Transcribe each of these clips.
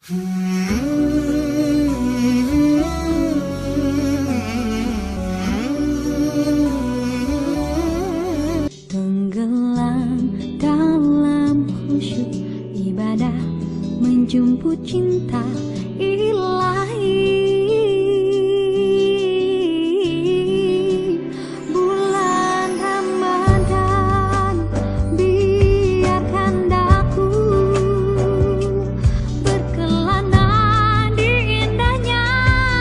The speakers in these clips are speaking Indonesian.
Tenggelam dalam khusyuk ibadah, menjemput cinta ilahi. Bulan Ramadan, biarkan daku berkelana di indahnya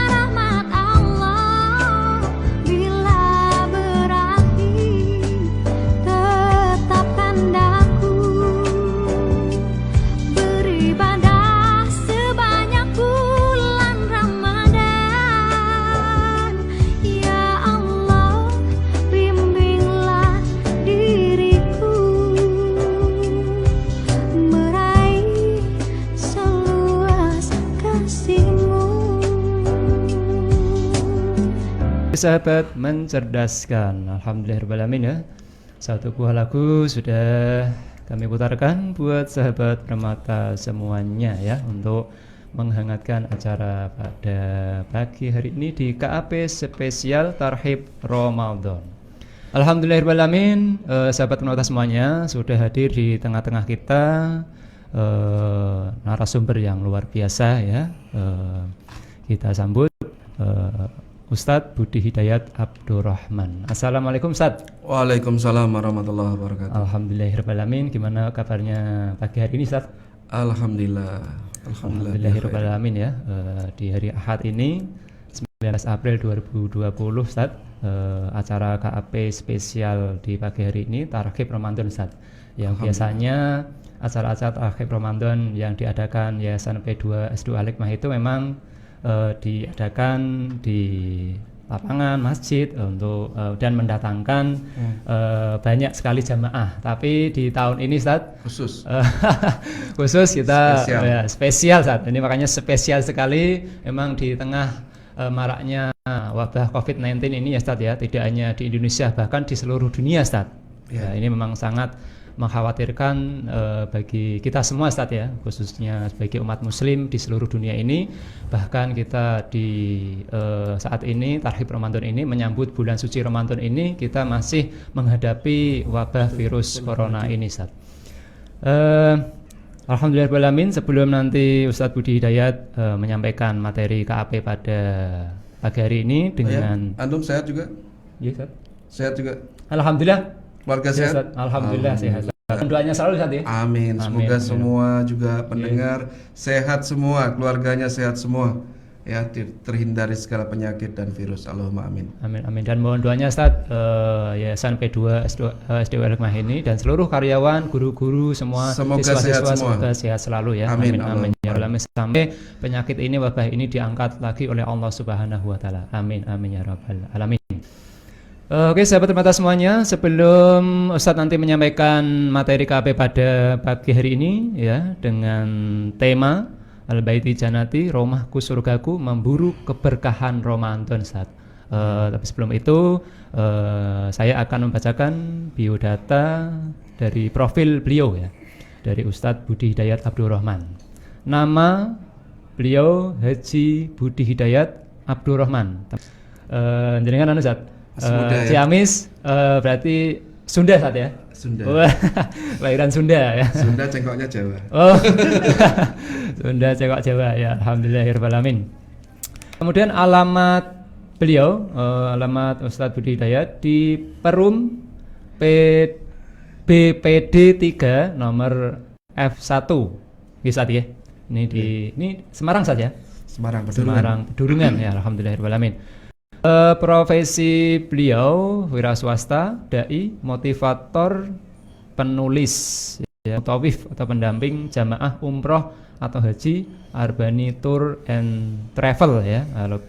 rahmat Allah. Bila berakhir, tetapkan daku beribadah sebanyak bulan Ramadan. Ya Allah, bimbinglah diriku meraih seluas kasih-Mu. Sahabat mencerdaskan, alhamdulillahirrahmanirrahim ya. Satu buah lagu sudah kami putarkan buat sahabat permata semuanya ya, untuk menghangatkan acara pada pagi hari ini di KAP spesial Tarhib Ramadan. Alhamdulillahirrahmanirrahim, sahabat permata semuanya sudah hadir di tengah-tengah kita narasumber yang luar biasa ya. Kita sambut Ustadz Budi Hidayat Abdurrahman. Assalamualaikum Ustadz. Waalaikumsalam warahmatullahi wabarakatuh. Alhamdulillahirrahmanirrahim. Gimana kabarnya pagi hari ini Ustadz? Alhamdulillah. Alhamdulillahirrahmanirrahim ya. Di hari Ahad ini 19 April 2020 Ustadz, acara KAP spesial di pagi hari ini Tarhib Ramadan Ustadz, yang biasanya acara-acara Tarhib Ramadan yang diadakan Yayasan P2 S2 Al-Hikmah itu memang diadakan di lapangan masjid untuk dan mendatangkan banyak sekali jamaah. Tapi di tahun ini Ustaz khusus kita spesial Ustaz. Ini makanya spesial sekali memang di tengah maraknya wabah COVID-19 ini ya Ustaz ya, tidak hanya di Indonesia bahkan di seluruh dunia Ustaz. Ya, ini memang sangat mengkhawatirkan bagi kita semua Ustaz ya, khususnya sebagai umat muslim di seluruh dunia ini. Bahkan kita di saat ini Tarhib Ramadan ini menyambut bulan suci Ramadan ini, kita masih menghadapi wabah virus corona ini Ustaz. Alhamdulillahirrahmanirrahim, sebelum nanti Ustadz Budi Hidayat menyampaikan materi KAP pada pagi hari ini dengan Antum sehat juga? Iya Ustaz. Sehat juga? Alhamdulillah. Keluarga sehat? Alhamdulillah sehat. Doanya selalu Ustaz ya. Amin. Semoga semua juga pendengar sehat semua, keluarganya sehat semua. Ya, terhindari segala penyakit dan virus. Allahumma amin. Amin amin. Dan mohon doanya Ustaz, Yayasan P2 S2 Al-Hikmah ini dan seluruh karyawan, guru-guru semua, semoga sehat semua. Semoga sehat selalu ya. Amin amin. Ya Rabbal sampai penyakit ini, wabah ini diangkat lagi oleh Allah Subhanahu wa taala. Amin amin ya Rabbal alamin. Oke sahabat termata semuanya, sebelum Ustadz nanti menyampaikan materi KAP pada pagi hari ini ya, dengan tema Al-Baiti Janati, Rumahku Surgaku, memburu keberkahan Ramadan Ustadz. Tapi sebelum itu saya akan membacakan biodata dari profil beliau ya, dari Ustadz Budi Hidayat Abdurrahman. Nama beliau Haji Budi Hidayat Abdurrahman. Jenengan anu Ustadz? Ciamis, berarti Sunda saat ya? Sunda. Lahiran Sunda ya. Sunda cengkoknya Jawa. Oh. Sunda cengkok Jawa ya. Alhamdulillahirabbil alamin. Kemudian alamat beliau, alamat Ustadz Budi Hidayat di Perum BPD 3 nomor F1. Bisa ya. Ini Semarang saja. Semarang Pedurungan ya. Alhamdulillahirabbil alamin. Profesi beliau wira swasta, dai, motivator, penulis, ya, mutawif atau pendamping jamaah umroh atau haji, Arbani Tour and Travel ya. Kalau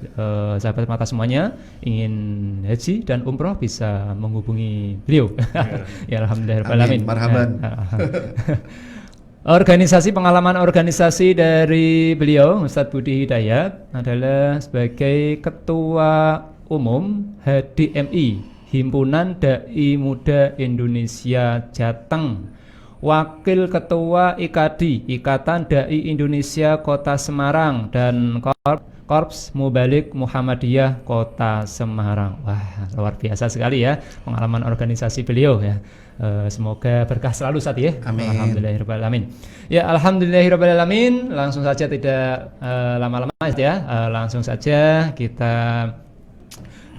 sahabat mata semuanya ingin haji dan umroh bisa menghubungi beliau. Ya alhamdulillahirobbilalamin. Marhaban. Organisasi, pengalaman organisasi dari beliau Ustadz Budi Hidayat adalah sebagai Ketua Umum HDMI, Himpunan Dai Muda Indonesia Jateng, Wakil Ketua IKADI, Ikatan Dai Indonesia Kota Semarang, dan Korps Mubalik Muhammadiyah Kota Semarang. Wah, luar biasa sekali ya pengalaman organisasi beliau ya. Semoga berkah selalu Ustaz ya. Amin. Alhamdulillahirabbil alamin. Ya, alhamdulillahirabbil alamin. Langsung saja tidak lama-lama ya. Langsung saja kita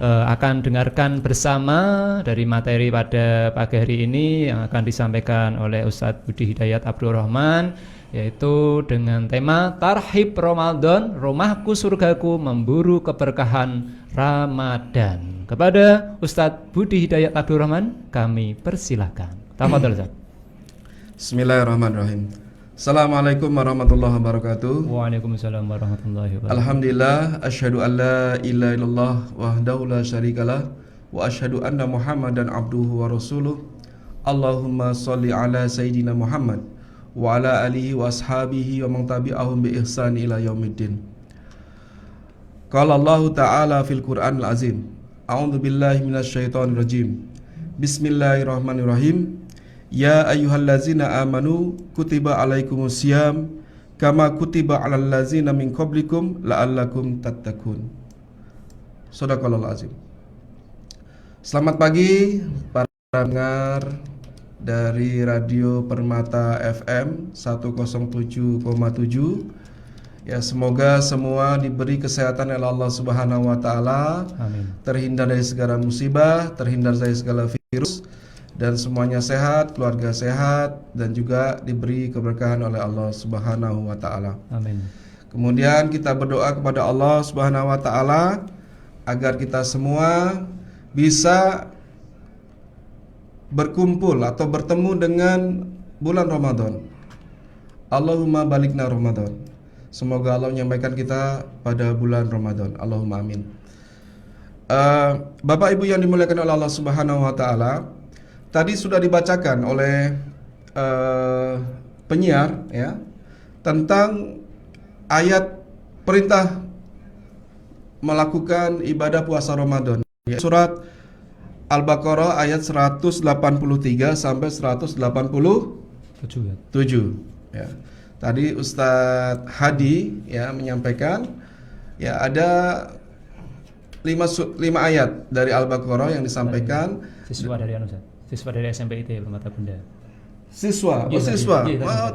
akan dengarkan bersama dari materi pada pagi hari ini yang akan disampaikan oleh Ustadz Budi Hidayat Abdul Rahman, yaitu dengan tema Tarhib Ramadan, Rumahku Surgaku Memburu Keberkahan Ramadan. Kepada Ustadz Budi Hidayat Abdul Rahman kami persilahkan. Tafadhol Ustaz. Bismillahirrahmanirrahim. Assalamualaikum warahmatullahi wabarakatuh. Waalaikumsalam warahmatullahi wabarakatuh. Alhamdulillah, asyhadu an la ilaha illallah wahdahu la syarikalah wa asyhadu anna Muhammadan abduhu wa rasuluh. Allahumma shalli ala sayyidina Muhammad wa ala alihi wa ashabihi wa man tabi'ahum bi ihsan ila yaumiddin. Qala Allah ta'ala fil Qur'anil azim. A'udzu billahi minasyaitonir rajim. Bismillahirrahmanirrahim. Ya ayyuhallazina amanu kutiba alaikumusiyam kama kutiba alal ladzina min qablikum la'allakum tattaqun. Shadaqallahul azim. Selamat pagi para pendengar dari Radio Permata FM 107,7. Ya, semoga semua diberi kesehatan oleh Allah Subhanahu wa taala. Amin. Terhindar dari segala musibah, terhindar dari segala virus, dan semuanya sehat, keluarga sehat, dan juga diberi keberkahan oleh Allah Subhanahu wa taala. Amin. Kemudian kita berdoa kepada Allah Subhanahu wa taala agar kita semua bisa berkumpul atau bertemu dengan bulan Ramadan. Allahumma balikna Ramadan. Semoga Allah menyampaikan kita pada bulan Ramadan. Allahumma amin. Bapak Ibu yang dimuliakan oleh Allah Subhanahu wa taala, tadi sudah dibacakan oleh penyiar ya tentang ayat perintah melakukan ibadah puasa Ramadan. Ya, surat Al-Baqarah ayat 183 sampai 187 ya. Tadi Ustadz Hadi ya menyampaikan ya ada 5 ayat dari Al-Baqarah yang disampaikan. Siswa dari siswa dari SMPIT Permata Bunda. Siswa,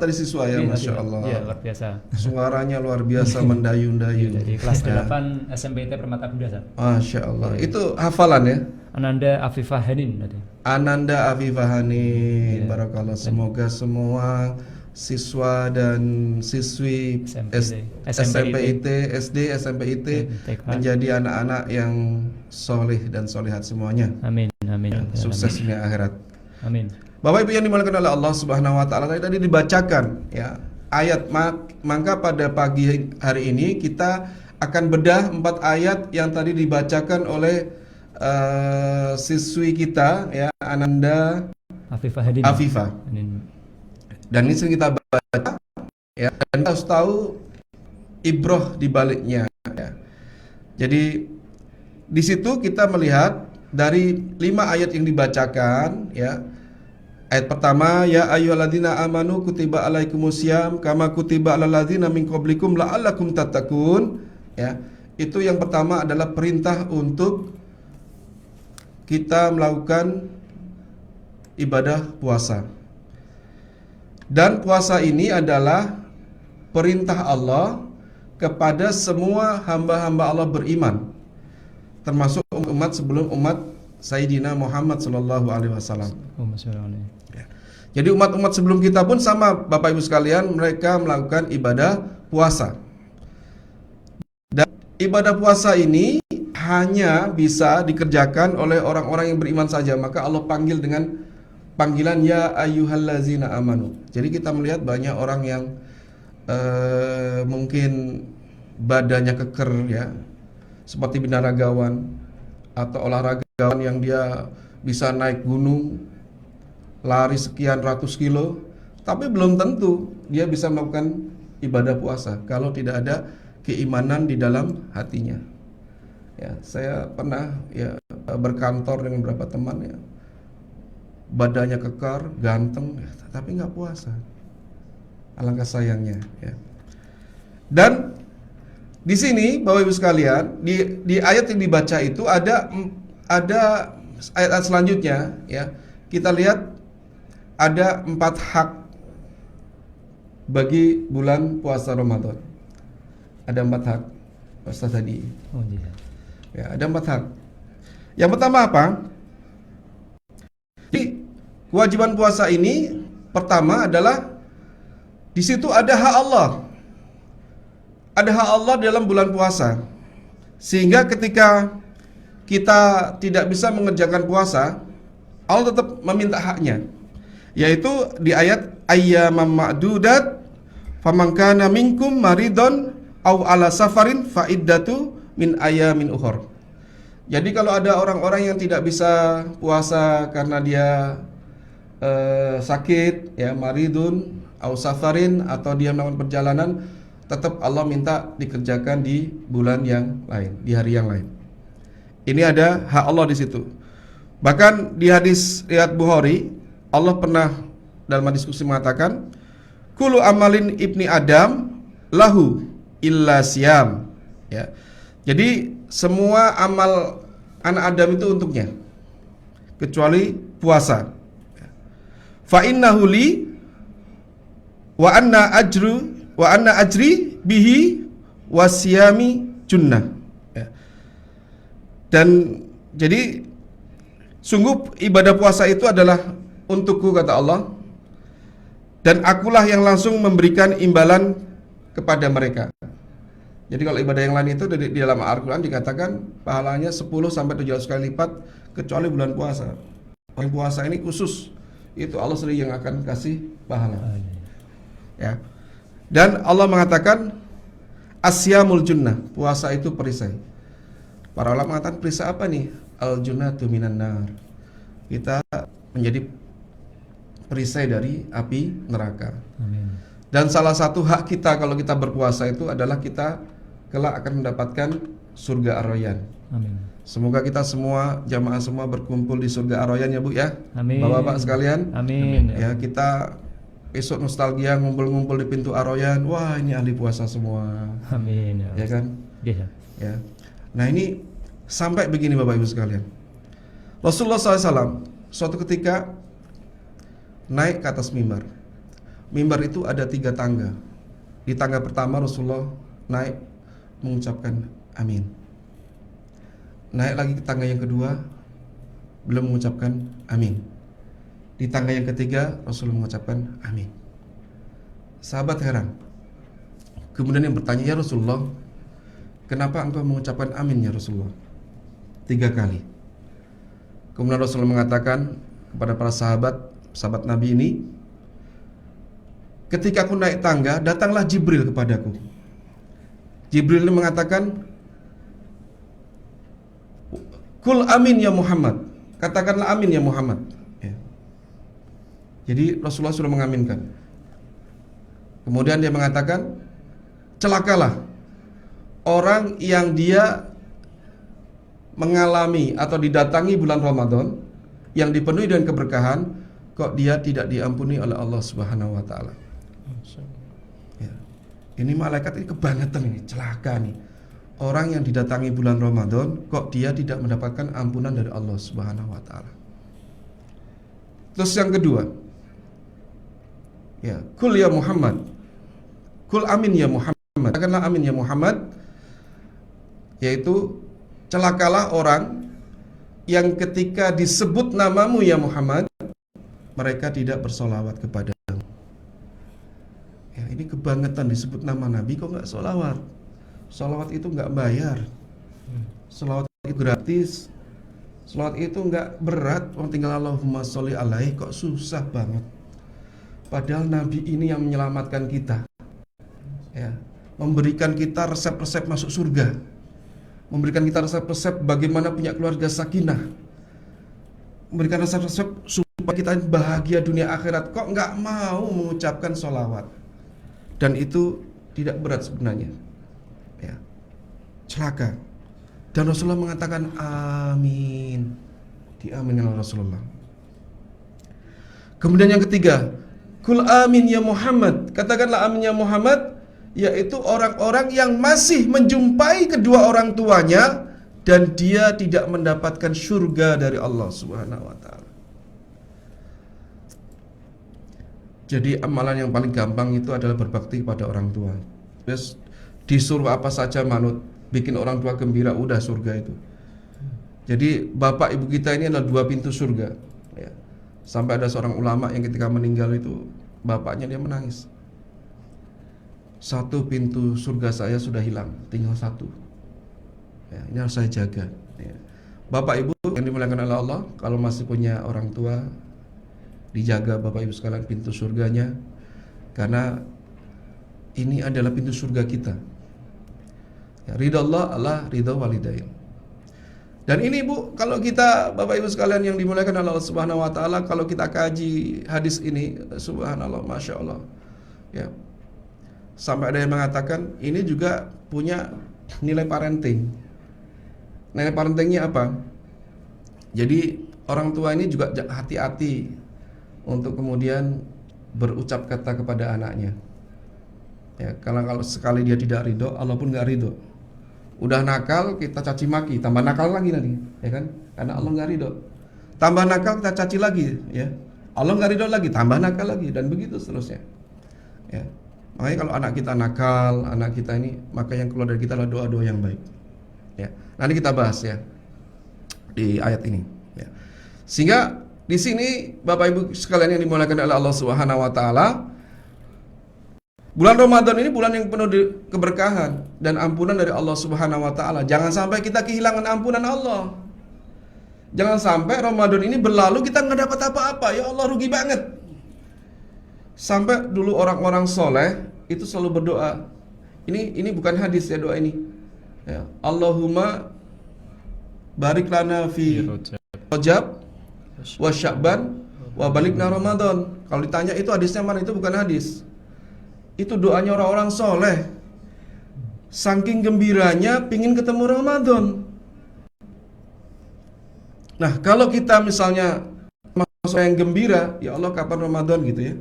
tadi siswa ya, Masya Allah. Iya, luar biasa. Suaranya luar biasa mendayu-dayu. Dari kelas 8 SMPIT Permata Bunda, Ustaz. Masya Allah. Itu hafalan ya? Ananda Afifah Hanin tadi. Ananda Afifah Hanin. Barakallah. Semoga semua siswa dan siswi SMPIT, SD, SMPIT menjadi anak-anak yang soleh dan solehat semuanya. Amin, amin. Sukses dunia akhirat. Amin. Bapak Ibu yang dimuliakan oleh Allah Subhanahu wa taala, tadi dibacakan ya ayat, maka pada pagi hari ini kita akan bedah 4 ayat yang tadi dibacakan oleh siswi kita ya, Ananda Afifah. Dan ini sering kita baca ya, dan kita harus tahu ibroh di baliknya ya. Jadi di situ kita melihat dari 5 ayat yang dibacakan ya. Ayat pertama, ya ayyuhalladzina amanu kutiba alaikumusiyam kama kutiba alal ladzina min qablikum la'allakum tattaqun ya. Itu yang pertama adalah perintah untuk kita melakukan ibadah puasa. Dan puasa ini adalah perintah Allah kepada semua hamba-hamba Allah beriman, termasuk umat sebelum umat Sayyidina Muhammad sallallahu alaihi wasallam. Jadi umat-umat sebelum kita pun sama, Bapak Ibu sekalian, mereka melakukan ibadah puasa. Dan ibadah puasa ini hanya bisa dikerjakan oleh orang-orang yang beriman saja. Maka Allah panggil dengan panggilan ya ayyuhallazina amanu. Jadi kita melihat banyak orang yang mungkin badannya keker ya, seperti binaragawan atau olahragawan yang dia bisa naik gunung, lari sekian ratus kilo, tapi belum tentu dia bisa melakukan ibadah puasa kalau tidak ada keimanan di dalam hatinya. Ya, saya pernah ya berkantor dengan beberapa teman ya. badannya kekar, ganteng, tapi nggak puasa. Alangkah sayangnya, ya. Dan di sini Bapak Ibu sekalian, di ayat yang dibaca itu ada ayat selanjutnya, ya. Kita lihat ada 4 hak bagi bulan puasa Ramadan. Ada 4 hak puasa tadi. Oh iya. Ya, ada 4 hak. Yang pertama apa? Jadi kewajiban puasa ini pertama adalah di situ ada hak Allah. Ada hak Allah dalam bulan puasa. Sehingga ketika kita tidak bisa mengerjakan puasa, Allah tetap meminta haknya. Yaitu di ayat ayyamam ma'dudat faman kana minkum maridon aw ala safarin fa iddatu min ayamin ukhra. Jadi kalau ada orang-orang yang tidak bisa puasa karena dia sakit, ya, maridun aw safarin, atau dia melakukan perjalanan, tetap Allah minta dikerjakan di bulan yang lain, di hari yang lain. Ini ada hak Allah di situ. Bahkan di hadis riwayat Bukhari, Allah pernah dalam diskusi mengatakan, kullu amalin ibni Adam lahu illa siyam. Ya. Jadi semua amal anak Adam itu untuknya, kecuali puasa. Fa innahu li wa anna ajri bihi wasiyami junnah. Ya. Dan jadi sungguh ibadah puasa itu adalah untukku, kata Allah, dan akulah yang langsung memberikan imbalan kepada mereka. Jadi kalau ibadah yang lain itu di dalam Al-Quran dikatakan pahalanya 10 sampai 700 kali lipat, kecuali bulan puasa. Bulan puasa ini khusus, itu Allah sendiri yang akan kasih pahala. Ya. Dan Allah mengatakan asyamul junnah, puasa itu perisai. Para ulama mengatakan perisai apa nih? Al-junnatu minan nar. Kita menjadi perisai dari api neraka. Amin. Dan salah satu hak kita kalau kita berpuasa itu adalah kita kelak akan mendapatkan surga Ar-Rayyan. Amin. Semoga kita semua, jamaah semua berkumpul di surga Ar-Rayyan ya Bu ya. Amin. Bapak-bapak sekalian. Amin. Ya, kita besok nostalgia ngumpul-ngumpul di pintu Ar-Rayyan. Wah, ini ahli puasa semua. Amin. Ya kan? Iya. Ya. Nah, ini sampai begini Bapak Ibu sekalian. Rasulullah SAW suatu ketika naik ke atas mimbar. Mimbar itu ada 3 tangga. Di tangga pertama Rasulullah naik mengucapkan amin. Naik lagi ke tangga yang kedua, belum mengucapkan amin. Di tangga yang ketiga Rasulullah mengucapkan amin. Sahabat heran. Kemudian yang bertanya, ya Rasulullah, kenapa engkau mengucapkan amin ya Rasulullah 3 kali? Kemudian Rasulullah mengatakan kepada para sahabat Nabi ini, ketika aku naik tangga, datanglah Jibril kepadaku. Jibril ini mengatakan, kul amin ya Muhammad, katakanlah amin ya Muhammad. Ya. Jadi Rasulullah sudah mengaminkan. Kemudian dia mengatakan, celakalah orang yang dia mengalami atau didatangi bulan Ramadan yang dipenuhi dengan keberkahan, kok dia tidak diampuni oleh Allah Subhanahu wa taala. Ya. Ini malaikat ini kebangetan ini, celaka nih. Orang yang didatangi bulan Ramadan kok dia tidak mendapatkan ampunan dari Allah Subhanahu wa taala. Terus yang kedua, ya, kul ya Muhammad. Kul amin ya Muhammad. Katakanlah amin ya Muhammad, yaitu celakalah orang yang ketika disebut namamu ya Muhammad, mereka tidak bersolawat kepadamu. Ya, ini kebangetan, disebut nama Nabi kok nggak solawat. Solawat itu nggak bayar. Solawat itu gratis. Solawat itu nggak berat. Orang tinggal Allahumma sholli alaihi kok susah banget. Padahal Nabi ini yang menyelamatkan kita. Ya, memberikan kita resep-resep masuk surga. Memberikan kita resep-resep bagaimana punya keluarga sakinah. Memberikan resep-resep supaya kita bahagia dunia akhirat. Kok nggak mau mengucapkan sholawat? Dan itu tidak berat sebenarnya. Ya, celaka. Dan Rasulullah mengatakan amin. Diamin oleh Rasulullah. Kemudian yang ketiga, kul amin ya Muhammad, katakanlah amin ya Muhammad, yaitu orang-orang yang masih menjumpai kedua orang tuanya dan dia tidak mendapatkan surga dari Allah Subhanahu wa taala. Jadi amalan yang paling gampang itu adalah berbakti kepada orang tua. Terus disuruh apa saja manut, bikin orang tua gembira, udah surga itu. Jadi bapak ibu kita ini adalah dua pintu surga, ya. Sampai ada seorang ulama yang ketika meninggal itu bapaknya dia menangis. Satu pintu surga saya sudah hilang, tinggal satu. Ya, ini harus saya jaga. Ya. Bapak ibu yang dimuliakan oleh Allah, kalau masih punya orang tua, dijaga bapak ibu sekalian pintu surganya, karena ini adalah pintu surga kita. Ya, ridha Allah Allah ridha walidain. Dan ini Bu, kalau kita bapak ibu sekalian yang dimuliakan oleh Allah Subhanahu wa taala, kalau kita kaji hadis ini, subhanallah, masya Allah, ya, sampai ada yang mengatakan ini juga punya nilai parenting. Nilai parentingnya apa? Jadi orang tua ini juga hati-hati untuk kemudian berucap kata kepada anaknya. Ya, kalau sekali dia tidak ridho, Allah pun nggak ridho. Udah nakal kita caci maki, tambah nakal lagi nanti, ya kan? Karena Allah nggak ridho. Tambah nakal kita caci lagi, ya. Allah nggak ridho lagi, tambah nakal lagi, dan begitu seterusnya. Ya. Makanya kalau anak kita nakal, anak kita ini, maka yang keluar dari kita adalah doa-doa yang baik. Ya. Nanti kita bahas ya di ayat ini. Ya. Sehingga di sini Bapak Ibu sekalian yang dimuliakan oleh Allah Subhanahu wa taala, bulan Ramadan ini bulan yang penuh keberkahan dan ampunan dari Allah Subhanahu wa taala. Jangan sampai kita kehilangan ampunan Allah. Jangan sampai Ramadan ini berlalu kita nggak dapat apa-apa. Ya Allah, rugi banget. Sampai dulu orang-orang soleh itu selalu berdoa. Ini bukan hadis ya, doa ini. Ya, Allahumma barik lana fi Rajab wa Sya'ban wa balikna Ramadan. Kalau ditanya itu hadisnya mana, itu bukan hadis. Itu doanya orang-orang soleh. Saking gembiranya pingin ketemu Ramadan. Nah, kalau kita misalnya masuk yang gembira, ya Allah kapan Ramadan gitu ya.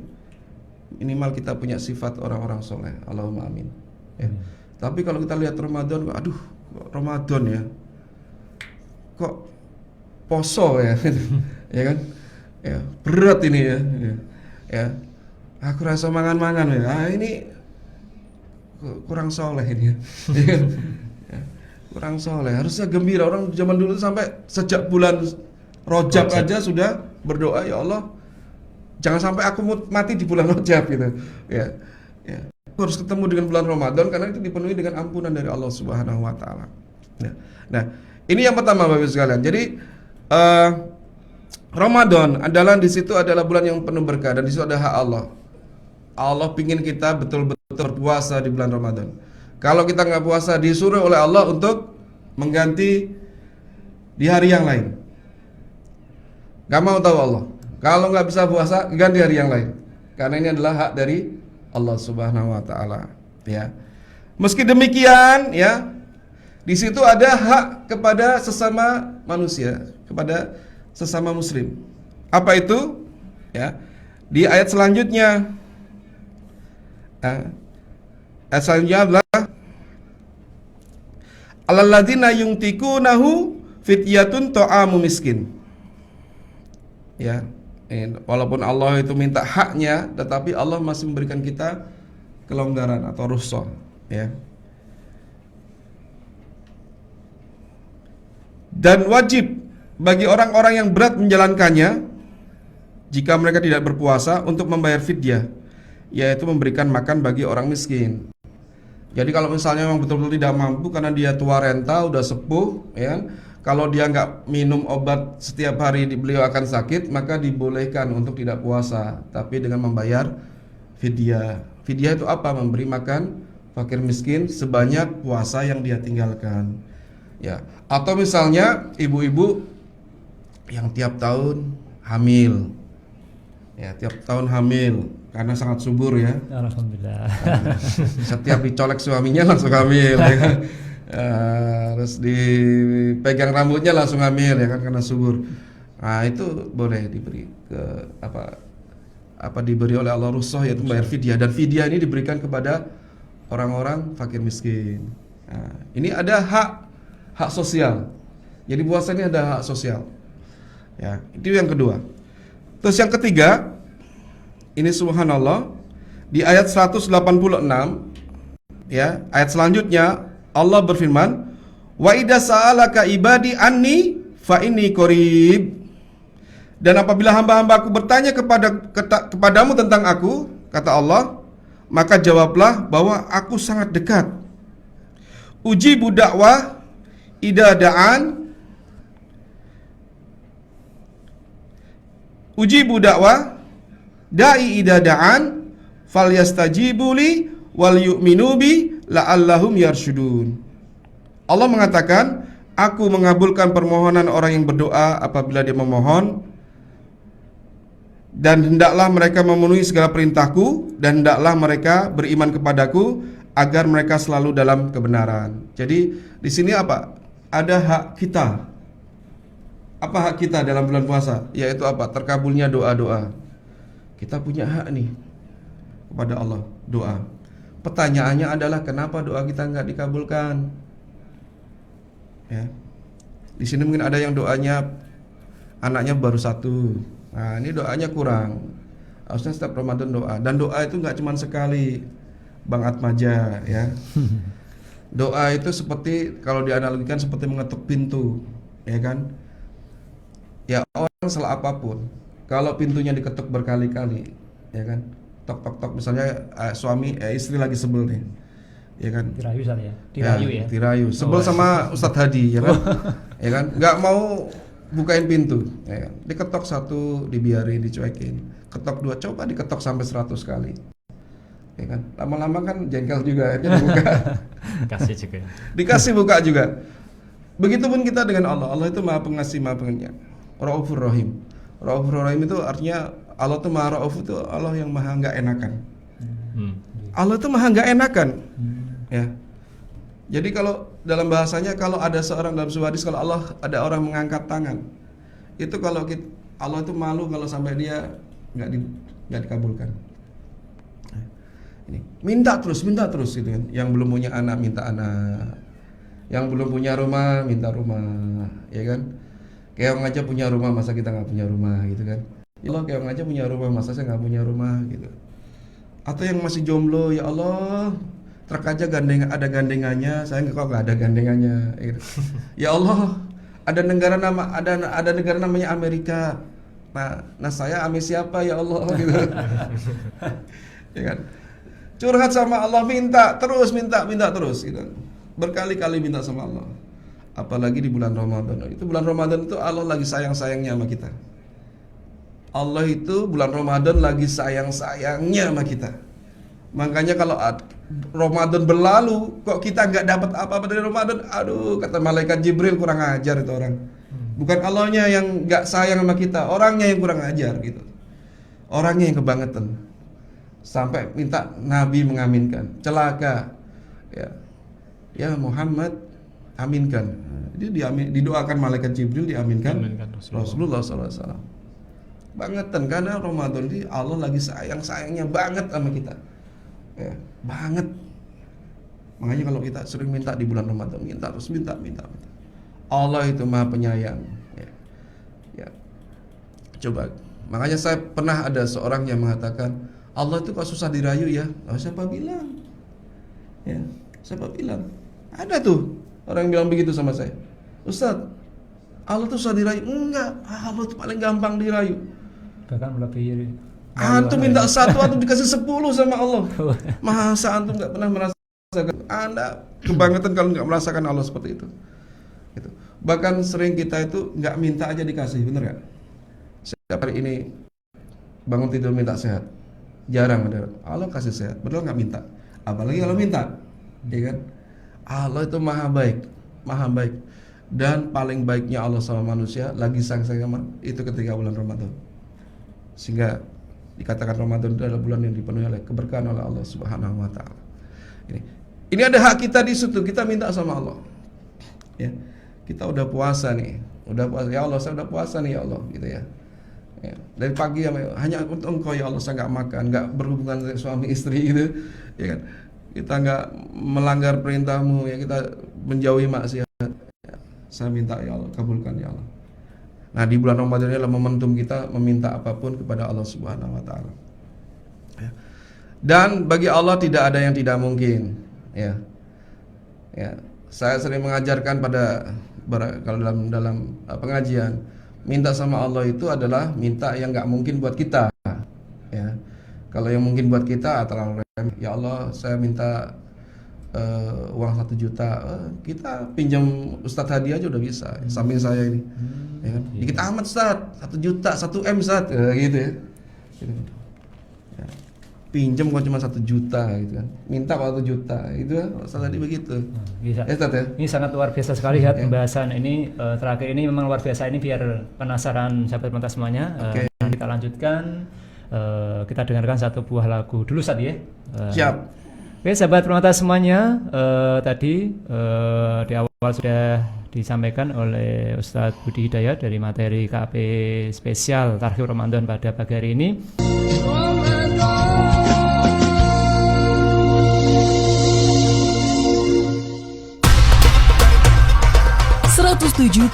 Minimal kita punya sifat orang-orang soleh. Allahumma amin. Ya. Tapi kalau kita lihat Ramadan, aduh, Ramadan ya, kok poso ya, ya kan? Ya, berat ini ya. Ya. Aku rasa mangan-mangan ya. Ini kurang soleh ini. Ya. Ya. Kurang soleh. Harusnya gembira. Orang zaman dulu sampai sejak bulan Rajab aja sudah berdoa, ya Allah, jangan sampai aku mati di bulan Rajab gitu. Ya. Ya. Harus ketemu dengan bulan Ramadan karena itu dipenuhi dengan ampunan dari Allah Subhanahu wa taala. Nah, ini yang pertama Bapak Ibu sekalian. Jadi Ramadan adalah, di situ adalah bulan yang penuh berkah dan di situ ada hak Allah. Allah pingin kita betul-betul berpuasa di bulan Ramadan. Kalau kita nggak puasa, disuruh oleh Allah untuk mengganti di hari yang lain. Gak mau tahu Allah. Kalau nggak bisa puasa, ganti hari yang lain. Karena ini adalah hak dari Allah Subhanahu wa taala, ya. Meski demikian, ya, di situ ada hak kepada sesama manusia, kepada sesama muslim. Apa itu? Ya. Di ayat selanjutnya, ayat selanjutnya adalah alladzina yuntiqunahu fityatun ta'amu miskin. Ya. Walaupun Allah itu minta haknya, tetapi Allah masih memberikan kita kelonggaran atau rukhsah, ya. Dan wajib bagi orang-orang yang berat menjalankannya jika mereka tidak berpuasa untuk membayar fidyah, yaitu memberikan makan bagi orang miskin. Jadi kalau misalnya memang betul-betul tidak mampu karena dia tua renta, udah sepuh, ya, kalau dia nggak minum obat setiap hari beliau akan sakit, maka dibolehkan untuk tidak puasa, tapi dengan membayar fidyah. Fidyah itu apa? Memberi makan fakir miskin sebanyak puasa yang dia tinggalkan. Ya. Atau misalnya ibu-ibu yang tiap tahun hamil, ya, tiap tahun hamil karena sangat subur ya. Alhamdulillah. Setiap dicolek suaminya langsung hamil, ya kan? Terus dipegang rambutnya langsung hamil, ya kan, karena subur. Nah, itu boleh diberi ke diberi oleh Allah rukhsah, yaitu membayar fidyah, dan fidyah ini diberikan kepada orang-orang fakir miskin. Nah, ini ada hak sosial. Jadi puasa ini ada hak sosial. Ya, itu yang kedua. Terus yang ketiga, ini subhanallah, di ayat 186 ya, ayat selanjutnya Allah berfirman, wa idza sa'alaka ibadi anni fa inni qarib. Dan apabila hamba-hambaku bertanya kepadamu tentang aku, kata Allah, maka jawablah bahwa aku sangat dekat. Ujibu da'wah idza da'an. Ujibu da'wah da'i idza da'an falyastajibu li wal yu'minu bi la'allahum yarsyudun. Allah mengatakan, aku mengabulkan permohonan orang yang berdoa apabila dia memohon, dan hendaklah mereka memenuhi segala perintahku, dan hendaklah mereka beriman kepadaku agar mereka selalu dalam kebenaran. Jadi di sini apa? Ada hak kita. Apa hak kita dalam bulan puasa? Yaitu apa? Terkabulnya doa-doa. Kita punya hak nih kepada Allah, doa. Pertanyaannya adalah kenapa doa kita nggak dikabulkan? Ya. Di sini mungkin ada yang doanya anaknya baru 1. Nah, ini doanya kurang. Harusnya setiap Ramadan doa. Dan doa itu nggak cuma sekali, Bang Atmaja, ya. Doa itu seperti, kalau dianalogikan seperti mengetuk pintu, ya kan? Ya, orang salah apapun, kalau pintunya diketuk berkali-kali, ya kan? Tok tok tok, misalnya istri lagi sebel nih, ya kan? Dirayu ya? Dirayu ya? Dirayu. Sebel sama Ustadz Hadi, ya kan? Ya kan? Nggak mau bukain pintu, ya. Diketok 1, dibiarin, dicuekin. Ketok 2, coba diketok sampai 100 kali, ya kan? Lama-lama kan jengkel juga, dia buka. Kasih juga. Dikasih buka juga. Begitupun kita dengan Allah. Allah itu Maha Pengasih, Maha Penyayang. Raufur Rahim. Raufur Rahim itu artinya Allah itu Maha Rauf, itu Allah yang Maha nggak enakan. Allah itu Maha nggak enakan, ya. Jadi kalau dalam bahasanya, kalau ada seorang dalam sebuah hadis, kalau Allah ada orang mengangkat tangan, itu kalau Allah itu malu kalau sampai dia nggak dikabulkan. Ini minta terus gitu kan. Yang belum punya anak minta anak, yang belum punya rumah minta rumah, ya kan? Kayak orang aja punya rumah, masa kita nggak punya rumah gitu kan? Ya Allah, kayak orang aja punya rumah, masa saya nggak punya rumah gitu. Atau yang masih jomblo, ya Allah, truk aja ada gandengannya, saya kok nggak ada gandengannya, gitu. Ya Allah, ada negara namanya Amerika. Nah saya ame siapa ya Allah, gitu. Ya kan? Curhat sama Allah, minta terus gitu. Berkali-kali minta sama Allah. Apalagi di bulan Ramadan. Itu bulan Ramadan itu Allah lagi sayang-sayangnya sama kita. Allah itu bulan Ramadan lagi sayang-sayangnya sama kita. Makanya kalau Ramadan berlalu kok kita nggak dapat apa-apa dari Ramadan, aduh, kata malaikat Jibril, kurang ajar itu orang. Bukan Allahnya yang nggak sayang sama kita, orangnya yang kurang ajar gitu. Orangnya yang kebangetan. Sampai minta Nabi mengaminkan. Celaka. Ya Muhammad, aminkan. Didoakan malaikat Jibril, diaminkan Rasulullah SAW. Bangetan, karena Ramadan ini Allah lagi sayang-sayangnya banget sama kita. Ya, banget. Makanya kalau kita sering minta di bulan Ramadan, minta. Allah itu Maha Penyayang. Ya. Coba. Makanya saya pernah ada seorang yang mengatakan, Allah itu kok susah dirayu ya? Oh, siapa bilang? Ya, siapa bilang? Ada tuh orang yang bilang begitu sama saya. Ustaz, Allah tuh susah dirayu? Enggak, Allah tuh paling gampang dirayu. Bahkan melebihi. Antum minta 1, antum dikasih 10 sama Allah. Masa antum nggak pernah merasakan? Anda kebangetan kalau nggak merasakan Allah seperti itu. Gitu. Bahkan sering kita itu nggak minta aja dikasih, bener nggak? Setiap hari ini bangun tidur minta sehat, jarang ada. Allah kasih sehat, betul nggak minta? Apalagi kalau minta, ya kan? Allah itu maha baik, dan paling baiknya Allah sama manusia lagi sayang-sayang itu ketika bulan Ramadan. Sehingga dikatakan Ramadan itu adalah bulan yang dipenuhi oleh keberkahan oleh Allah Subhanahu wa taala. Ini ada hak kita di situ, kita minta sama Allah. Ya. Kita udah puasa nih. Ya Allah, saya udah puasa nih ya Allah, gitu ya. Ya, dari pagi hanya untuk Engkau ya Allah saya nggak makan, nggak berhubungan dengan suami istri itu, ya kan? Kita nggak melanggar perintah-Mu, ya kita menjauhi maksiat. Ya, saya minta ya Allah, kabulkan ya Allah. Nah di bulan Ramadan ini adalah momentum kita meminta apapun kepada Allah Subhanahu Wa Taala. Ya. Dan bagi Allah tidak ada yang tidak mungkin. Ya, ya. Saya sering mengajarkan kalau dalam pengajian, minta sama Allah itu adalah minta yang nggak mungkin buat kita. Ya, kalau yang mungkin buat kita terlalu remeh. Ya Allah, saya minta uang 1 juta, kita pinjam Ustadz Hadi aja udah bisa, samping saya ini, ya kan? Dikit amat Ustadz, 1 juta, 1 M Ustadz, gitu ya. Ya. Pinjam kok cuma 1 juta, gitu kan? Minta kalau 1 juta, itu Ustadz Hadi begitu. Bisa. Ya, Ustadz, ya? Ini sangat luar biasa sekali ya pembahasan ini terakhir ini memang luar biasa ini biar penasaran sahabat penonton semuanya. Kita lanjutkan, kita dengarkan satu buah lagu dulu Ustadz ya. Siap. Oke sahabat penonton semuanya, tadi di awal sudah disampaikan oleh Ustadz Budi Hidayat dari materi KAP spesial Tarhib Ramadan pada pagi hari ini. 107,7.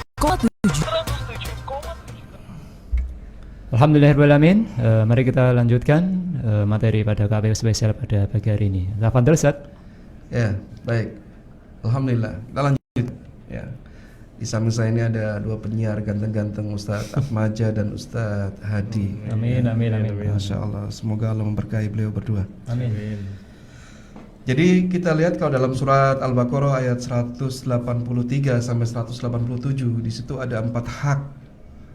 Alhamdulillahirrahmanirrahim. Mari kita lanjutkan materi pada KPU spesial pada pagi hari ini. Tafadhol Ustaz. Ya, baik. Alhamdulillah. Kita lanjut. Ya. Di samping saya ini ada 2 penyiar ganteng-ganteng, Ustadz Atmaja dan Ustadz Hadi. Amin, amin, amin. Masya Allah. Semoga Allah memberkahi beliau berdua. Amin. Jadi kita lihat kalau dalam surat Al-Baqarah ayat 183 sampai 187, di situ ada 4 hak.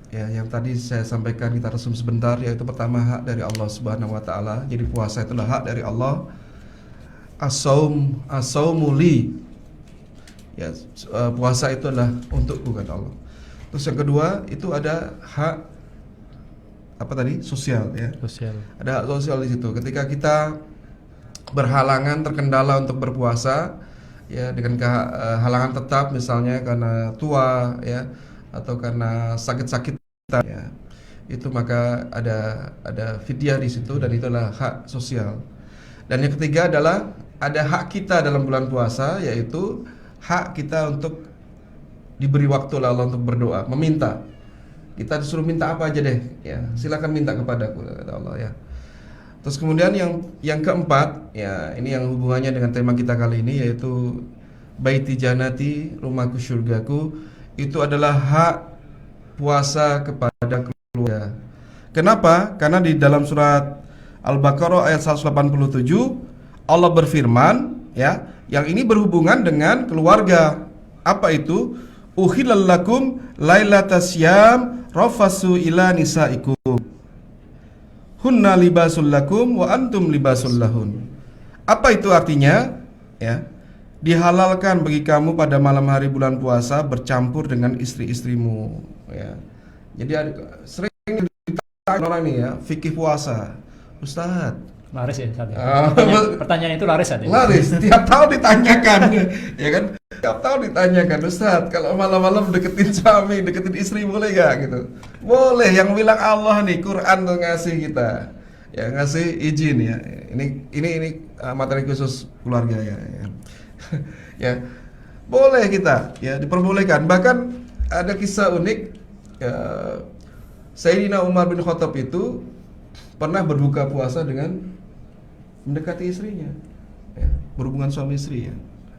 Ya, yang tadi saya sampaikan kita resum sebentar, yaitu pertama hak dari Allah Subhanahu wa taala. Jadi puasa itulah hak dari Allah. As-saumuli. Ya, puasa itu adalah untukku kata Allah. Terus yang kedua itu ada hak apa tadi? Sosial ya. Sosial. Ada hak sosial di situ. Ketika kita berhalangan terkendala untuk berpuasa ya dengan halangan tetap misalnya karena tua ya atau karena sakit-sakit ya, itu maka ada fidyah di situ dan itulah hak sosial. Dan yang ketiga adalah ada hak kita dalam bulan puasa, yaitu hak kita untuk diberi waktu oleh Allah untuk berdoa, meminta. Kita disuruh minta apa aja deh, ya silakan minta kepadaku kata Allah ya. Terus kemudian yang keempat, ya ini yang hubungannya dengan tema kita kali ini, yaitu baiti janati, rumahku surgaku. Itu adalah hak puasa kepada keluarga. Kenapa? Karena di dalam surat Al-Baqarah ayat 187 Allah berfirman, ya, yang ini berhubungan dengan keluarga. Apa itu? Uhillal lakum lailatas syam rafasu ila nisaikum. Hunna libasul lakum wa antum libasul lahun. Apa itu artinya? Ya. Dihalalkan bagi kamu pada malam hari bulan puasa bercampur dengan istri-istrimu ya. Jadi sering ditanya orang ini ya, fikih puasa. Ustaz, laris ya Ustaz. Pertanyaan itu laris ya? Laris, tiap tahun ditanyakan ya kan? Tiap tahun ditanyakan, Ustaz, kalau malam-malam deketin suami, deketin istri boleh gak gitu? Boleh, yang bilang Allah nih, Quran tuh ngasih kita. Ya ngasih izin ya. Ini materi khusus keluarga ya. Ya boleh kita ya diperbolehkan. Bahkan ada kisah unik ya, Sayyidina Umar bin Khattab itu pernah berbuka puasa dengan mendekati istrinya ya, berhubungan suami istri ya,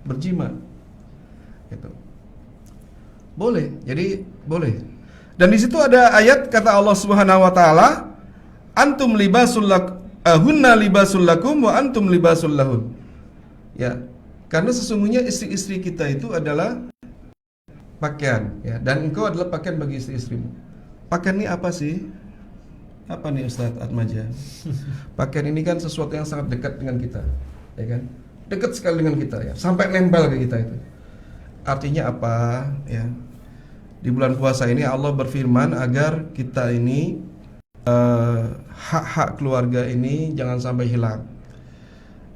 berjima gitu. Boleh, jadi boleh. Dan di situ ada ayat kata Allah Subhanahu wa taala, antum libasul lakum hunna libasul lakum wa antum libasul lahun. Ya. Karena sesungguhnya istri-istri kita itu adalah pakaian ya, dan engkau adalah pakaian bagi istri-istrimu. Pakaian ini apa sih? Apa nih Ustadz Atmaja? Pakaian ini kan sesuatu yang sangat dekat dengan kita, ya kan? Dekat sekali dengan kita ya, sampai nempel ke kita itu. Artinya apa ya? Di bulan puasa ini Allah berfirman agar kita ini hak-hak keluarga ini jangan sampai hilang.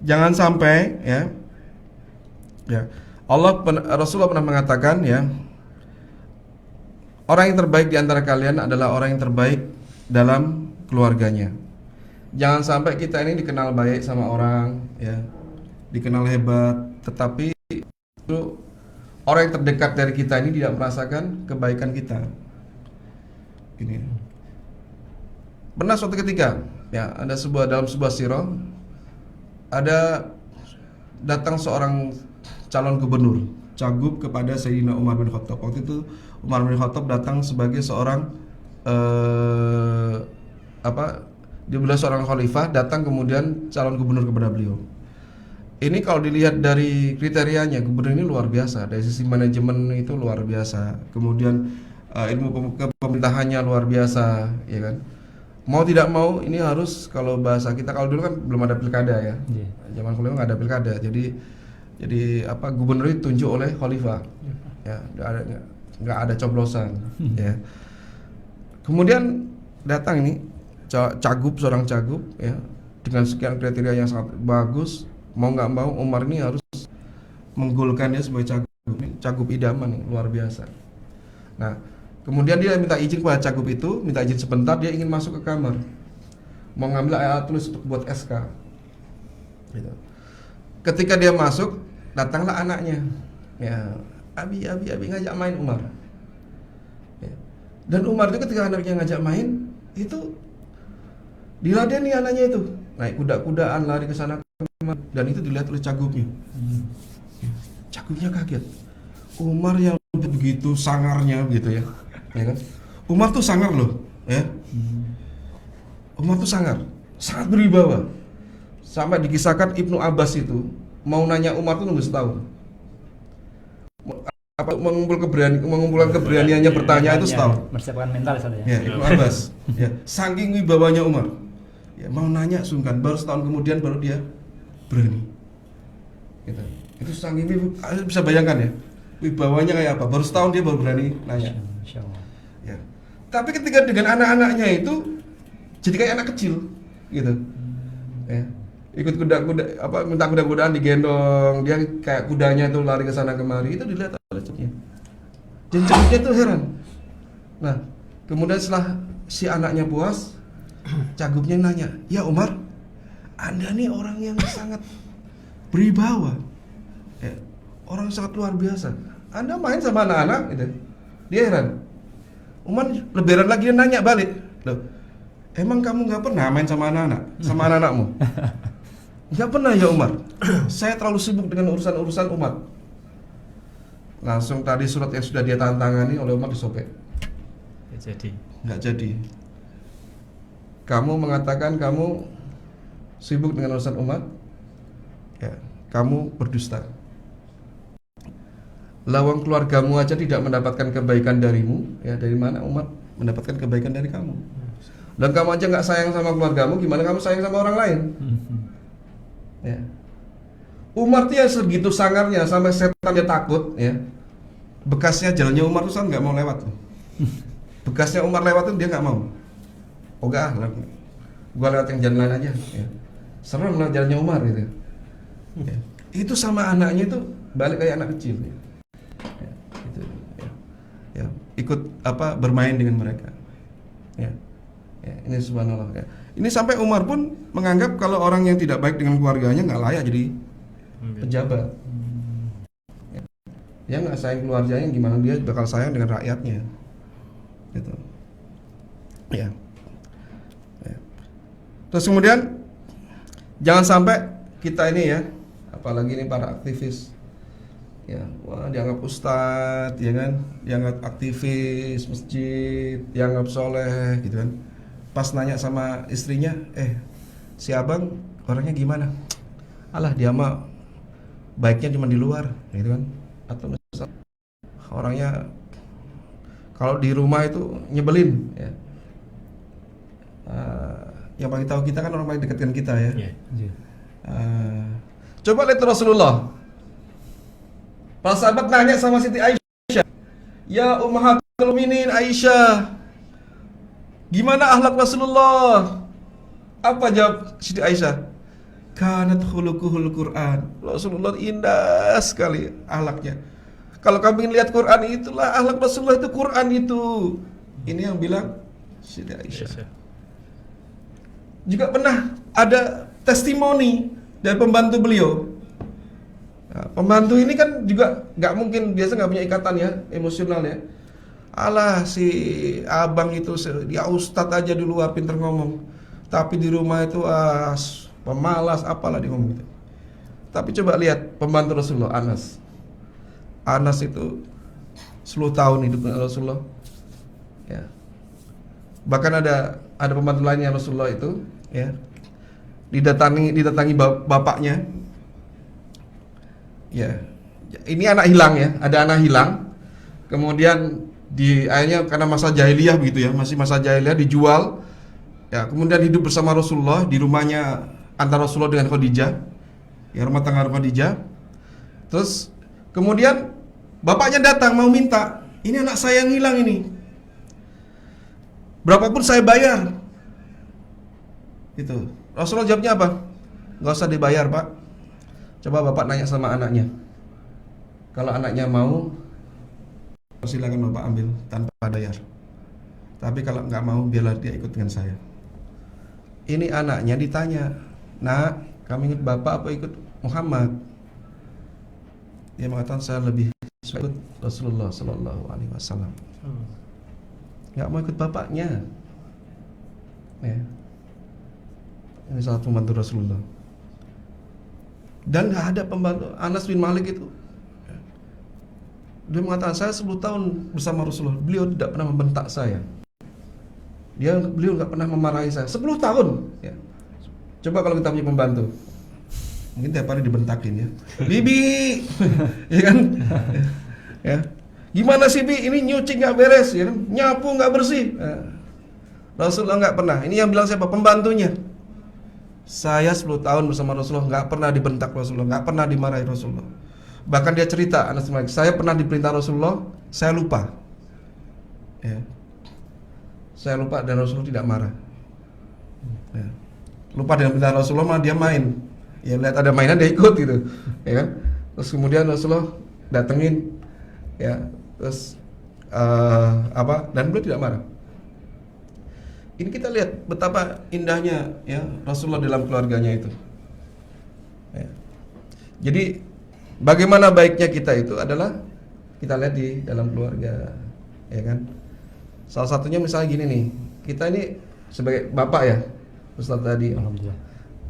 Jangan sampai ya. Ya, Rasulullah pernah mengatakan ya, orang yang terbaik di antara kalian adalah orang yang terbaik dalam keluarganya. Jangan sampai kita ini dikenal baik sama orang, ya, dikenal hebat, tetapi itu orang yang terdekat dari kita ini tidak merasakan kebaikan kita. Ini pernah suatu ketika, ya, ada dalam sebuah sirah ada datang seorang calon gubernur, cagup kepada Sayyidina Umar bin Khattab. Waktu itu Umar bin Khattab datang sebagai seorang dia beliau seorang khalifah, datang kemudian calon gubernur kepada beliau. Ini kalau dilihat dari kriterianya, gubernur ini luar biasa, dari sisi manajemen itu luar biasa, kemudian ilmu pemerintahannya luar biasa, ya kan. Mau tidak mau ini harus, kalau bahasa kita, kalau dulu kan belum ada pilkada ya, zaman khalifah nggak ada pilkada, jadi gubernur itu ditunjuk oleh khalifah, ya, nggak ada coblosan, ya. Kemudian datang ini seorang cagup, ya, dengan sekian kriteria yang sangat bagus, mau nggak mau Umar ini harus menggolkan dia sebagai cagup idaman, luar biasa. Nah, kemudian dia minta izin kepada cagup itu, minta izin sebentar, dia ingin masuk ke kamar, mau ngambil alat tulis buat SK. Gitu. Ketika dia masuk, datanglah anaknya, ya, Abi ngajak main Umar. Ya. Dan Umar itu ketika anaknya ngajak main, itu diladeni anaknya itu, naik kuda-kudaan, lari ke sana kemari, dan itu dilihat oleh cagupnya. Cagupnya kaget. Umar yang begitu sangarnya gitu ya, ya kan? Umar tuh sangar loh, ya. Umar tuh sangat berwibawa. Sampai dikisahkan Ibnu Abbas itu mau nanya Umar tuh nunggu setahun. Mengumpulkan keberaniannya bertanya itu setahun. Mempersiapkan mental saja. Ya, Ibnu Abbas. Ya, saking wibawanya Umar. Ya, mau nanya sungkan, baru setahun kemudian baru dia berani. Gitu. Itu saking bisa bayangkan ya, wibawanya kayak apa. Baru setahun dia baru berani nanya. Ya. Tapi ketika dengan anak-anaknya itu jadi kayak anak kecil, gitu. Ya. Ikut minta kuda-kudaan digendong, dia kayak kudanya itu lari ke sana kemari, itu dilihat oleh cagupnya. Dan cagupnya itu heran. Nah, kemudian setelah si anaknya puas, cagupnya nanya, "Ya Umar, Anda nih orang yang sangat berwibawa, ya, orang yang sangat luar biasa. Anda main sama anak-anak?" Gitu. Dia heran. Umar lebih heran lagi, dia nanya balik, "Loh, emang kamu nggak pernah main sama anak-anak, sama anak-anakmu?" "Nggak pernah ya Umar, saya terlalu sibuk dengan urusan-urusan umat." Langsung tadi surat yang sudah dia tantangani oleh Umar disobek. Nggak jadi. Kamu mengatakan kamu sibuk dengan urusan umat, ya, kamu berdusta. Lawang keluargamu aja tidak mendapatkan kebaikan darimu, ya, dari mana umat mendapatkan kebaikan dari kamu? Dan kamu aja nggak sayang sama keluargamu, gimana kamu sayang sama orang lain? Ya. Umar tuh ya segitu sangarnya sampai setan dia takut, ya. Bekasnya jalannya Umar tuh nggak mau lewat tuh. Bekasnya Umar lewat tuh dia nggak mau. Oh enggak, gua lewat yang jalan lain aja, ya. Serem lah jalannya Umar gitu. Ya. Itu sama anaknya itu balik kayak anak kecil, ya. Ya, gitu, ya. Ya, ikut bermain dengan mereka. Ya. Ya, ini subhanallah, ya. Ini sampai Umar pun menganggap kalau orang yang tidak baik dengan keluarganya nggak layak jadi pejabat. Ya. Dia nggak sayang keluarganya, gimana dia bakal sayang dengan rakyatnya, gitu. Ya. Ya. Terus kemudian jangan sampai kita ini ya, apalagi ini para aktivis, ya, wah dianggap ustadz, ya kan, dianggap aktivis masjid, dianggap soleh, gitu kan. Pas nanya sama istrinya, si abang orangnya gimana? Alah, dia mah baiknya cuma di luar, gitu kan. Atau orangnya kalau di rumah itu nyebelin, ya. Yang paling tahu kita kan orang paling dekat dengan kita, ya. Coba lihat Rasulullah. Para sahabat nanya sama Siti Aisyah, "Ya Ummahatul Mukminin Aisyah, gimana akhlak Rasulullah?" Apa jawab Siti Aisyah? "Kanat khuluquhul Quran." Rasulullah indah sekali akhlaknya. Kalau kamu ingin lihat Quran, itulah akhlak Rasulullah, itu Quran itu. Ini yang bilang Siti Aisyah. juga pernah ada testimoni dari pembantu beliau. Nah, pembantu ini kan juga nggak mungkin, biasa nggak punya ikatan ya emosional ya. Alah, si abang itu dia ustadz aja di luar pinter ngomong, tapi di rumah itu pemalas apalah dia ngomong gitu. Tapi coba lihat pembantu Rasulullah, Anas. Anas itu 10 tahun hidup dengan Rasulullah. Ya. Bahkan ada pembantu lainnya Rasulullah itu, ya, didatangi bapaknya. Ya, ini anak hilang ya, ada anak hilang. Kemudian akhirnya karena masa jahiliyah begitu ya, masih masa jahiliyah, dijual. Ya, kemudian hidup bersama Rasulullah di rumahnya antara Rasulullah dengan Khadijah. Ya, rumah tangga Khadijah. Terus kemudian bapaknya datang mau minta, ini anak saya yang hilang ini, berapapun saya bayar. Gitu. Rasulullah jawabnya apa? Gak usah dibayar, Pak. Coba bapak nanya sama anaknya. Kalau anaknya mau, silakan bapak ambil tanpa bayar. Tapi kalau nggak mau, biarlah dia ikut dengan saya. Ini anaknya ditanya, nak, kamu ikut bapak apa ikut Muhammad? Dia mengatakan saya lebih suka ikut Rasulullah Sallallahu Alaihi Wasallam. Nggak mau ikut bapaknya. Ya. Ini salah satu pembantu Rasulullah. Dan nggak ada pembantu. Anas bin Malik itu, dia mengatakan saya 10 tahun bersama Rasulullah, beliau tidak pernah membentak saya. Beliau nggak pernah memarahi saya 10 tahun. Ya. Coba kalau kita punya pembantu, mungkin tiap hari dibentakin ya, Bibi, ya kan? Ya. Gimana sih Bi? Ini nyuci nggak beres, ya kan? Nyapu nggak bersih. Ya. Rasulullah nggak pernah. Ini yang bilang siapa? Pembantunya. Saya 10 tahun bersama Rasulullah, nggak pernah dibentak Rasulullah, nggak pernah dimarahi Rasulullah. Bahkan dia cerita, Anas bin Malik, saya pernah diperintah Rasulullah, saya lupa. Ya. Saya lupa dan Rasulullah tidak marah. Ya. Lupa dengan perintah Rasulullah, malah dia main. Ya, lihat ada mainan dia ikut gitu, ya kan? Terus kemudian Rasulullah datengin, ya, terus dan beliau tidak marah. Ini kita lihat betapa indahnya ya Rasulullah dalam keluarganya itu. Ya. Jadi bagaimana baiknya kita itu adalah kita lihat di dalam keluarga, ya kan? Salah satunya misalnya gini nih, kita ini sebagai bapak ya, Ustaz tadi, alhamdulillah.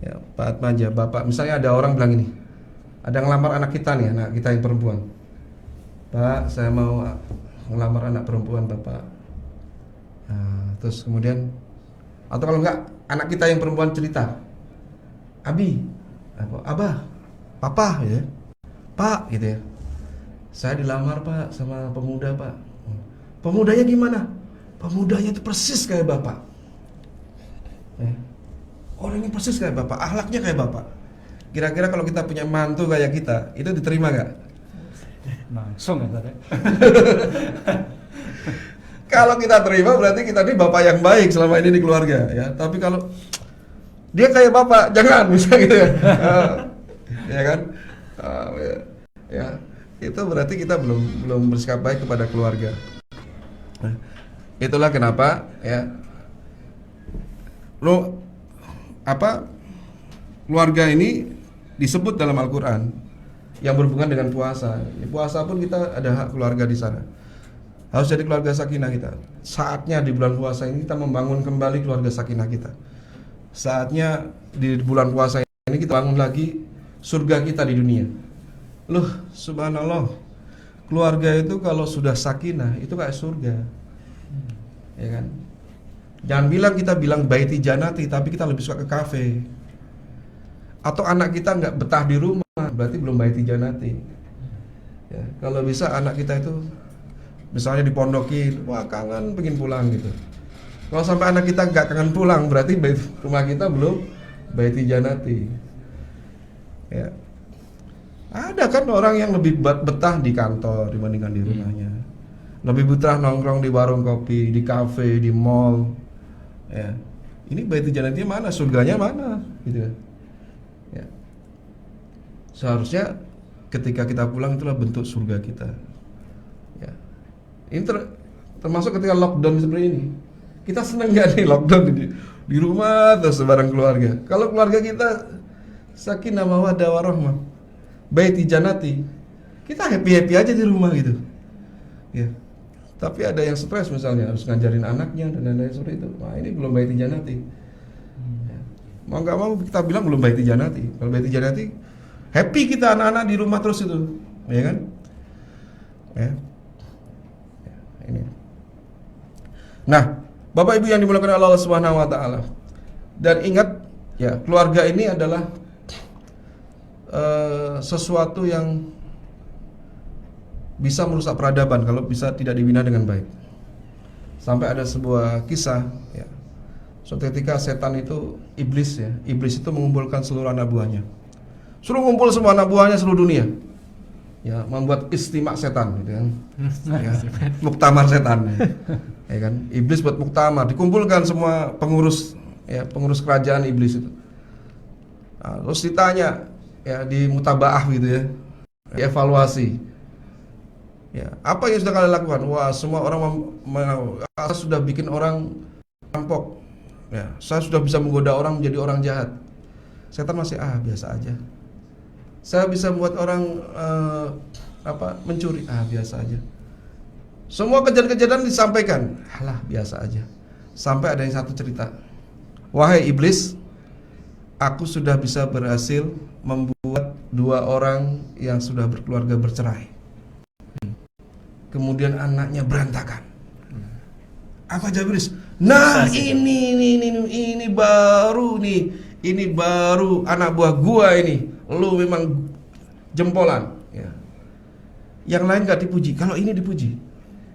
Ya, Pak Atmaja, bapak, misalnya ada orang bilang ini, ada ngelamar anak kita nih, anak kita yang perempuan. Pak, saya mau ngelamar anak perempuan bapak. Nah, terus kemudian, atau kalau enggak, anak kita yang perempuan cerita, Abi, Abah, Papa, ya, Pak, gitu ya. Saya dilamar Pak sama pemuda Pak. Pemudanya gimana? Pemudanya itu persis kayak bapak. Orangnya persis kayak bapak, akhlaknya kayak bapak. Kira-kira kalau kita punya mantu kayak kita, itu diterima gak? Langsung ya tadi. Kalau kita terima berarti kita ini bapak yang baik selama ini di keluarga ya. Tapi kalau dia kayak bapak, jangan misalnya gitu ya. Ya kan? Ya, itu berarti kita belum bersikap baik kepada keluarga. Nah, itulah kenapa ya keluarga ini disebut dalam Al-Qur'an yang berhubungan dengan puasa. Puasa pun kita ada hak keluarga di sana. Harus jadi keluarga sakinah kita. Saatnya di bulan puasa ini kita membangun kembali keluarga sakinah kita. Saatnya di bulan puasa ini kita bangun lagi surga kita di dunia. Loh, subhanallah. Keluarga itu kalau sudah sakinah itu kayak surga. Ya kan? Jangan kita bilang baiti janati, tapi kita lebih suka ke kafe. Atau anak kita nggak betah di rumah, berarti belum baiti janati. Ya, kalau bisa anak kita itu misalnya dipondokin, wah kangen pengen pulang gitu. Kalau sampai anak kita nggak kangen pulang, berarti rumah kita belum baiti janati. Ya. Ada kan orang yang lebih betah di kantor dibandingkan di rumahnya. Lebih betah nongkrong di warung kopi, di kafe, di mall. Ya. Ini baiti janati mana? Surganya mana? Gitu. Ya. Seharusnya ketika kita pulang itulah bentuk surga kita. Ya. Ini termasuk ketika lockdown seperti ini. Kita senang gak nih lockdown ini? Di rumah terus bareng keluarga. Kalau keluarga kita sakinah mawaddah warahmah, baiti janati, kita happy-happy aja di rumah gitu. Ya. Tapi ada yang stres misalnya harus ngajarin anaknya dan lain-lain seperti itu. Nah, ini belum baiti janati. Ya. Mau nggak mau kita bilang belum baiti janati. Kalau baiti janati, happy kita anak-anak di rumah terus itu, ya kan? Ya. Ya, ini. Nah, Bapak Ibu yang dimuliakan Allah Subhanahu wa taala. Dan ingat ya, keluarga ini adalah sesuatu yang bisa merusak peradaban kalau bisa tidak dibina dengan baik. Sampai ada sebuah kisah ya. Suatu ketika setan itu iblis ya. Iblis itu mengumpulkan seluruh anak buahnya. Suruh ngumpul semua anak buahnya seluruh dunia. Ya, membuat istimak setan gitu kan. Ya, muktamar setan. Ya kan? Iblis buat muktamar, dikumpulkan semua pengurus ya, pengurus kerajaan iblis itu. Nah, terus ditanya ya di mutabaah gitu ya. Dievaluasi. Ya, apa yang sudah kalian lakukan? Wah, semua orang saya sudah bikin orang rampok. Ya, saya sudah bisa menggoda orang menjadi orang jahat. Setan masih biasa aja. Saya bisa membuat orang mencuri, biasa aja. Semua kejadian-kejadian disampaikan, alah biasa aja. Sampai ada yang satu cerita, wahai iblis, aku sudah bisa berhasil membuat 2 orang yang sudah berkeluarga bercerai. Kemudian anaknya berantakan. Apa aja iblis? Nah ini baru nih, ini baru anak buah gua ini. Lu memang jempolan. Ya. Yang lain gak dipuji, kalau ini dipuji.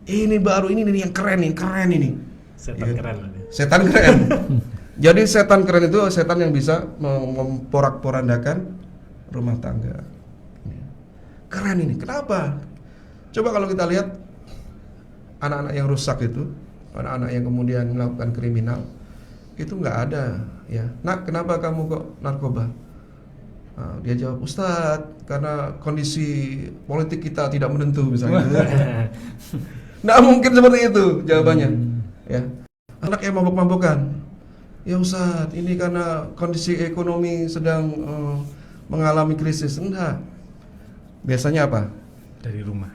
Ini baru ini yang keren ini. Setan keren. Setan keren. Jadi setan keren itu setan yang bisa memporak-porandakan rumah tangga. Keren ini. Kenapa? Coba kalau kita lihat anak-anak yang rusak itu, anak-anak yang kemudian melakukan kriminal, itu nggak ada. Ya, nak, kenapa kamu kok narkoba? Nah, dia jawab, Ustadz, karena kondisi politik kita tidak menentu misalnya. Nah, mungkin seperti itu jawabannya. Ya, anak yang mabuk-mabukan, ya Ustadz, ini karena kondisi ekonomi sedang mengalami krisis. Enggak. Biasanya apa? Dari rumah.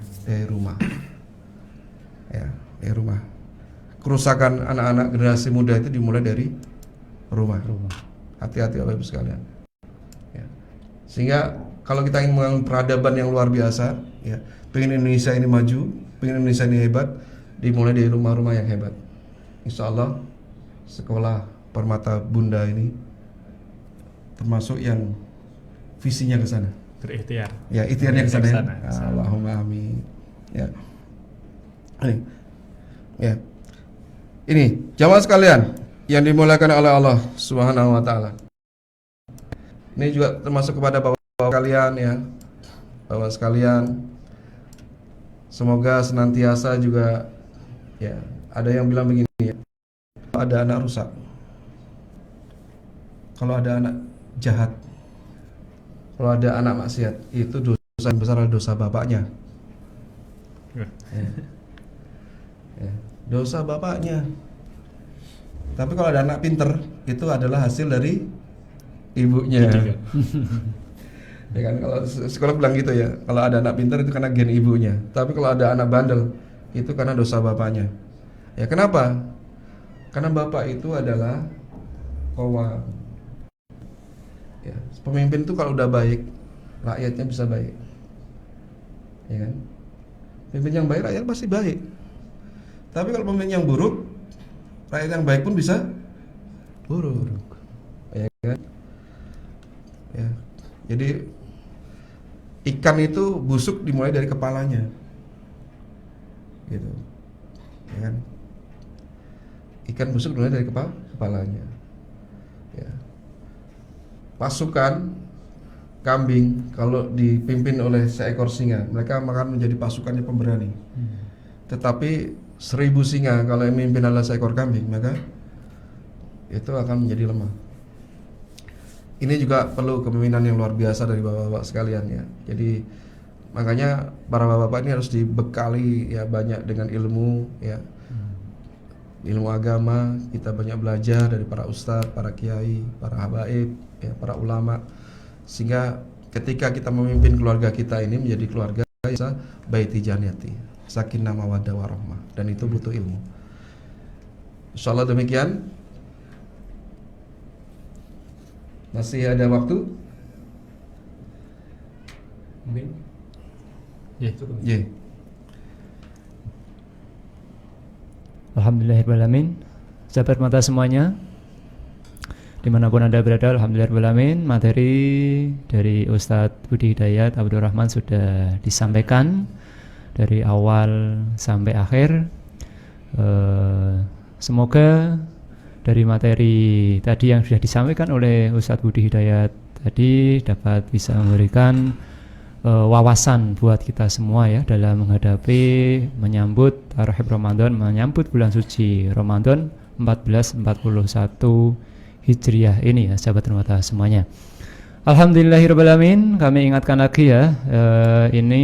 Ya, dari rumah. Kerusakan anak-anak generasi muda itu dimulai dari rumah. Hati-hati Bapak Ibu sekalian. Ya. Sehingga kalau kita ingin membangun peradaban yang luar biasa, ya, pengen Indonesia ini maju, pengen Indonesia ini hebat, dimulai dari rumah-rumah yang hebat. Insya Allah sekolah Permata Bunda ini termasuk yang visinya ke sana. Berikhtiar. Ya, ikhtiarnya ke sana. Allahumma amin. Ya. Ya. Ini jamaah sekalian yang dimuliakan oleh Allah Subhanahu wa taala. Ini juga termasuk kepada bapak-bapak kalian ya. Bapak sekalian, semoga senantiasa juga ya, ada yang bilang begini ya. Kalau ada anak rusak, kalau ada anak jahat, kalau ada anak maksiat, itu dosa yang besar adalah dosa bapaknya. Ya. Ya, dosa bapaknya. Tapi kalau ada anak pinter, itu adalah hasil dari ibunya. Ya kan, kalau sekolah bilang gitu ya, kalau ada anak pinter itu karena gen ibunya. Tapi kalau ada anak bandel, itu karena dosa bapaknya. Ya kenapa? Karena bapak itu adalah qawwam. Ya, pemimpin itu kalau udah baik, rakyatnya bisa baik. Ya kan? Pemimpin yang baik, rakyat pasti baik. Tapi kalau pemimpin yang buruk, rakyat yang baik pun bisa buruk. Ya kan? Ya. Jadi ikan itu busuk dimulai dari kepalanya. Gitu. Ya kan? Ikan busuk dimulai dari kepalanya. Ya. Pasukan kambing kalau dipimpin oleh seekor singa, mereka akan menjadi pasukannya pemberani. Tetapi 1000 singa kalau yang memimpin adalah seekor kambing, maka itu akan menjadi lemah. Ini juga perlu kepemimpinan yang luar biasa dari bapak-bapak sekalian ya. Jadi makanya para bapak-bapak ini harus dibekali ya banyak dengan ilmu ya. ilmu agama, kita banyak belajar dari para ustadz, para kiai, para habaib, ya, para ulama, sehingga ketika kita memimpin keluarga kita ini menjadi keluarga yang baiti janati, sakinah mawaddah warahmah, dan itu butuh ilmu. Insyaallah demikian. Masih ada waktu? Mungkin? Ya, cukup. Yeah. Alhamdulillahirrahmanirrahim. Sahabat mata semuanya, dimanapun Anda berada, alhamdulillahirrahmanirrahim, materi dari Ustadz Budi Hidayat Abdurrahman sudah disampaikan dari awal sampai akhir. Semoga dari materi tadi yang sudah disampaikan oleh Ustadz Budi Hidayat tadi dapat bisa memberikan wawasan buat kita semua ya dalam menghadapi menyambut Tarhib Ramadan, menyambut bulan suci Ramadan 1441 Hijriah ini ya sahabat mata semuanya. Alhamdulillahirrahmanirrahim, kami ingatkan lagi ya, ini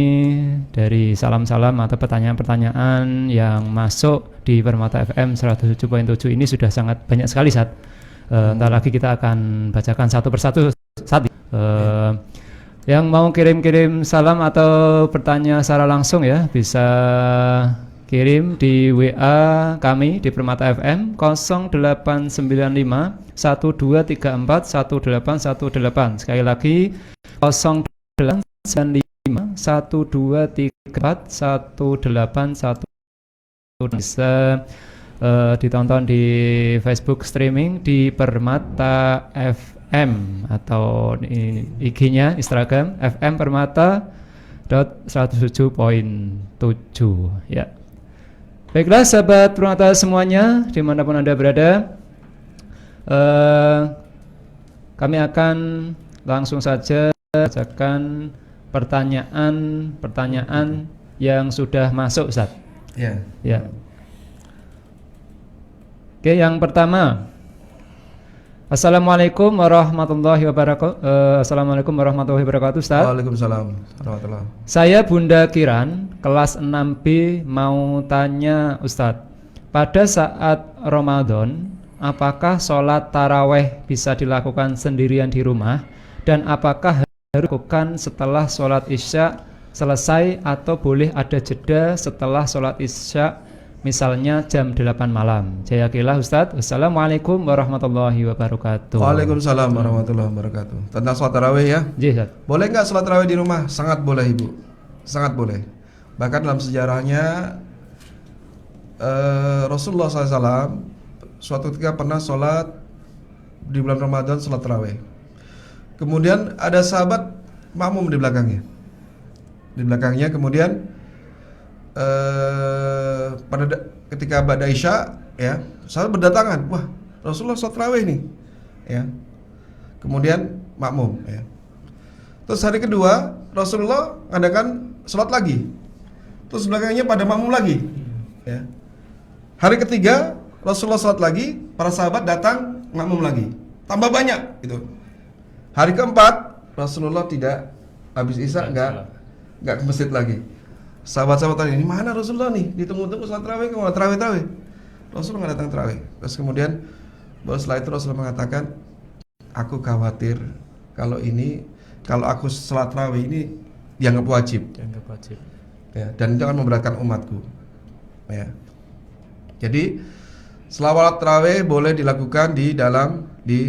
dari salam-salam atau pertanyaan-pertanyaan yang masuk di Permata FM 107.7 ini sudah sangat banyak sekali saat. Ntar lagi kita akan bacakan satu persatu saat. Yang mau kirim-kirim salam atau bertanya secara langsung ya bisa kirim di WA kami di Permata FM 0895 1234 1818. Sekali lagi 0895 1234 1818. Bisa ditonton di Facebook streaming di Permata FM atau IG-nya Instagram FM Permata.107.7 ya. Baiklah sahabat Permata semuanya dimanapun Anda berada, kami akan langsung saja bacakan pertanyaan yang sudah masuk Ustaz. Ya. Oke, yang pertama, Assalamualaikum warahmatullahi wabarakatuh. Assalamualaikum warahmatullahi wabarakatuh, Ustaz. Waalaikumsalam warahmatullahi. Saya Bunda Kiran, kelas 6B, mau tanya Ustadz, pada saat Ramadan, apakah sholat taraweh bisa dilakukan sendirian di rumah? Dan apakah harus dilakukan setelah sholat isya selesai atau boleh ada jeda setelah sholat isya, misalnya jam 8 malam? Jazakallah Ustadz. Assalamualaikum warahmatullahi wabarakatuh. Waalaikumsalam warahmatullahi wabarakatuh. Tentang sholat tarawih ya? Iya, boleh nggak sholat tarawih di rumah? Sangat boleh Ibu, sangat boleh. Bahkan dalam sejarahnya Rasulullah SAW suatu ketika pernah sholat di bulan Ramadan, sholat tarawih. Kemudian ada sahabat makmum di belakangnya. Kemudian ketika ba'da isya ya, sahabat berdatangan, wah Rasulullah sholat tarawih nih ya. Kemudian makmum ya. Terus hari kedua Rasulullah ngadakan sholat lagi, terus belakangnya pada makmum lagi ya. Hari ketiga Rasulullah sholat lagi, para sahabat datang makmum lagi, tambah banyak gitu. Hari keempat Rasulullah tidak habis isya nggak ke masjid lagi. Sahabat-sahabat tanya, ini mana Rasulullah nih? Ditunggu-tunggu sholat tarawih, kok nggak tarawih? Rasulullah nggak datang tarawih. Terus kemudian baru setelah itu Rasulullah mengatakan, aku khawatir kalau aku sholat tarawih ini dianggap wajib. Ya, dan jangan memberatkan umatku. Ya. Jadi selawat tarawih boleh dilakukan di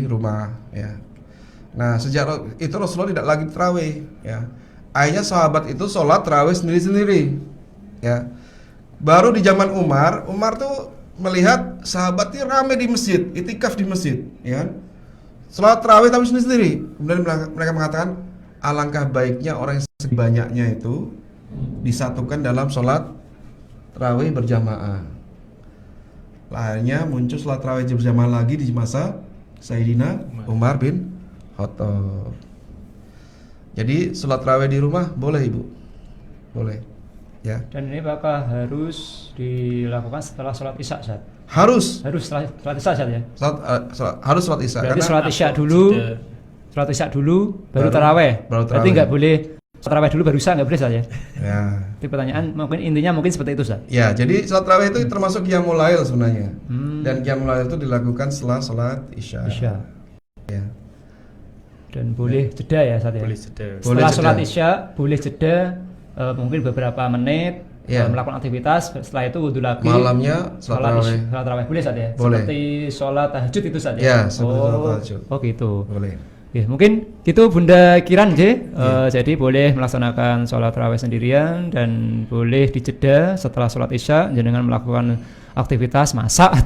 rumah. Ya. Nah sejak itu Rasulullah tidak lagi tarawih. Ya. Akhirnya sahabat itu sholat tarawih sendiri-sendiri. Ya. Baru di zaman Umar tuh melihat sahabatnya ramai di masjid, itikaf di masjid, ya. Sholat tarawih tapi sendiri-sendiri. Kemudian mereka mengatakan, alangkah baiknya orang yang sebanyaknya itu disatukan dalam sholat tarawih berjamaah. Akhirnya muncul sholat tarawih berjamaah lagi di masa Sayyidina Umar bin Khattab. Jadi sholat tarawih di rumah boleh Ibu, boleh. Ya. Dan ini apakah harus dilakukan setelah sholat isya, Ustaz? Harus setelah sholat isya, Ustaz ya? Harus sholat isya. Berarti sholat isya dulu, baru tarawih. Berarti nggak boleh tarawih dulu baru Isya nggak boleh Ustaz ya? Ya. Itu pertanyaan intinya mungkin seperti itu Ustaz. Ya, jadi salat tarawih itu termasuk qiyamul lail sebenarnya. Dan qiyamul lail itu dilakukan setelah salat Isya. Ya. Dan boleh jeda ya Ustaz ya? Boleh jeda. Setelah sholat Isya boleh jeda mungkin beberapa menit melakukan aktivitas, setelah itu wudhu lagi. Malamnya sholat tarawih boleh Ustaz ya? Boleh. Seperti sholat tahajud itu Ustaz ya? Ya, seperti sholat tahajud. Oh gitu. Boleh. Ya, mungkin gitu Bunda Kiran jadi boleh melaksanakan sholat tarawih sendirian dan boleh dijeda setelah sholat Isya dengan melakukan aktivitas masak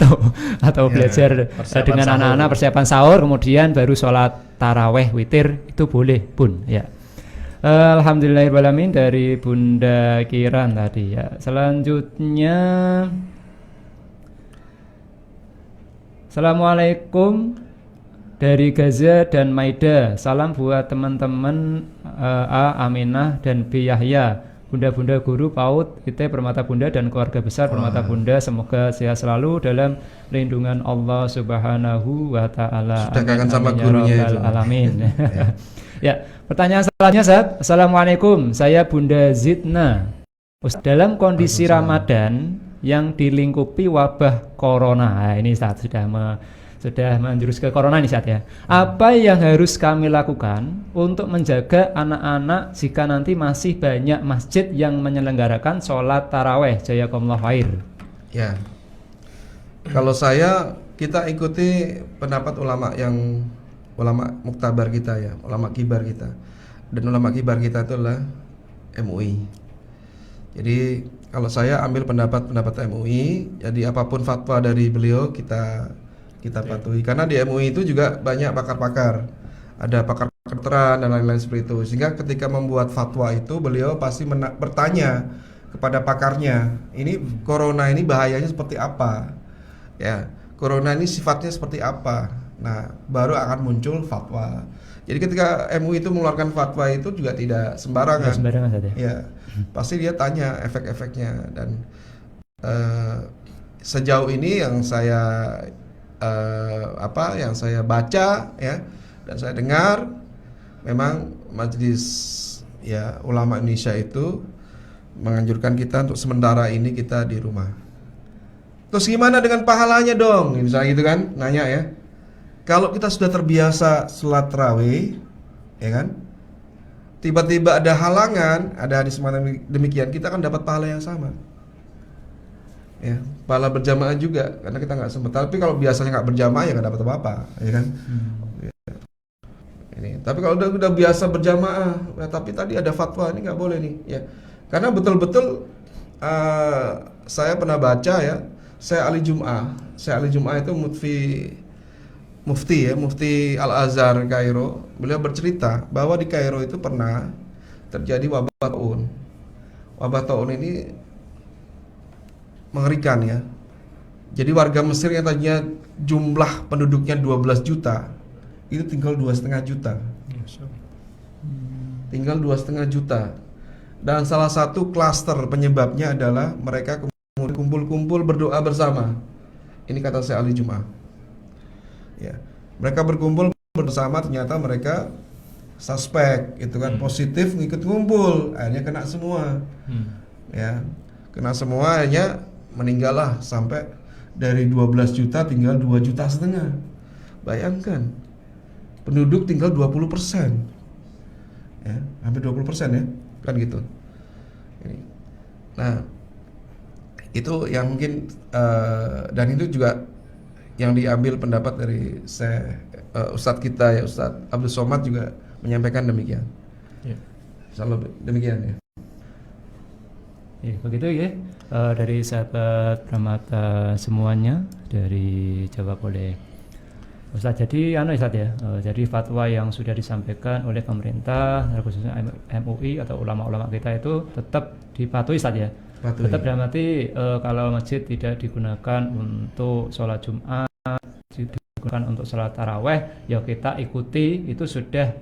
atau belajar dengan anak-anak persiapan sahur, kemudian baru sholat tarawih witir itu boleh pun ya. Alhamdulillahirrahmanirrahim dari Bunda Kiran tadi ya. Selanjutnya Assalamualaikum dari Gaza dan Maida. Salam buat teman-teman A Aminah dan B Yahya, Bunda-bunda guru PAUD IT Permata Bunda dan keluarga besar Permata Bunda, semoga sehat selalu dalam lindungan Allah Subhanahu wa taala. Sudah kangen sama gurunya itu. Alamin. Ya, pertanyaan selanjutnya Ustaz. Assalamualaikum, saya Bunda Zidna. Dalam kondisi Ramadan yang dilingkupi wabah corona. Nah, ini Ustaz sudah menjurus ke corona nih Ustaz ya. Apa yang harus kami lakukan untuk menjaga anak-anak jika nanti masih banyak masjid yang menyelenggarakan sholat taraweh? Jazakumullah khair. Ya. Kalau kita ikuti pendapat ulama muktabar kita ya, ulama kibar kita. Dan ulama kibar kita itu adalah MUI. Jadi kalau saya ambil pendapat MUI, jadi apapun fatwa dari beliau kita patuhi, karena di MUI itu juga banyak pakar-pakar, ada pakar kedokteran dan lain-lain seperti itu, sehingga ketika membuat fatwa itu beliau pasti bertanya kepada pakarnya, ini corona ini bahayanya seperti apa ya, corona ini sifatnya seperti apa, nah baru akan muncul fatwa. Jadi ketika MUI itu mengeluarkan fatwa itu juga tidak sembarangan, saja. Ya pasti dia tanya efek-efeknya, dan sejauh ini yang saya baca ya dan saya dengar, memang majelis ya ulama Indonesia itu menganjurkan kita untuk sementara ini kita di rumah. Terus gimana dengan pahalanya dong? Misalnya gitu kan, nanya ya. Kalau kita sudah terbiasa sholat tarawih, ya kan? Tiba-tiba ada halangan, ada hadis semacam demikian, kita akan dapat pahala yang sama. Ya, pahala berjamaah juga, karena kita nggak sempat. Tapi kalau biasanya nggak berjamaah ya nggak dapat apa-apa, ya kan? Ya. Ini. Tapi kalau udah biasa berjamaah, ya, tapi tadi ada fatwa ini nggak boleh nih, ya. Karena betul-betul saya pernah baca ya, saya ahli Jum'ah itu Mufti Al-Azhar Kairo, beliau bercerita bahwa di Kairo itu pernah terjadi wabah taun. Wabah taun ini mengerikan ya. Jadi warga Mesir yang tadinya jumlah penduduknya 12 juta, itu tinggal 2,5 juta. Tinggal 2,5 juta. Dan salah satu klaster penyebabnya adalah mereka kumpul-kumpul berdoa bersama. Ini kata saya ahli Jum'ah. Ya, mereka berkumpul bersama, ternyata mereka suspek itu kan, positif ngikut ngumpul, akhirnya kena semua. Ya, kena semua, akhirnya meninggallah sampai dari 12 juta tinggal 2,5 juta. Bayangkan, penduduk tinggal 20%. Ya, hampir 20% ya, kan gitu. Nah, itu yang mungkin dan itu juga yang diambil pendapat dari Ustadz kita ya, Ustadz Abdul Somad juga menyampaikan demikian. Ya. Selalu demikian ya. Ya begitu ya, dari sahabat Permata semuanya, dari jawab oleh Ustadz. Jadi Ustadz ya, jadi fatwa yang sudah disampaikan oleh pemerintah, khususnya MUI atau ulama-ulama kita itu tetap dipatuhi Ustadz ya. Tetap dalam arti kalau masjid tidak digunakan untuk sholat Jumat, digunakan untuk sholat taraweh, ya kita ikuti, itu sudah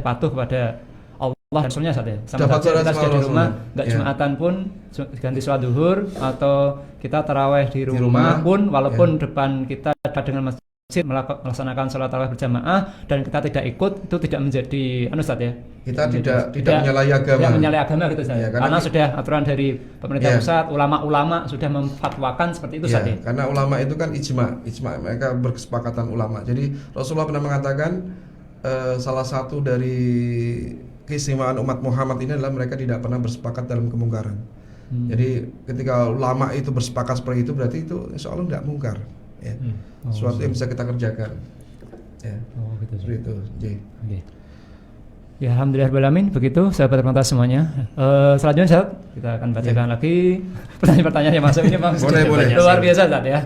patuh kepada Allah dan Rasulnya saja. Sama saja kita sudah di rumah, nggak Jumatan pun ganti sholat duhur, atau kita taraweh di rumah pun, walaupun depan kita dengan masjid masjid melaksanakan sholat tarawih berjamaah dan kita tidak ikut, itu tidak menjadi Ustaz ya. Kita tidak menyalahi agama. Tidak menyalahi agama gitu Ustaz. Ya, karena sudah aturan dari pemerintah pusat, ulama-ulama sudah memfatwakan seperti itu Ustaz ya. Karena ulama itu kan ijma mereka berkesepakatan ulama. Jadi Rasulullah pernah mengatakan salah satu dari keistimewaan umat Muhammad ini adalah mereka tidak pernah bersepakat dalam kemungkaran. Jadi ketika ulama itu bersepakat seperti itu, berarti itu insya Allah tidak mungkar. Ya. Sesuatu yang bisa kita kerjakan. Ya. Gitu. Seperti itu. Okay. Ya, alhamdulillahirrahmanirrahim. Begitu sahabat terpantau semuanya. Selanjutnya Ustaz, kita akan bacakan lagi pertanyaan-pertanyaan yang masuk ini Bang. Boleh. Luar biasa Ustaz ya.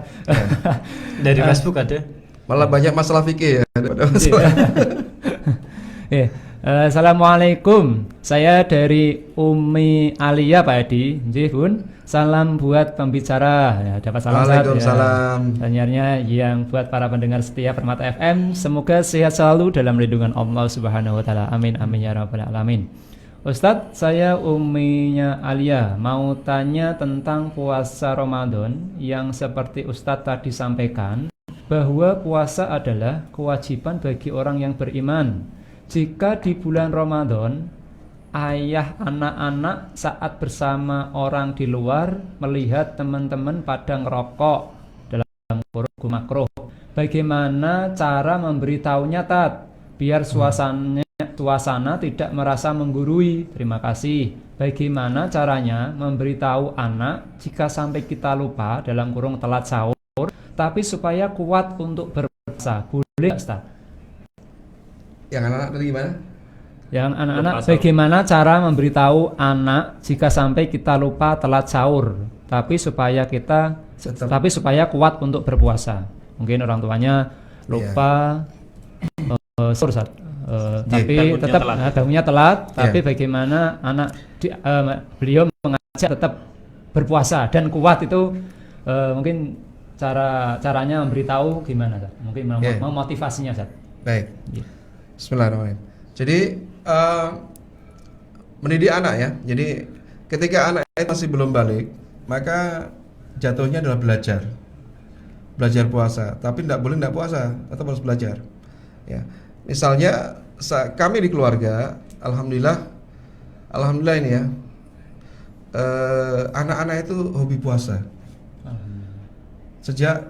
Dari Facebook ada. Malah banyak masalah fikih ya daripada masalah. Assalamualaikum. Saya dari Umi Alia Pak Edi. Nggih, Bun. Salam buat pembicara. Ya, dapat salam. Waalaikumsalam. Tanyanya yang buat para pendengar setia Permata FM, semoga sehat selalu dalam lindungan Allah Subhanahu wa taala. Amin amin ya rabbal alamin. Ustadz, saya Uminya Alia mau tanya tentang puasa Ramadan yang seperti Ustadz tadi sampaikan bahwa puasa adalah kewajiban bagi orang yang beriman. Jika di bulan Ramadan ayah anak-anak saat bersama orang di luar melihat teman-teman pada ngerokok dalam kurung makruh, bagaimana cara memberitahunya Tat biar suasana tidak merasa menggurui? Terima kasih. Bagaimana caranya memberitahu anak jika sampai kita lupa dalam kurung telat sahur tapi supaya kuat untuk berpuasa? Boleh Ustaz? Yang anak-anak tadi gimana? Yang anak-anak bagaimana cara memberitahu anak jika sampai kita lupa telat sahur tapi supaya supaya kuat untuk berpuasa? Mungkin orang tuanya lupa sahur Ustaz. Tapi tetap bangunnya telat, tapi bagaimana anak beliau mengajak tetap berpuasa dan kuat itu mungkin caranya memberitahu gimana Ustaz? Mungkin memotivasinya Ustaz. Baik. Bismillahirrahmanirrahim. Jadi mendidik anak ya. Jadi ketika anak itu masih belum balik, maka jatuhnya adalah belajar puasa. Tapi tidak boleh tidak puasa, tetap harus belajar. Ya. Misalnya kami di keluarga, alhamdulillah ini ya, anak-anak itu hobi puasa sejak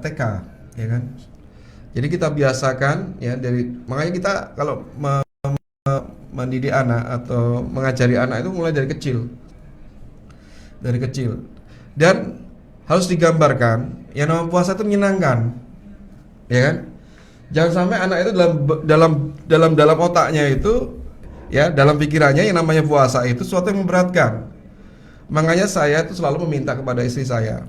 TK, ya kan. Jadi kita biasakan ya makanya kita kalau mendidik anak atau mengajari anak itu mulai dari kecil. Dan harus digambarkan yang namanya puasa itu menyenangkan. Ya kan? Jangan sampai anak itu dalam otaknya itu ya, dalam pikirannya yang namanya puasa itu sesuatu yang memberatkan. Makanya saya itu selalu meminta kepada istri saya,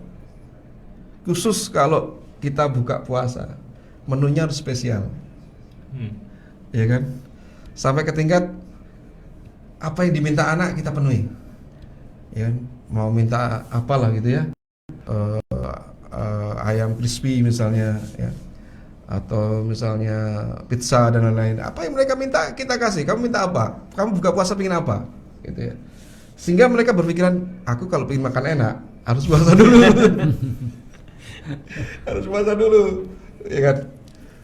khusus kalau kita buka puasa, menunya harus spesial, ya kan? Sampai ke tingkat apa yang diminta anak kita penuhi, ya kan? Mau minta apalah gitu ya, ayam crispy misalnya, ya, atau misalnya pizza dan lain-lain. Apa yang mereka minta kita kasih. Kamu minta apa? Kamu buka puasa pengen apa? Gitu ya. Sehingga mereka berpikiran, aku kalau pengen makan enak harus puasa dulu. Harus puasa dulu. Ya kan?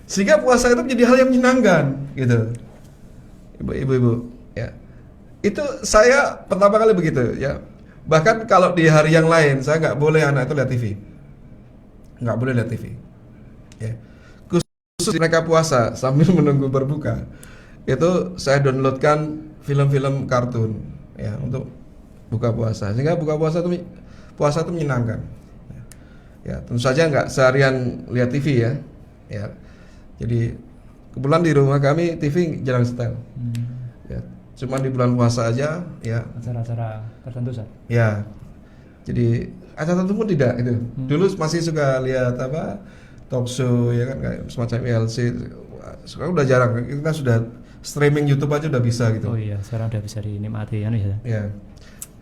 Sehingga puasa itu menjadi hal yang menyenangkan gitu. Ibu-ibu ya. Itu saya pertama kali begitu ya. Bahkan kalau di hari yang lain saya nggak boleh anak itu lihat TV. Nggak boleh lihat TV. Ya. Khusus mereka puasa sambil menunggu berbuka. Itu saya downloadkan film-film kartun ya untuk buka puasa. Sehingga buka puasa itu menyenangkan. Ya, tentu saja nggak seharian lihat TV ya. Ya. Jadi kebetulan di rumah kami TV jarang setel. Ya, cuma di bulan puasa aja ya. Acara-acara tertentu Ustaz. Ya. Jadi acara tertentu pun tidak gitu. Dulu masih suka lihat apa? Talk show ya kan, kayak semacam ILC. Sekarang udah jarang. Kita sudah streaming YouTube aja udah bisa gitu. Oh iya, sekarang udah bisa dinikmati ya. Ya.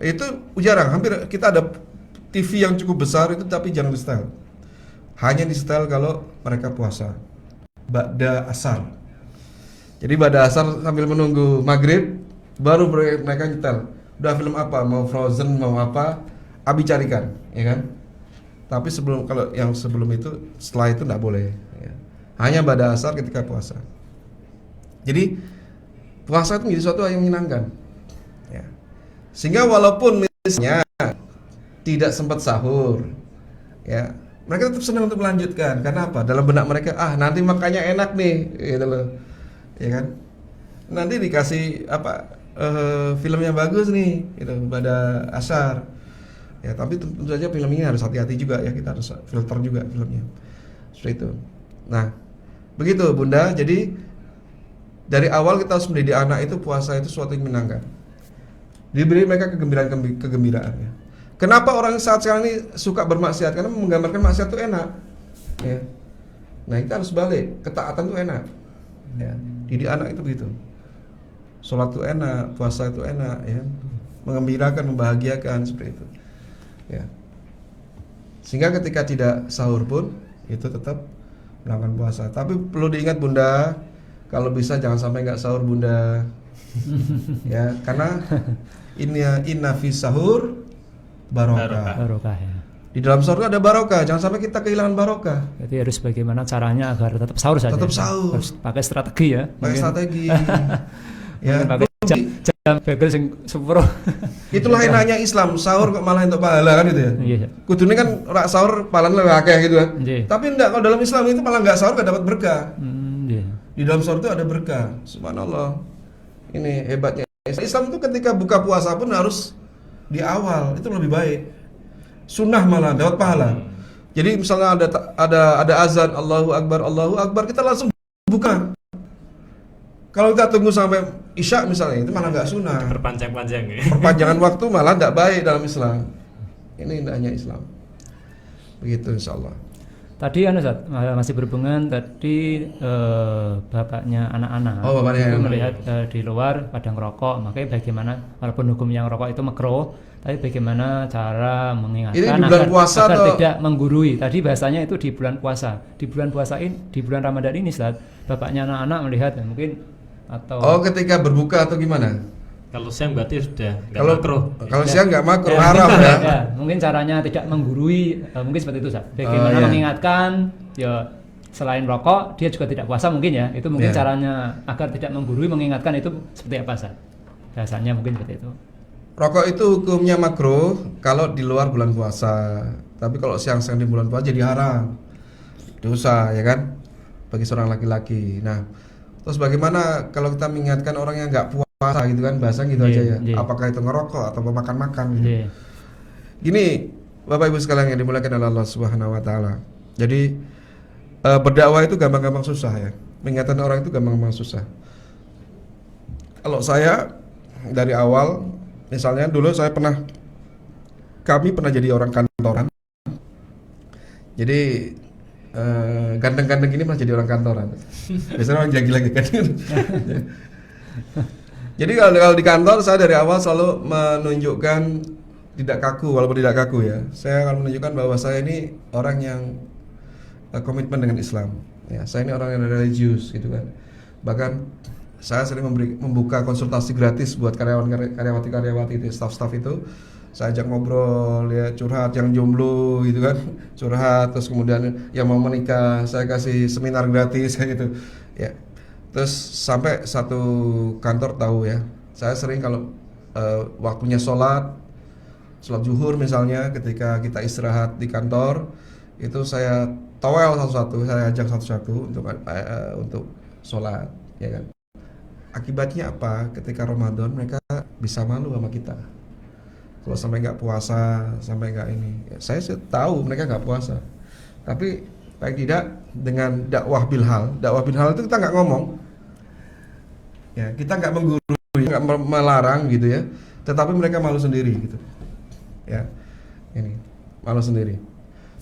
Itu jarang, hampir kita ada TV yang cukup besar itu tapi jarang di setel. Hanya di setel kalau mereka puasa. Ba'da asar. Jadi ba'da asar sambil menunggu maghrib baru mereka nyetel. Udah film apa? Mau Frozen, mau apa? Abi carikan, ya kan? Tapi kalau yang sebelum itu, setelah itu tidak boleh. Ya. Hanya pada asar ketika puasa. Jadi puasa itu menjadi sesuatu yang menyenangkan. Ya. Sehingga walaupun misalnya tidak sempat sahur, ya mereka tetap senang untuk melanjutkan. Karena apa? Dalam benak mereka, nanti makannya enak nih, gitu loh, ya kan? Nanti dikasih filmnya bagus nih, gitu pada asar. Ya, tapi tentu saja film ini harus hati-hati juga ya, kita harus filter juga filmnya. Seperti itu. Nah, begitu Bunda. Jadi dari awal kita harus mendidik anak itu puasa itu sesuatu yang menyenangkan. Diberi mereka kegembiraan ya. Kenapa orang saat sekarang ini suka bermaksiat? Karena menggambarkan maksiat itu enak. Ya. Nah, kita harus balik. Ketaatan itu enak. Ya. Didik anak itu begitu. Sholat itu enak, puasa itu enak, ya. Mengembirakan, membahagiakan seperti itu. Ya. Sehingga ketika tidak sahur pun itu tetap melakukan puasa. Tapi perlu diingat Bunda, kalau bisa jangan sampai nggak sahur Bunda. Ya, karena inna fi sahur barokah ya. Di dalam sahur ada barokah, jangan sampai kita kehilangan barokah. Jadi harus bagaimana caranya agar tetap sahur saja. Tetap sahur. Harus pakai strategi ya. Pakai strategi. Ya, pakai jam bagel sing sepuro. Itulah enaknya Islam, sahur kok malah untuk pahala kan gitu ya. Iya. Kudune kan ora sahur pahalanya lebih akeh gitu kan. Iya. Tapi enggak, kalau dalam Islam itu malah enggak sahur enggak dapat berkah. Iya. Di dalam sahur itu ada berkah. Subhanallah. Ini hebatnya Islam itu ketika buka puasa pun harus di awal, itu lebih baik. Sunnah malah dapat pahala. Jadi misalnya ada azan Allahu Akbar, kita langsung buka. Kalau kita tunggu sampai Isya misalnya, itu malah nggak sunnah. Perpanjang-panjang ya. Perpanjangan waktu malah nggak baik dalam Islam. Ini indahnya Islam. Begitu insyaallah. Tadi Ustaz, masih berhubungan tadi bapaknya anak-anak. Oh, bapaknya itu melihat di luar pada ngerokok, makanya bagaimana walaupun hukum yang rokok itu makruh, tapi bagaimana cara mengingatkan ini di bulan puasa agar atau tidak menggurui. Tadi bahasanya itu di bulan puasa. Di bulan puasa ini, di bulan Ramadan ini Ustaz, bapaknya anak-anak melihat mungkin atau ketika berbuka atau gimana? Kalau siang berarti sudah nggak makruh. Kalau siang nggak makruh, haram ya. Ya. Mungkin caranya tidak menggurui, mungkin seperti itu Ustaz. Bagaimana mengingatkan ya selain rokok dia juga tidak puasa mungkin ya. Itu mungkin caranya agar tidak menggurui, mengingatkan itu seperti apa Ustaz? Bahasanya mungkin seperti itu. Rokok itu hukumnya makruh kalau di luar bulan puasa. Tapi kalau siang-siang di bulan puasa jadi haram. Dosa ya kan? Bagi seorang laki-laki. Nah, terus bagaimana kalau kita mengingatkan orang yang nggak puasa gitu kan, bahasa gitu aja ya. Apakah itu ngerokok atau makan-makan gitu. Gini, Bapak Ibu sekalian yang dimuliakan oleh Allah Subhanahu wa taala. Jadi berdakwah itu gampang-gampang susah ya. Mengingatkan orang itu gampang-gampang susah. Kalau saya dari awal, misalnya dulu kami pernah jadi orang kantoran. Jadi ganteng-ganteng ini malah jadi orang kantoran. Biasanya orang lagi-lagi kan. Jadi kalau di kantor saya dari awal selalu menunjukkan tidak kaku, walaupun tidak kaku ya. Saya akan menunjukkan bahwa saya ini orang yang komitmen dengan Islam. Ya, saya ini orang yang religius gitu kan. Bahkan saya sering membuka konsultasi gratis buat karyawati itu, staff itu. Saya ajak ngobrol ya, curhat yang jomblo gitu kan, curhat, terus kemudian yang mau menikah saya kasih seminar gratis kayak gitu ya. Terus sampai satu kantor tahu ya, saya sering kalau waktunya sholat zuhur misalnya, ketika kita istirahat di kantor itu saya towel satu-satu, saya ajak satu-satu untuk sholat ya kan. Akibatnya apa? Ketika Ramadan mereka bisa malu sama kita. Kalau sampai nggak puasa, sampai nggak ini, ya, saya tahu mereka nggak puasa. Tapi baik tidak dengan dakwah bilhal itu kita nggak ngomong, ya kita nggak menggurui, nggak melarang gitu ya. Tetapi mereka malu sendiri gitu, ya ini malu sendiri.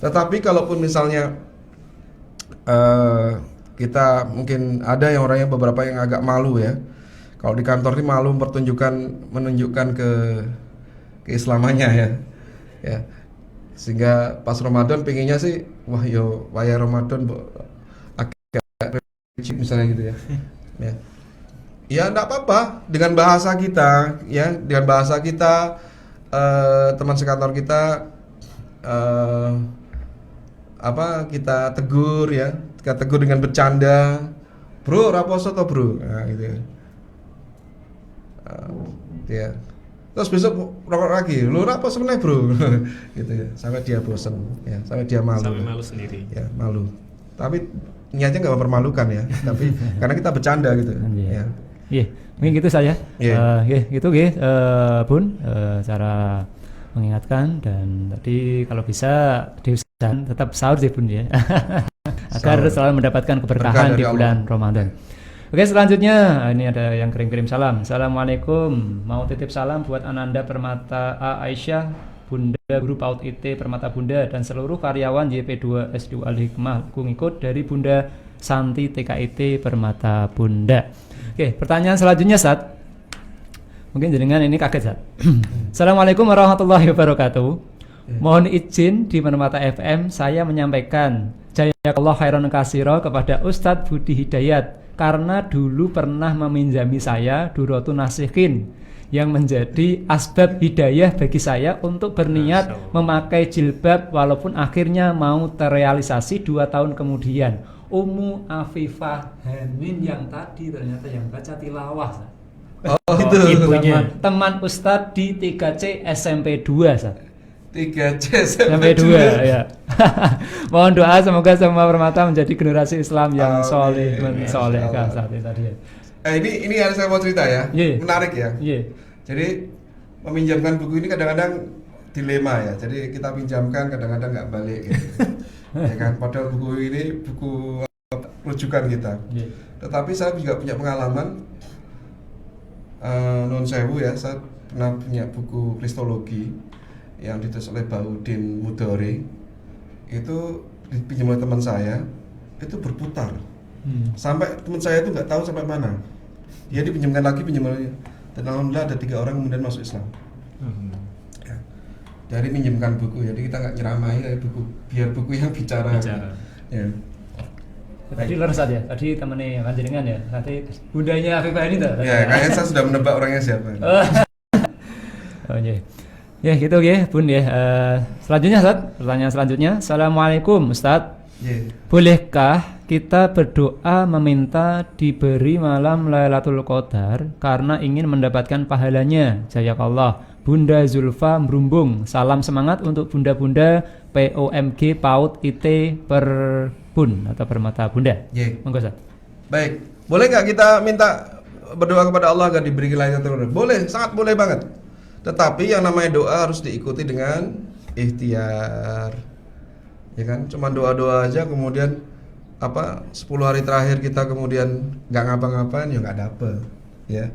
Tetapi kalaupun misalnya kita mungkin ada yang orangnya beberapa yang agak malu ya. Kalau di kantor ini malu menunjukkan keislamannya ya, sehingga pas Ramadan pengennya sih waya Ramadan agak misalnya gitu ya. Ya enggak apa-apa dengan bahasa kita ya, teman sekantor kita kita tegur ya, kita tegur dengan bercanda, bro raposo toh bro, nah gitu ya. Ya. Terus besok rokok lagi, lu raposo meneh bro, gitu ya, sampai dia bosen, ya, sampai dia malu, sampai malu sendiri, ya malu. Tapi niatnya nggak mempermalukan ya, tapi karena kita bercanda gitu, ya. Iya, mungkin gitu saja. Gitu Bun, cara mengingatkan, dan tadi kalau bisa diusahakan tetap sahur sih Bun ya, agar selalu mendapatkan keberkahan di bulan Ramadan. Oke, selanjutnya ini ada yang kirim salam. Assalamualaikum, mau titip salam buat Ananda Permata Aisyah, Bunda Guru PAUD IT Permata Bunda, dan seluruh karyawan YP2 S2 Al-Hikmah Kungikut dari Bunda Santi TKIT Permata Bunda. Oke, pertanyaan selanjutnya Sat. Mungkin jenengan ini kaget Sat. Assalamualaikum warahmatullahi wabarakatuh. Mohon izin di Permata FM saya menyampaikan jazakallahu khairan katsira kepada Ustadz Budi Hidayat, karena dulu pernah meminjami saya Duratun Nasihin yang menjadi asbab hidayah bagi saya untuk berniat memakai jilbab, walaupun akhirnya mau terrealisasi 2 tahun kemudian. Ummu Afifah Hanin yang tadi ternyata yang baca tilawah. Oh, itu ibunya teman Ustadz di 3C SMP 2 Sat. 3C SMP 2 ya. Mohon doa semoga semua Permata menjadi generasi Islam yang soleh mensolehkan saat ini tadi ya. Ini harus saya mau cerita ya, menarik ya. Jadi meminjamkan buku ini kadang-kadang dilema ya. Jadi kita pinjamkan kadang-kadang nggak balik gitu. Ya kan, padahal buku ini buku rujukan kita. Tetapi saya juga punya pengalaman non sewu ya, saya pernah punya buku kristologi yang ditulis oleh Baudin Mudori. Itu dipinjam oleh teman saya, itu berputar sampai teman saya itu nggak tahu sampai mana. Dia dipinjamkan lagi, dan alhamdulillah ada 3 orang kemudian masuk Islam. Ya. Dari pinjamkan buku, jadi kita nggak nyeramahi buku, biar buku yang bicara. Ya. Tadi leres aja, tadi temennya panjenengan ya, nanti bundanya Afifah ini tuh. Ya, kayaknya saya sudah menebak orangnya siapa. Oh iya. Ya gitu ya Bun ya. Selanjutnya Ustaz, pertanyaan selanjutnya. Assalamualaikum Ustaz. Bolehkah kita berdoa meminta diberi malam Lailatul Qadar karena ingin mendapatkan pahalanya? Jazakallah. Bunda Zulfa Merumbung. Salam semangat untuk bunda-bunda POMG PAUD IT Perbun atau Permata Bunda. Monggo Ustaz. Baik. Boleh nggak kita minta berdoa kepada Allah agar diberi Lailatul Qadar? Boleh, sangat boleh banget. Tetapi yang namanya doa harus diikuti dengan ikhtiar. Ya kan, cuma doa-doa aja kemudian 10 hari terakhir kita kemudian nggak ngapa-ngapain, ya nggak dapet ya.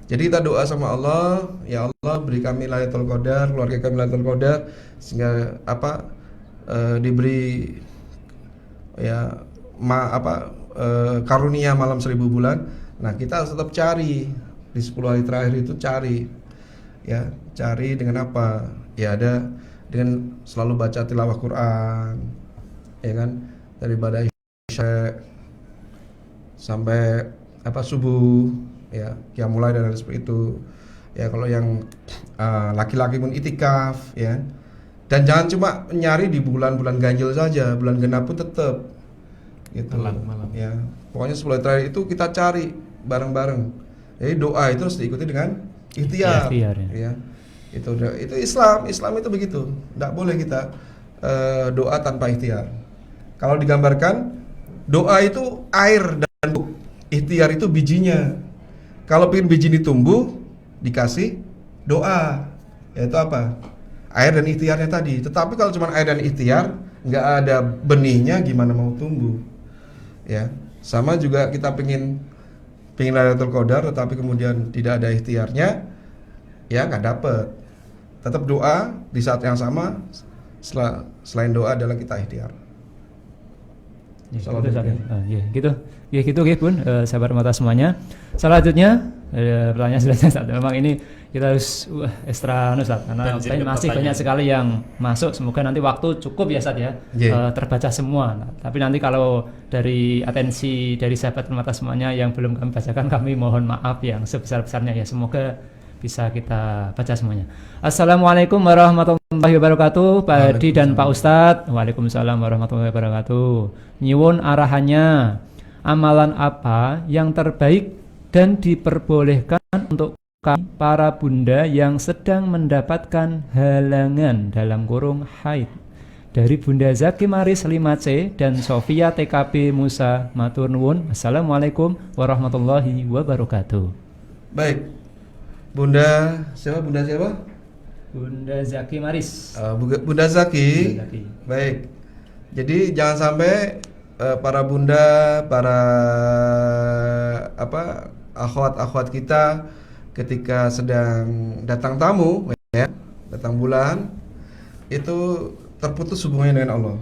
Jadi kita doa sama Allah, ya Allah beri kami Lailatul Qadar, keluarga kami Lailatul Qadar, sehingga diberi ya karunia malam 1000 bulan. Nah kita harus tetap cari di 10 hari terakhir itu, cari dengan apa? Ya ada dengan selalu baca tilawah Quran, ya kan, dari badai isya sampai subuh, ya mulai dan seperti itu. Ya kalau yang laki-laki pun itikaf, ya. Dan jangan cuma nyari di bulan-bulan ganjil saja, bulan genap pun tetap gitu. Malam. Ya, pokoknya 10 hari terakhir itu kita cari bareng-bareng. Jadi doa itu harus diikuti dengan ikhtiar. Ya. Itu Islam itu begitu. Tidak boleh kita doa tanpa ikhtiar. Kalau digambarkan, doa itu air dan ikhtiar itu bijinya. Kalau ingin biji ini tumbuh, dikasih doa, yaitu apa? Air dan ikhtiarnya tadi. Tetapi kalau cuma air dan ikhtiar, nggak ada benihnya, gimana mau tumbuh? Ya, sama juga kita pengen Lailatul Qadar, tetapi kemudian tidak ada ikhtiarnya, ya nggak dapet. Tetap doa di saat yang sama. Selain doa adalah kita ikhtiar. Gitu Bun, sahabat Permata semuanya. Selanjutnya pertanyaan selanjutnya, memang ini kita harus ekstra Ustaz, karena masih banyak sekali yang masuk. Semoga nanti waktu cukup ya Ustaz ya, terbaca semua. Tapi nanti kalau dari atensi dari sahabat Permata semuanya yang belum kami bacakan, kami mohon maaf yang sebesar-besarnya ya. Semoga bisa kita baca semuanya. Assalamualaikum warahmatullahi wabarakatuh, Pak Hadi dan Pak Ustadz. Waalaikumsalam warahmatullahi wabarakatuh. Nyuwun arahannya, amalan apa yang terbaik dan diperbolehkan untuk para bunda yang sedang mendapatkan halangan dalam kurung haid? Dari Bunda Zaki Maris 5C dan Sofia TKP Musa matur nuwun. Assalamualaikum warahmatullahi wabarakatuh. Baik. Bunda siapa? Bunda siapa? Bunda Zaki Maris. Bunda Zaki. Baik. Jadi jangan sampai para bunda, para akhwat-akhwat kita ketika sedang datang tamu, ya, datang bulan, itu terputus hubungannya dengan Allah.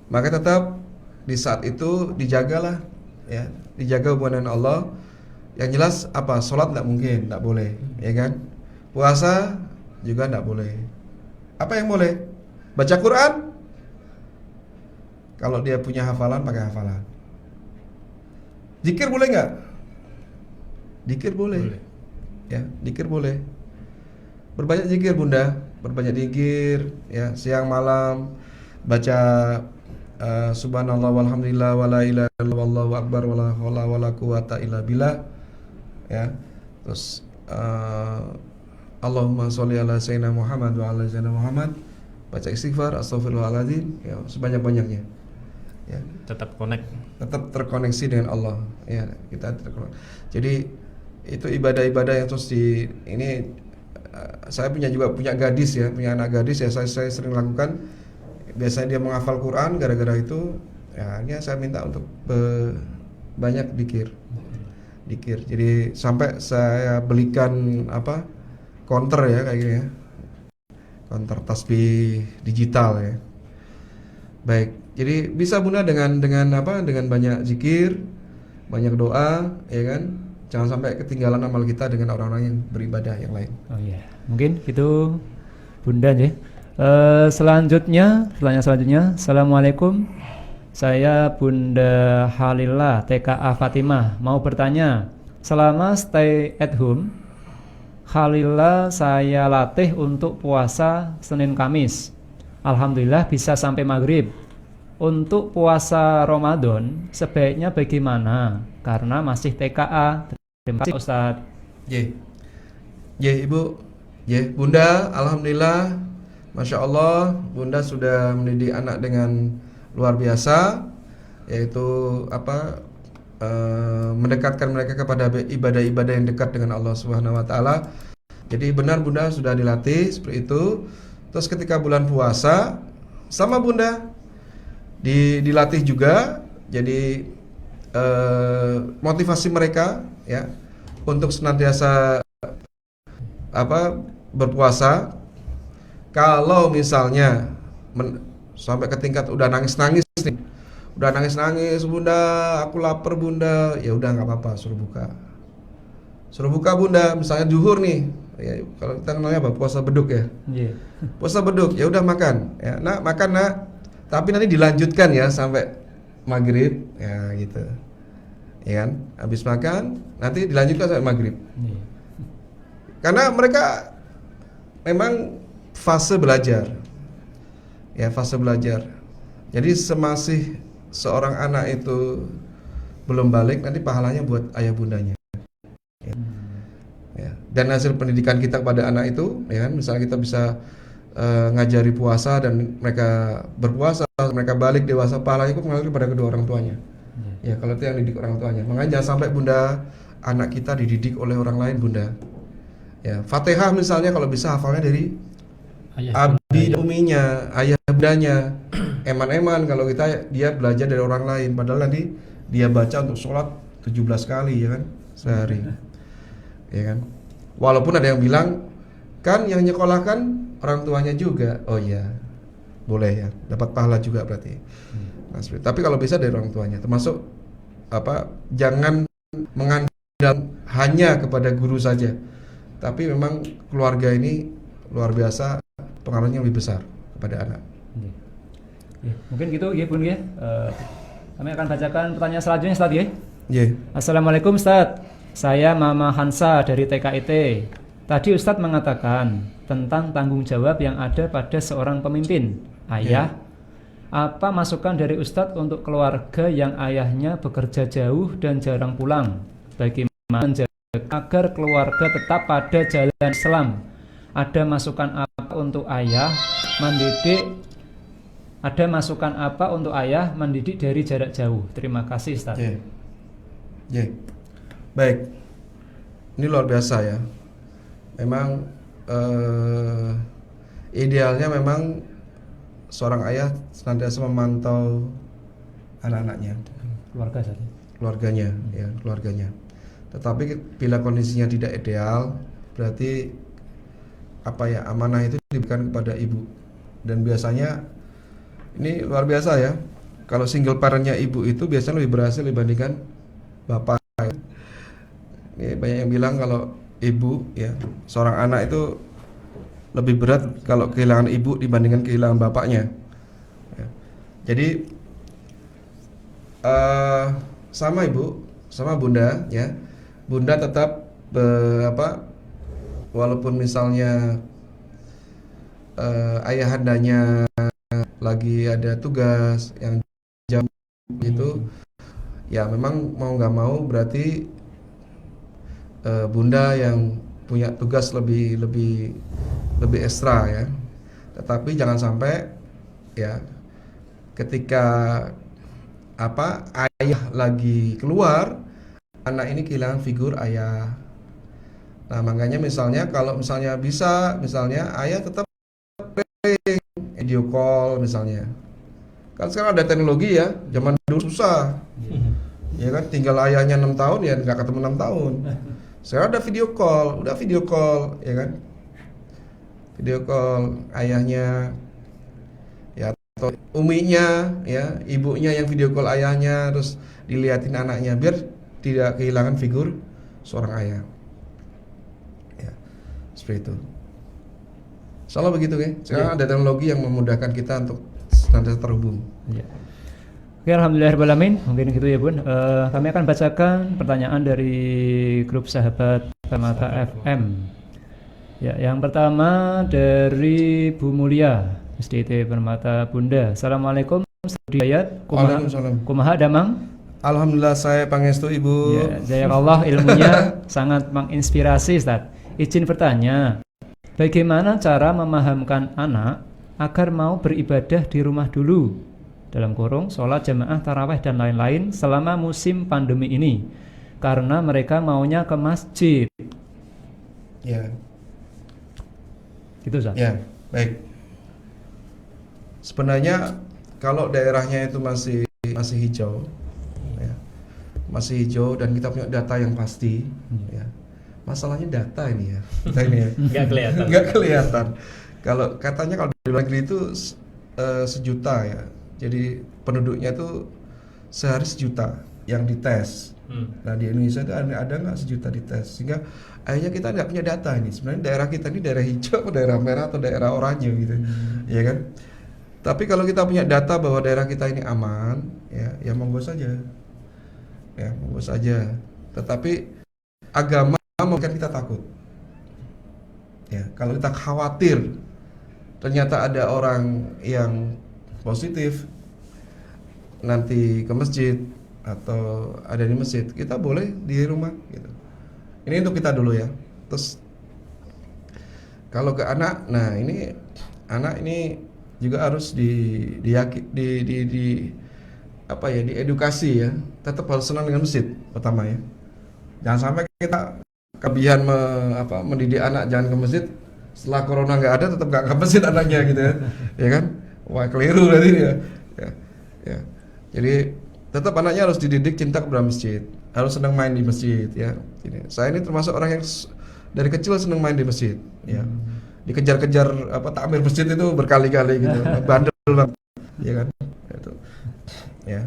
Maka tetap di saat itu dijagalah, ya, dijaga hubungan dengan Allah. Yang jelas apa? Sholat tidak mungkin, tidak boleh, ya kan? Puasa juga tidak boleh. Apa yang boleh? Baca Quran. Kalau dia punya hafalan, pakai hafalan. Zikir boleh nggak? Zikir boleh. Ya, zikir boleh. Berbanyak zikir bunda, berbanyak zikir, ya, siang malam baca subhanallah walhamdulillah wala ilaha illallah wallahu akbar wala haula wala quwata illa billah. Ya, terus Allahumma sholli ala sayyidina Muhammad wa ala sayyidina Muhammad, baca istighfar, astagfirullahaladzim, ya, sebanyak-banyaknya. Ya, tetap terkoneksi dengan Allah, ya, kita terkoneksi. Jadi itu ibadah-ibadah yang terus ini saya punya gadis, ya, punya anak gadis, ya, saya sering lakukan. Biasanya dia menghafal Quran, gara-gara itu ya ini saya minta untuk banyak dikir. Jadi sampai saya belikan counter, ya, kayak gini, ya, counter tasbih digital, ya. Baik, jadi bisa bunda dengan banyak zikir, banyak doa, ya kan. Jangan sampai ketinggalan amal kita dengan orang-orang yang beribadah yang lain. Oh iya, mungkin itu bunda ya. Selanjutnya, pertanyaan selanjutnya. Assalamualaikum. Saya Bunda Halillah TKA Fatimah mau bertanya, selama stay at home Halillah saya latih untuk puasa Senin Kamis. Alhamdulillah bisa sampai maghrib. Untuk puasa Ramadan sebaiknya bagaimana? Karena masih TKA. Terima kasih Ustaz. Ibu. Bunda, alhamdulillah, masya Allah, bunda sudah mendidik anak dengan luar biasa, yaitu mendekatkan mereka kepada ibadah-ibadah yang dekat dengan Allah Subhanahu Wa Taala. Jadi benar bunda sudah dilatih seperti itu. Terus ketika bulan puasa, sama bunda dilatih juga. Jadi motivasi mereka, ya, untuk senantiasa berpuasa. Kalau misalnya sampai ke tingkat udah nangis-nangis nih, bunda, aku lapar bunda, ya udah nggak apa-apa, suruh buka bunda. Misalnya zuhur nih, ya, kalau kita kenalnya puasa beduk, ya. Puasa beduk, ya udah makan, ya, makan tapi nanti dilanjutkan, ya, sampai maghrib, ya, gitu, ya kan. Habis makan nanti dilanjutkan sampai maghrib. Karena mereka memang fase belajar, ya, fase belajar. Jadi semasih seorang anak itu belum balik, nanti pahalanya buat ayah bundanya, ya. Dan hasil pendidikan kita kepada anak itu, ya kan, misalnya kita bisa ngajari puasa dan mereka berpuasa, mereka balik dewasa, pahalanya itu mengalir kepada kedua orang tuanya, ya, kalau itu yang didik orang tuanya. Makanya jangan sampai bunda anak kita dididik oleh orang lain bunda, ya. Fatihah misalnya kalau bisa hafalnya dari abi uminya, ayah bundanya. Eman-eman kalau dia belajar dari orang lain, padahal nanti dia baca untuk sholat 17 kali, ya kan, sehari, ya kan. Walaupun ada yang bilang kan yang nyekolahkan orang tuanya juga, oh iya, boleh, ya, dapat pahala juga berarti. Nah, tapi kalau bisa dari orang tuanya, termasuk jangan mengandalkan hanya kepada guru saja, tapi memang keluarga ini luar biasa, pengaruhnya lebih besar kepada anak. Mungkin gitu, ya Bun, ya. Kami akan bacakan pertanyaan selanjutnya, Ustaz, ya. Yeah. Assalamualaikum Ustaz. Saya Mama Hansa dari TKIT. Tadi Ustadz mengatakan tentang tanggung jawab yang ada pada seorang pemimpin, ayah. Apa masukan dari Ustadz untuk keluarga yang ayahnya bekerja jauh dan jarang pulang? Bagaimana menjaga agar keluarga tetap pada jalan Islam? Ada masukan apa untuk ayah mendidik? Ada masukan apa untuk ayah mendidik dari jarak jauh? Terima kasih, Ustadz. Baik, ini luar biasa ya. Memang idealnya memang seorang ayah senantiasa memantau anak-anaknya, keluarganya. Tetapi bila kondisinya tidak ideal, berarti amanah itu diberikan kepada ibu. Dan biasanya ini luar biasa ya. Kalau single parentnya ibu itu biasanya lebih berhasil dibandingkan bapak. Ini banyak yang bilang kalau ibu ya, seorang anak itu lebih berat kalau kehilangan ibu dibandingkan kehilangan bapaknya ya. Jadi sama ibu, sama bunda ya, bunda tetap walaupun misalnya ayahandanya lagi ada tugas yang jauh itu ya, memang mau nggak mau berarti bunda yang punya tugas lebih ekstra ya. Tetapi jangan sampai ya ketika ayah lagi keluar, anak ini kehilangan figur ayah. Nah, makanya misalnya kalau misalnya bisa, misalnya ayah tetap video call misalnya. Kan sekarang ada teknologi ya, zaman dulu susah. Ya kan, tinggal ayahnya 6 tahun ya nggak ketemu 6 tahun. Sekarang ada video call, ya kan? Video call ayahnya, ya atau uminya, ya ibunya yang video call ayahnya, terus dilihatin anaknya, biar tidak kehilangan figur seorang ayah. Ya, seperti itu. Soalnya begitu kan? Sekarang ada teknologi yang memudahkan kita untuk senantiasa terhubung. Ya. Oke, alhamdulillahirrahmanirrahim. Mungkin gitu ya Bun. Kami akan bacakan pertanyaan dari grup sahabat Permata FM. Ya, yang pertama dari Bu Mulia, SDT Permata Bunda. Assalamualaikum. Waalaikumsalam. Kumaha damang? Alhamdulillah, saya pangestu Ibu. Ya, jazakallah ilmunya sangat menginspirasi, Ustaz. Izin bertanya, bagaimana cara memahamkan anak agar mau beribadah di rumah dulu? Dalam kurung, sholat jamaah, taraweh dan lain-lain selama musim pandemi ini, karena mereka maunya ke masjid. Ya. Gitu, Ustaz. Ya, baik. Sebenarnya kalau daerahnya itu masih hijau, ya, masih hijau dan kita punya data yang pasti, ya. Masalahnya data ini ya, nggak kelihatan. Kalau katanya kalau di luar negeri itu 1.000.000 ya. Jadi penduduknya itu sehari 1.000.000 yang dites. Nah di Indonesia itu ada nggak 1.000.000 dites, sehingga akhirnya kita nggak punya data ini. Sebenarnya daerah kita ini daerah hijau atau daerah merah atau daerah oranye gitu, ya kan? Tapi kalau kita punya data bahwa daerah kita ini aman, ya monggo saja, ya monggo saja. Tetapi agama membuat kita takut. Ya kalau kita khawatir ternyata ada orang yang positif nanti ke masjid atau ada di masjid, kita boleh di rumah gitu. Ini untuk kita dulu ya. Terus kalau ke anak, nah ini anak ini juga harus diedukasi ya. Tetap harus senang dengan masjid pertama ya. Jangan sampai kita kelebihan mendidik anak jangan ke masjid, setelah corona nggak ada tetap nggak ke masjid anaknya gitu ya. Ya kan? Wah, keliru berarti ya. Ya. Jadi tetap anaknya harus dididik cinta kepada masjid, harus senang main di masjid ya. Saya ini termasuk orang yang dari kecil senang main di masjid ya. Dikejar-kejar takmir masjid itu berkali-kali gitu. Bandel banget. Ya kan? Itu. Ya.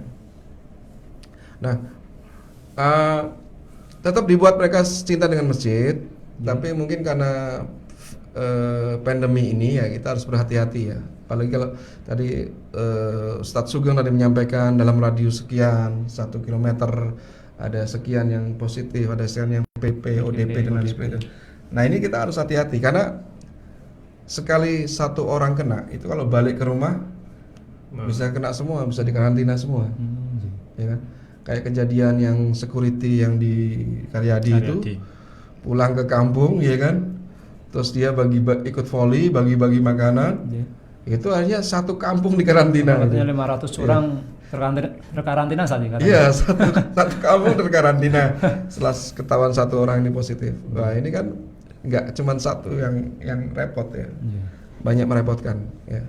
Nah, tetap dibuat mereka cinta dengan masjid, tapi mungkin karena pandemi ini ya kita harus berhati-hati ya. Apalagi kalau tadi Ustadz Sugeng tadi menyampaikan dalam radius sekian 1 kilometer ada sekian yang positif, ada sekian yang PP, ODP dan lain sebagainya. Nah ini kita harus hati-hati karena sekali satu orang kena itu kalau balik ke rumah bisa kena semua, bisa dikarantina semua, ya kan? Kayak kejadian yang security yang di Karyadi itu pulang ke kampung, ya kan? Terus dia ikut volley, bagi-bagi makanan, itu akhirnya satu kampung dikarantina. Artinya 500 orang terkarantina saat ini. Iya, satu kampung terkarantina setelah ketahuan satu orang ini positif. Wah ini kan nggak cuma satu yang repot ya, banyak merepotkan ya.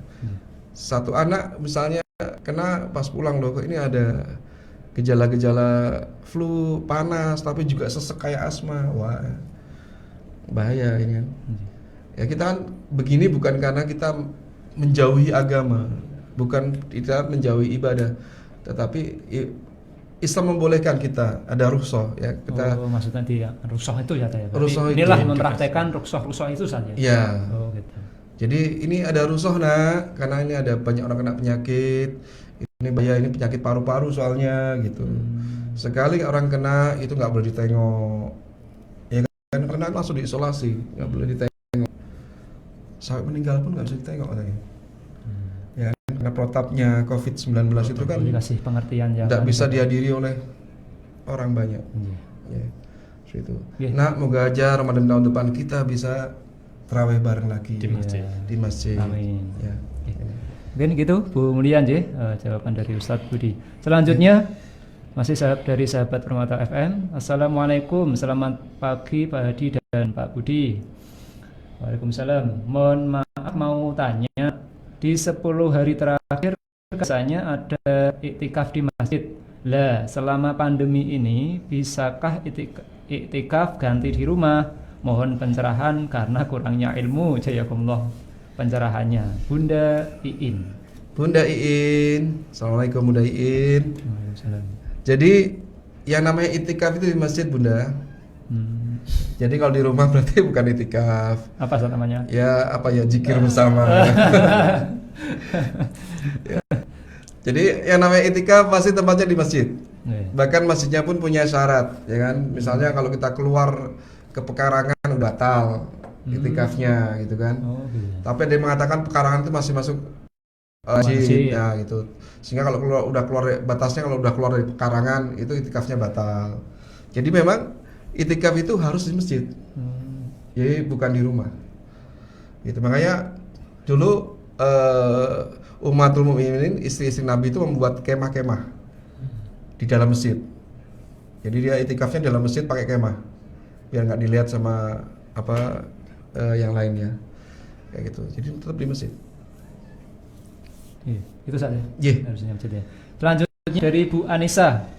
Satu anak misalnya kena pas pulang loh, ini ada gejala-gejala flu, panas, tapi juga sesek kayak asma. Wah bahaya ini kan. Ya kita kan begini bukan karena kita menjauhi agama, bukan kita menjauhi ibadah, tetapi Islam membolehkan kita ada rukhsah ya kita. Oh, maksudnya di rukhsah itu ya Teh. Inilah mempraktekkan rukhsah itu saja. Ya. Oh gitu. Jadi ini ada rukhsah nak, karena ini ada banyak orang kena penyakit. Ini bahaya, ini penyakit paru-paru soalnya gitu. Sekali orang kena itu nggak boleh ditengok. Ya kan kena langsung diisolasi, nggak boleh ditengok. Sampai meninggal pun nggak bisa ditengok katanya. Ya karena protapnya COVID-19 itu kan dikasih pengertian tidak bisa dihadiri oleh orang banyak. Ya, itu. Nah, moga aja Ramadan tahun depan kita bisa terawih bareng lagi di masjid. Amin. Ya. Mungkin gitu Bu Mulian jawaban dari Ustadz Budi. Selanjutnya masih dari sahabat Permata FM. Assalamualaikum, selamat pagi Pak Hadi dan Pak Budi. Waalaikumsalam. Mohon maaf mau tanya, di 10 hari terakhir biasanya ada iktikaf di masjid. Lah, selama pandemi ini bisakah iktikaf ganti di rumah? Mohon pencerahan karena kurangnya ilmu. Jazakumullah pencerahannya. Bunda Iin. Bunda Iin. Assalamualaikum Bunda Iin. Waalaikumsalam. Jadi yang namanya itikaf itu di masjid Bunda. Jadi kalau di rumah berarti bukan itikaf. Apa namanya? Ya apa ya, zikir bersama. Ya. Jadi yang namanya itikaf pasti tempatnya di masjid. Bahkan masjidnya pun punya syarat, ya kan? Misalnya kalau kita keluar ke pekarangan udah batal itikafnya gitu kan. Tapi dia mengatakan pekarangan itu masih masuk masjid ya gitu. Sehingga kalau udah keluar batasnya, kalau udah keluar dari pekarangan itu itikafnya batal. Jadi memang itikaf itu harus di masjid. Jadi bukan di rumah. Gitu. Makanya dulu umatul mukminin, istri-istri Nabi itu membuat kemah-kemah di dalam masjid. Jadi dia itikafnya dalam masjid pakai kemah biar nggak dilihat sama yang lainnya, kayak gitu. Jadi tetap di masjid. Itu saja. Harusnya masjid ya. Selanjutnya dari Bu Anissa.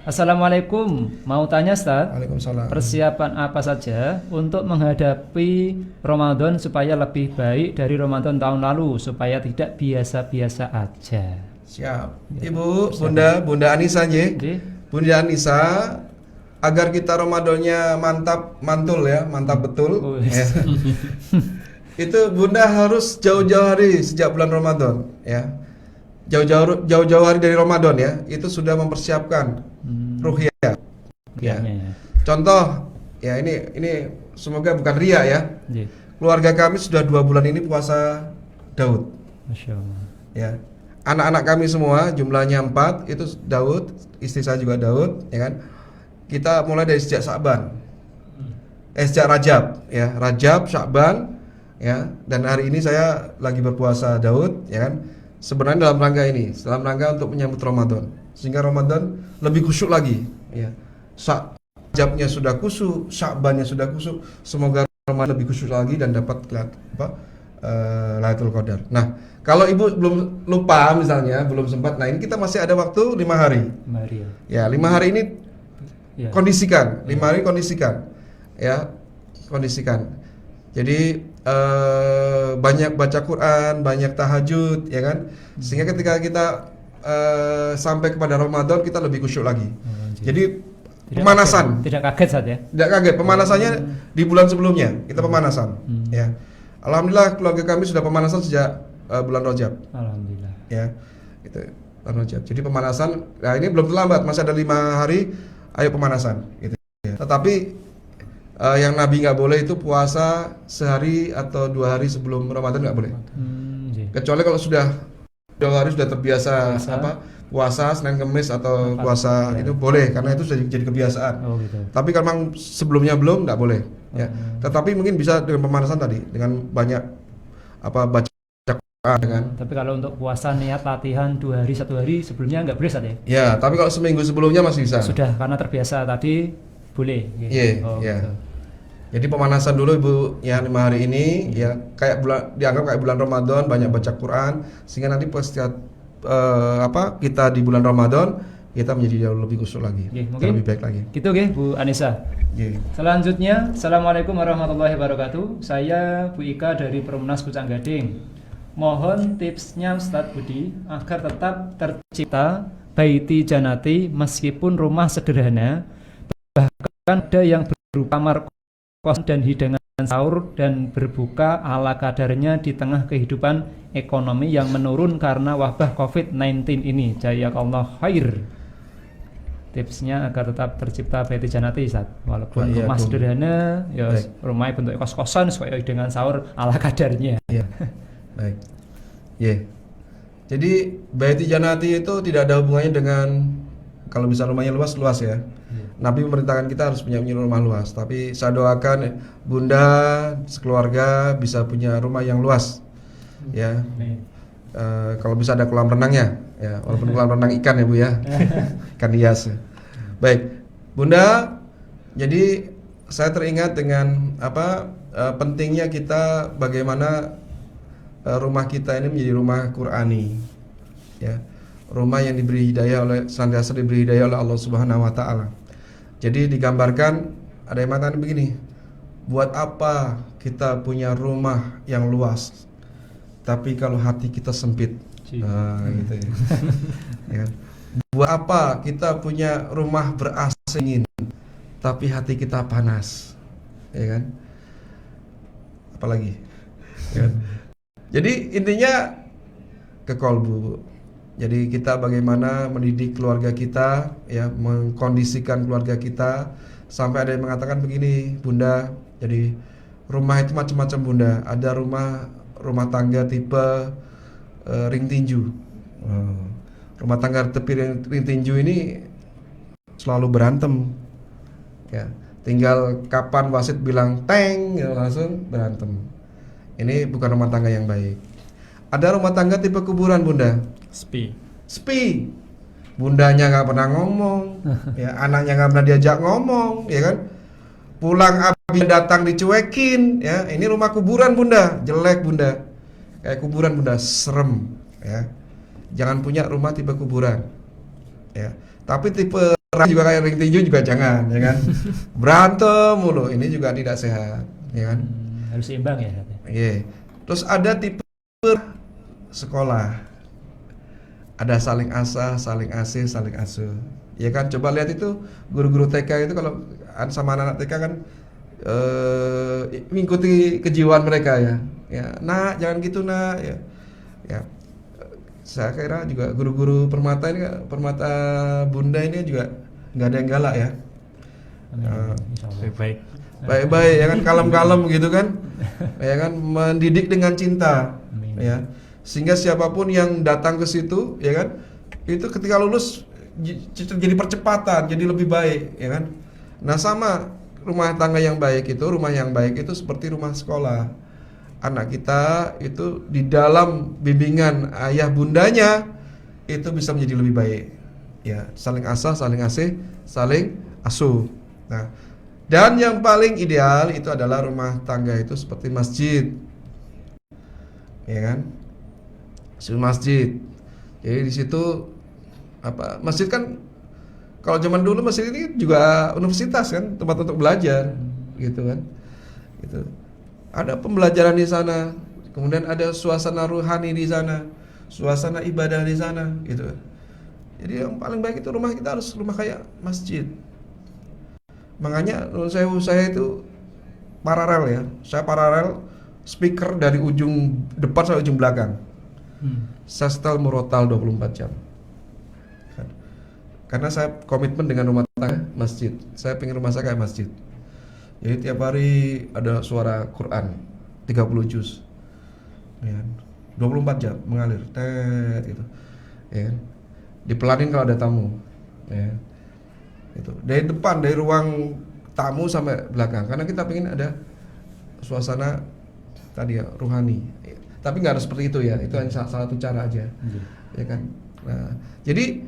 Assalamualaikum. Mau tanya Ustaz, Waalaikumsalam. persiapan apa saja untuk menghadapi Ramadan supaya lebih baik dari Ramadan tahun lalu, supaya tidak biasa-biasa aja? Siap. Ibu, Bunda Anissa aja. Bunda Anissa, agar kita Ramadannya mantul ya, mantap betul. Ya. Itu Bunda harus jauh-jauh hari sejak bulan Ramadan ya. Jauh-jauh hari dari Ramadan ya, itu sudah mempersiapkan ruhiyah. Ya. Contoh ya, ini semoga bukan ria ya. Keluarga kami sudah 2 bulan ini puasa Daud. Masya Allah. Ya. Anak-anak kami semua jumlahnya 4, itu Daud, istri saya juga Daud, ya kan. Kita mulai dari sejak sejak Rajab ya, Rajab, Sya'ban ya, dan hari ini saya lagi berpuasa Daud ya kan. Sebenarnya dalam rangka untuk menyambut Ramadan, sehingga Ramadan lebih khusyuk lagi ya. Rajabnya sudah khusyuk, Sya'bannya sudah khusyuk, semoga Ramadan lebih khusyuk lagi dan dapat Lailatul Qadar. Nah, kalau ibu belum lupa misalnya, belum sempat, nah ini kita masih ada waktu 5 hari. 5 hari ya. 5 hari ini kondisikan, 5 hari kondisikan ya, kondisikan. Jadi banyak baca Quran, banyak tahajud ya kan, sehingga ketika kita sampai kepada Ramadan kita lebih khusyuk lagi. Jadi pemanasan. Tidak kaget saja. Tidak kaget. Pemanasannya di bulan sebelumnya kita pemanasan. Ya. Alhamdulillah keluarga kami sudah pemanasan sejak bulan Rajab. Alhamdulillah. Ya. Itu bulan Rajab. Jadi pemanasan. Nah ini belum terlambat. Masih ada 5 hari ayo pemanasan gitu ya. Tetapi yang Nabi nggak boleh itu puasa sehari atau 2 hari sebelum Ramadan, nggak boleh. Kecuali kalau sudah 2 hari sudah terbiasa puasa Senin Kemis atau puasa itu boleh, karena itu sudah jadi kebiasaan. Gitu. Tapi kalau memang sebelumnya belum, nggak boleh ya. Tetapi mungkin bisa dengan pemanasan tadi, dengan banyak baca Quran kan. Tapi kalau untuk puasa niat latihan 2 hari 1 hari sebelumnya nggak boleh Ustaz ya? Ya, tapi kalau seminggu sebelumnya masih bisa. Sudah, karena terbiasa tadi boleh. Iya. Gitu. Jadi pemanasan dulu Ibu ya 5 hari ini ya, kayak dianggap kayak bulan Ramadan, banyak baca Quran sehingga nanti setiap kita di bulan Ramadan kita menjadi jauh lebih khusyuk lagi, lebih baik lagi. Gitu Bu Anissa. Selanjutnya, Assalamualaikum warahmatullahi wabarakatuh. Saya Bu Ika dari Perumnas Pucang Gading. Mohon tipsnya Ustadz Budi agar tetap tercipta baiti janati meskipun rumah sederhana, bahkan ada yang berupa kamar kos dan hidangan sahur dan berbuka ala kadarnya di tengah kehidupan ekonomi yang menurun karena wabah COVID-19 ini. Jazakallah khair. Tipsnya agar tetap tercipta baiti janati Ustaz. Walaupun rumah sederhana, ya rumahnya bentuk kos-kosan supaya dengan sahur ala kadarnya. Iya. Baik. Jadi baiti janati itu tidak ada hubungannya dengan kalau bisa rumahnya luas ya. Nabi memerintahkan kita harus punya rumah luas. Tapi saya doakan Bunda sekeluarga bisa punya rumah yang luas. Ya. Kalau bisa ada kolam renangnya, ya, walaupun kolam renang ikan ya Bu ya, ikan hias. Baik, Bunda. Jadi saya teringat dengan pentingnya kita bagaimana rumah kita ini menjadi rumah Qur'ani, ya, rumah yang diberi hidayah senantiasa diberi hidayah oleh Allah Subhanahu Wa Taala. Jadi digambarkan ada yang mengatakan begini, buat apa kita punya rumah yang luas, tapi kalau hati kita sempit, gitu ya. Ya. Buat apa kita punya rumah ber-AC dingin, tapi hati kita panas, ya kan? Apalagi, ya kan? Jadi intinya ke kolbu. Jadi kita bagaimana mendidik keluarga kita, ya, mengkondisikan keluarga kita. Sampai ada yang mengatakan begini, Bunda, jadi rumah itu macam-macam Bunda. Ada rumah tangga tipe ring tinju. Rumah tangga tipe ring tinju ini selalu berantem, ya. Tinggal kapan wasit bilang teng, ya, langsung berantem. Ini bukan rumah tangga yang baik. Ada rumah tangga tipe kuburan Bunda. Spi. Bundanya nggak pernah ngomong, ya, anaknya nggak pernah diajak ngomong, ya kan? Pulang habis datang dicuekin, ya. Ini rumah kuburan Bunda, jelek Bunda. Kayak kuburan Bunda, serem, ya. Jangan punya rumah tipe kuburan, ya. Tapi tipe juga kayak ring tinju juga jangan, ya kan? Berantem mulu, ini juga tidak sehat, ya kan? Harus seimbang ya. Iya. Terus ada tipe sekolah. Ada saling asah, saling asih, saling asuh. Ya kan, coba lihat itu guru-guru TK itu kalau sama anak-anak TK kan mengikuti kejiwaan mereka ya. Ya, nak jangan gitu nak ya. Ya. Saya kira juga guru-guru permata ini, permata Bunda ini juga nggak ada yang galak ya. Baik-baik ya kan, kalem-kalem gitu kan. Ya kan, mendidik dengan cinta. Ya. Sehingga siapapun yang datang ke situ, ya kan, itu ketika lulus jadi percepatan, jadi lebih baik, ya kan. Nah sama rumah tangga yang baik itu seperti rumah sekolah. Anak kita itu di dalam bimbingan ayah bundanya itu bisa menjadi lebih baik, ya, saling asah, saling asih, saling asuh. Nah, dan yang paling ideal itu adalah rumah tangga itu seperti masjid, ya kan. Masjid. Jadi di situ masjid kan kalau zaman dulu masjid ini juga universitas kan, tempat untuk belajar, gitu kan. Gitu. Ada pembelajaran di sana, kemudian ada suasana ruhani di sana, suasana ibadah di sana, gitu. Jadi yang paling baik itu rumah kita harus rumah kayak masjid. Makanya saya itu paralel ya. Saya paralel speaker dari ujung depan sampai ujung belakang. Saya setel murotal 24 jam. Karena saya komitmen dengan rumah tangga masjid. Saya pengen rumah saya kayak masjid. Jadi tiap hari ada suara Quran 30 juz. Ya, 24 jam mengalir gitu. Ya. Dipelanin kalau ada tamu. Ya. Itu. Dari depan, dari ruang tamu sampai belakang. Karena kita pengen ada suasana tadi ya, rohani. Ya. Tapi nggak harus seperti itu ya. Itu hanya salah satu cara aja. Ya kan. Nah, jadi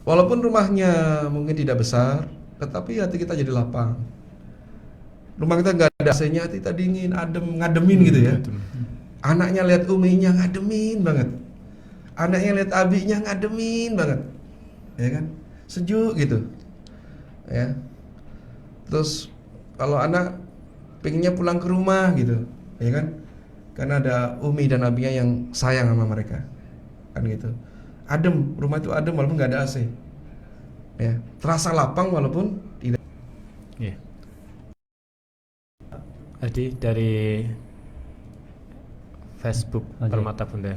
walaupun rumahnya mungkin tidak besar, tetapi hati kita jadi lapang. Rumah kita nggak ada AC-nya, hati kita dingin, adem, ngademin gitu ya. Anaknya lihat uminya ngademin banget. Anaknya lihat abinya ngademin banget. Ya kan? Sejuk gitu. Ya. Terus kalau anak pengennya pulang ke rumah gitu, ya kan? Karena ada umi dan abinya yang sayang sama mereka. Kan gitu. Adem, rumah itu adem walaupun nggak ada AC. Ya, terasa lapang walaupun tidak. Iya. Tadi dari Facebook Permata Bunda.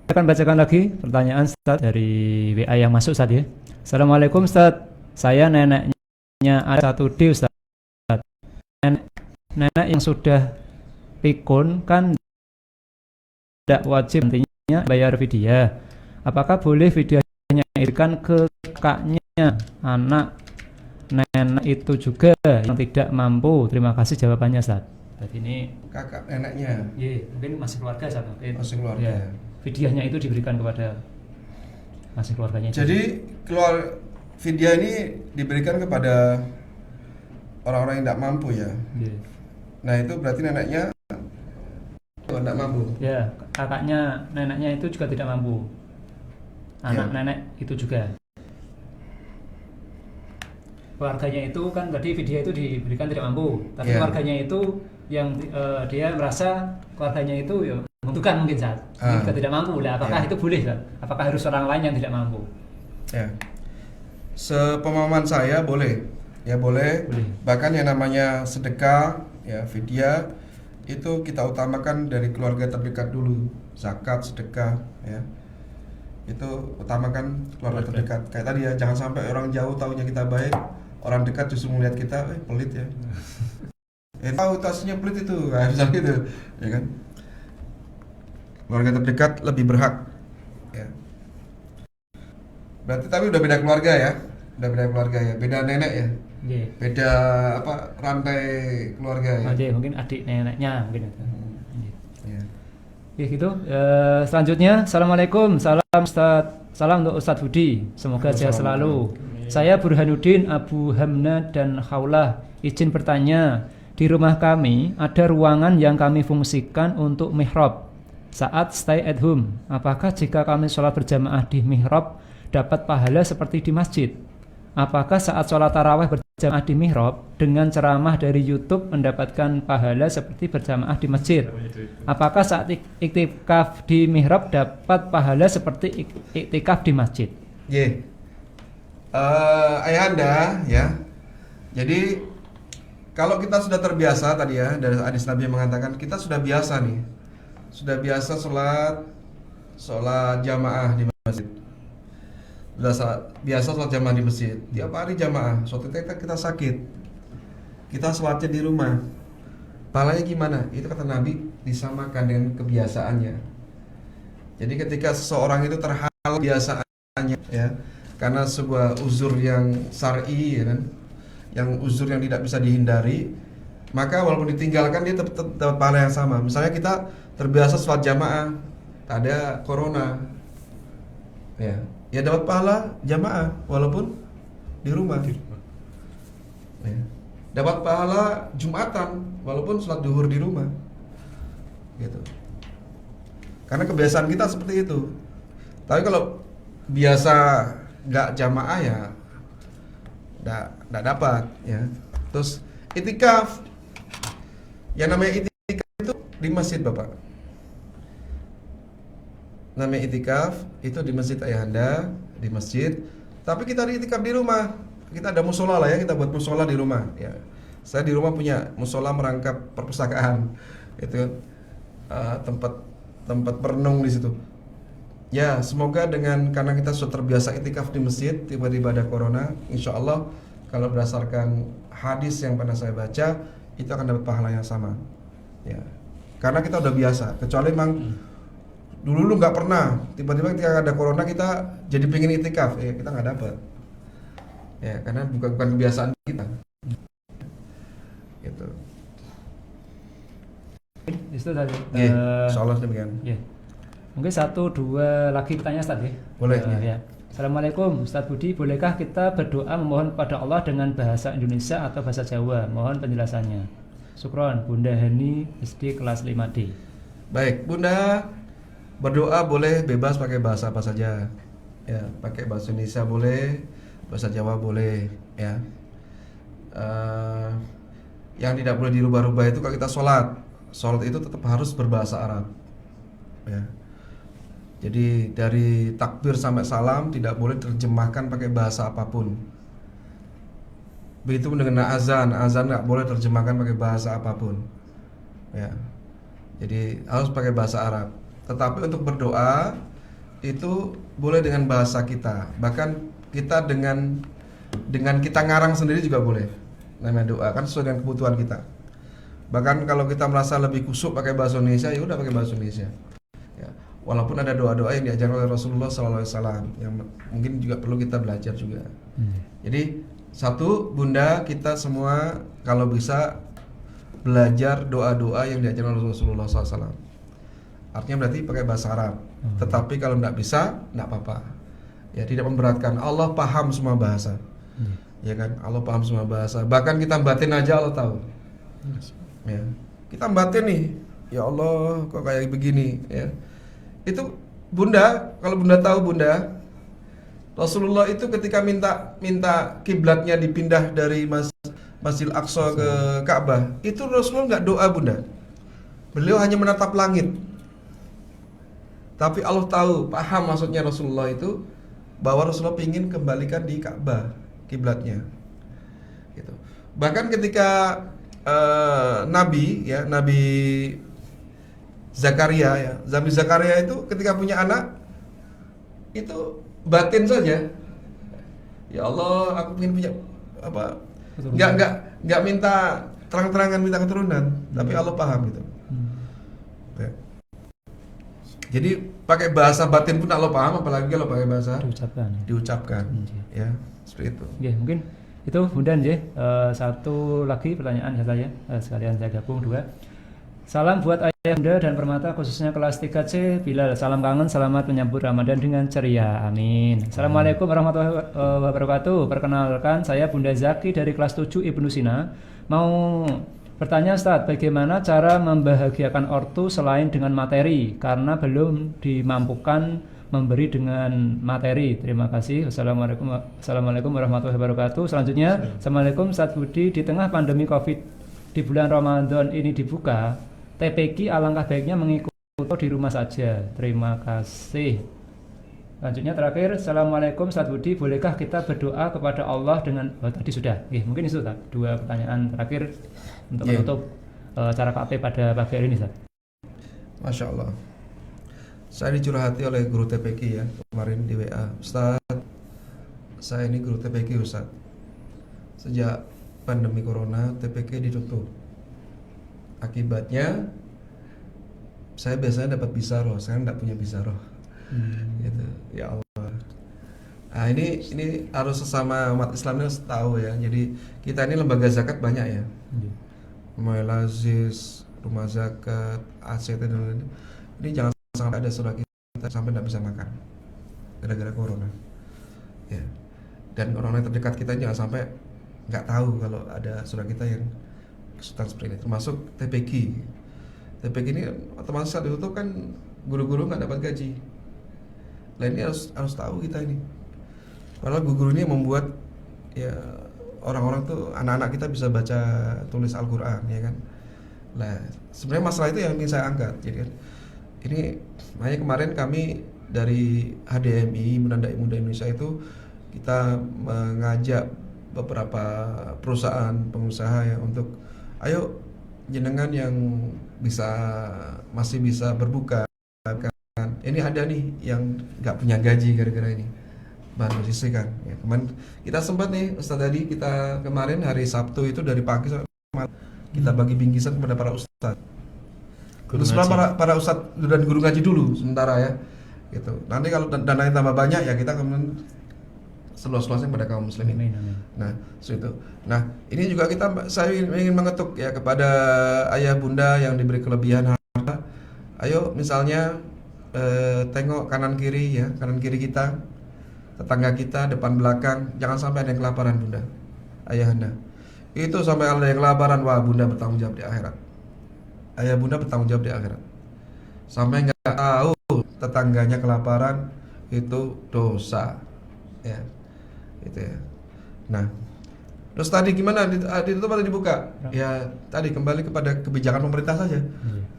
Saya akan bacakan lagi pertanyaan Ustaz dari WA yang masuk Ustaz ya. Assalamualaikum Ustaz. Saya neneknya ada 1D Ustaz. Nenek yang sudah pikun kan tidak wajib nantinya bayar fidyah. Apakah boleh fidyahnya diberikan ke kakaknya, anak nenek itu juga yang tidak mampu? Terima kasih jawabannya Ustaz. Jadi ini Kakak neneknya. iya, mungkin masih keluarga Ustaz. Masih keluarga. Ya, fidyahnya itu diberikan kepada masih keluarganya. Jadi fidyah ini diberikan kepada orang-orang yang tidak mampu ya. Iya. Nah itu berarti neneknya tidak mampu. Ya, kakaknya, neneknya itu juga tidak mampu. Anak nenek itu juga. Keluarganya itu kan tadi fidyah itu diberikan tidak mampu, tapi keluarganya itu yang dia merasa keluarganya itu ya membutuhkan mungkin saat juga tidak mampu. Lah, apakah itu boleh kan? Apakah harus orang lain yang tidak mampu? Ya. Sepemahaman saya boleh. Ya boleh. Bahkan yang namanya sedekah, ya fidyah itu kita utamakan dari keluarga terdekat dulu. Zakat, sedekah, ya. Itu utamakan keluarga terdekat. Kayak tadi ya, jangan sampai orang jauh tahunya kita baik, orang dekat justru melihat kita, pelit ya. Tahu tasnya pelit itu, misalnya gitu, ya kan? Keluarga terdekat lebih berhak, ya. Berarti tapi udah beda keluarga ya, beda nenek ya, beda rantai keluarga ya. Mungkin adik neneknya mungkin. Ya. Ya gitu. Selanjutnya, assalamualaikum, salam Ustaz, salam untuk Ustadz Budi, semoga sehat selalu. Saya Burhanuddin Abu Hamna dan Khaulah. Izin bertanya, di rumah kami ada ruangan yang kami fungsikan untuk mihrab saat stay at home. Apakah jika kami sholat berjamaah di mihrab dapat pahala seperti di masjid? Apakah saat sholat tarawih berjamaah di mihrab dengan ceramah dari YouTube mendapatkan pahala seperti berjamaah di masjid? Apakah saat iktikaf di mihrab dapat pahala seperti iktikaf di masjid? Ayahanda ya. Jadi kalau kita sudah terbiasa tadi ya, dari hadis Nabi yang mengatakan kita sudah biasa nih. Sudah biasa sholat jamaah di masjid. Sudah biasa sholat jamaah di masjid. Tiap hari jamaah. Suatu ketika kita sakit, kita sholatnya di rumah. Pahalanya gimana? Itu kata Nabi disamakan dengan kebiasaannya. Jadi ketika seseorang itu terhalang biasaannya ya, karena sebuah uzur yang syar'i ya kan, yang uzur yang tidak bisa dihindari, maka walaupun ditinggalkan dia tetap dapat pahala yang sama. Misalnya kita terbiasa sholat jamaah, tak ada corona, ya dapat pahala jamaah walaupun di rumah. Ya. Dapat pahala Jumatan walaupun sholat duhur di rumah, gitu. Karena kebiasaan kita seperti itu. Tapi kalau biasa nggak jamaah ya nggak dapat ya. Terus itikaf, yang namanya itikaf itu di masjid Bapak. Namanya itikaf itu di masjid ayahanda, di masjid. Tapi kita di itikaf di rumah. Kita ada musola lah ya, kita buat musola di rumah ya. Saya di rumah punya musola merangkap perpustakaan. Itu tempat berenung di situ. Ya, semoga karena kita sudah terbiasa itikaf di masjid, tiba-tiba ada corona, insya Allah kalau berdasarkan hadis yang pernah saya baca, itu akan dapat pahala yang sama. Ya, karena kita udah biasa. Kecuali memang dulu nggak pernah, tiba-tiba ketika ada corona kita jadi pengen itikaf, ya kita nggak dapat. Ya, karena bukan kebiasaan kita. Gitu. Itu tadi. Insya Allah demikian. Mungkin 1-2 lagi pertanyaan Ustaz ya. Boleh. Ya. Assalamualaikum Ustaz Budi, bolehkah kita berdoa memohon kepada Allah dengan bahasa Indonesia atau bahasa Jawa? Mohon penjelasannya. Syukron, Bunda Hani SD kelas 5D. Baik, Bunda, berdoa boleh bebas pakai bahasa apa saja. Ya, pakai bahasa Indonesia boleh, bahasa Jawa boleh, ya. Yang tidak boleh dirubah-rubah itu kalau kita sholat itu tetap harus berbahasa Arab. Ya. Jadi dari takbir sampai salam tidak boleh terjemahkan pakai bahasa apapun. Begitu dengan azan nggak boleh terjemahkan pakai bahasa apapun. Ya. Jadi harus pakai bahasa Arab. Tetapi untuk berdoa itu boleh dengan bahasa kita. Bahkan kita dengan kita ngarang sendiri juga boleh. Namanya doa kan sesuai dengan kebutuhan kita. Bahkan kalau kita merasa lebih kusuk pakai bahasa Indonesia, ya udah pakai bahasa Indonesia. Ya. Walaupun ada doa-doa yang diajarkan oleh Rasulullah SAW yang mungkin juga perlu kita belajar juga. Jadi satu, Bunda, kita semua kalau bisa belajar doa-doa yang diajarkan oleh Rasulullah SAW. Artinya berarti pakai bahasa Arab. Tetapi kalau tidak bisa, tidak apa-apa. Ya, tidak memberatkan. Allah paham semua bahasa. Ya kan, Allah paham semua bahasa. Bahkan kita batin aja Allah tahu. Ya, kita batin nih. Ya Allah, kok kayak begini, ya. Itu Bunda, kalau Bunda tahu Bunda, Rasulullah itu ketika minta kiblatnya dipindah dari Masjidil Aqsa ke Ka'bah, itu Rasulullah nggak doa Bunda. Beliau hanya menatap langit. Tapi Allah tahu, paham maksudnya Rasulullah itu bahwa Rasulullah ingin kembalikan di Ka'bah kiblatnya. Gitu. Bahkan ketika Nabi Zakaria ya, Nabi Zakaria itu ketika punya anak itu batin saja. Ya Allah, aku ingin punya apa? Enggak minta terang-terangan minta keturunan, tapi Allah paham gitu. Ya. Jadi pakai bahasa batin pun Allah paham, apalagi kalau pakai bahasa diucapkan. Ya, seperti itu. Ya, mungkin itu Bunda nggih. Satu lagi pertanyaan saya sekalian saya gabung dua. Salam buat ayah Bunda dan Permata khususnya kelas 3C Bilal. Salam kangen, selamat menyambut Ramadan dengan ceria. Amin. Assalamualaikum warahmatullahi wabarakatuh. Perkenalkan saya Bunda Zaki dari kelas 7 Ibnu Sina. Mau bertanya Ustaz, bagaimana cara membahagiakan ortu selain dengan materi karena belum dimampukan memberi dengan materi. Terima kasih. Assalamualaikum warahmatullahi wabarakatuh. Selanjutnya, Assalamualaikum Ustaz Budi, di tengah pandemi Covid di bulan Ramadan ini dibuka, TPQ alangkah baiknya mengikuti di rumah saja. Terima kasih. Selanjutnya terakhir, Assalamualaikum Ustaz Budi, bolehkah kita berdoa kepada Allah dengan tadi sudah. Mungkin itu Ustaz, dua pertanyaan terakhir untuk menutup acara KP pada pagi hari ini Ustaz. Masya Allah. Saya dicurhati oleh guru TPQ ya kemarin di WA. Ustaz, saya ini guru TPQ Ustaz. Sejak pandemi corona TPQ ditutup. Akibatnya saya biasanya dapat bisaroh, sekarang tidak punya bisaroh. Gitu. Ya Allah. Nah, ini harus sesama umat Islam harus tahu ya. Jadi kita ini lembaga zakat banyak ya. Muayyil Aziz, Rumah Zakat, ACT dan lain-lain. Ini jangan sampai ada saudara kita sampai tidak bisa makan gara-gara corona. Ya. Dan orang-orang terdekat kita jangan sampai nggak tahu kalau ada saudara kita yang kesulitan seperti ini, termasuk TPQ. TPQ ini otomatis saat ditutup kan guru-guru nggak dapat gaji. Nah ini harus tahu kita ini. Padahal guru ini membuat ya orang-orang tuh anak-anak kita bisa baca tulis Al-Quran ya kan. Nah sebenarnya masalah itu yang ingin saya angkat. Jadi kan ini makanya kemarin kami dari HDMI Menandai Muda Indonesia itu kita mengajak beberapa perusahaan pengusaha ya untuk ayo jenengan yang masih bisa berbuka ini ada nih yang nggak punya gaji gara-gara ini baru disisihkan. Ya, kemarin kita sempat nih Ustadz tadi kita kemarin hari Sabtu itu dari pagi sampai malam kita bagi bingkisan kepada para ustadz. Terus para ustadz dan guru ngaji dulu sementara ya, gitu. Nanti kalau dananya tambah banyak ya kita kemudian seluas-luasnya pada kaum muslimin. Nah, itu. Nah, ini juga saya ingin mengetuk ya kepada ayah bunda yang diberi kelebihan harta. Ayo misalnya tengok kanan kiri ya, kanan kiri kita, tetangga kita, depan belakang, jangan sampai ada yang kelaparan bunda, ayahanda. Itu sampai ada yang kelaparan, wah bunda bertanggung jawab di akhirat. Ayah bunda bertanggung jawab di akhirat. Sampai nggak tahu tetangganya kelaparan itu dosa, ya, itu ya. Nah, terus tadi gimana? Ditutup atau dibuka? Ya tadi kembali kepada kebijakan pemerintah saja.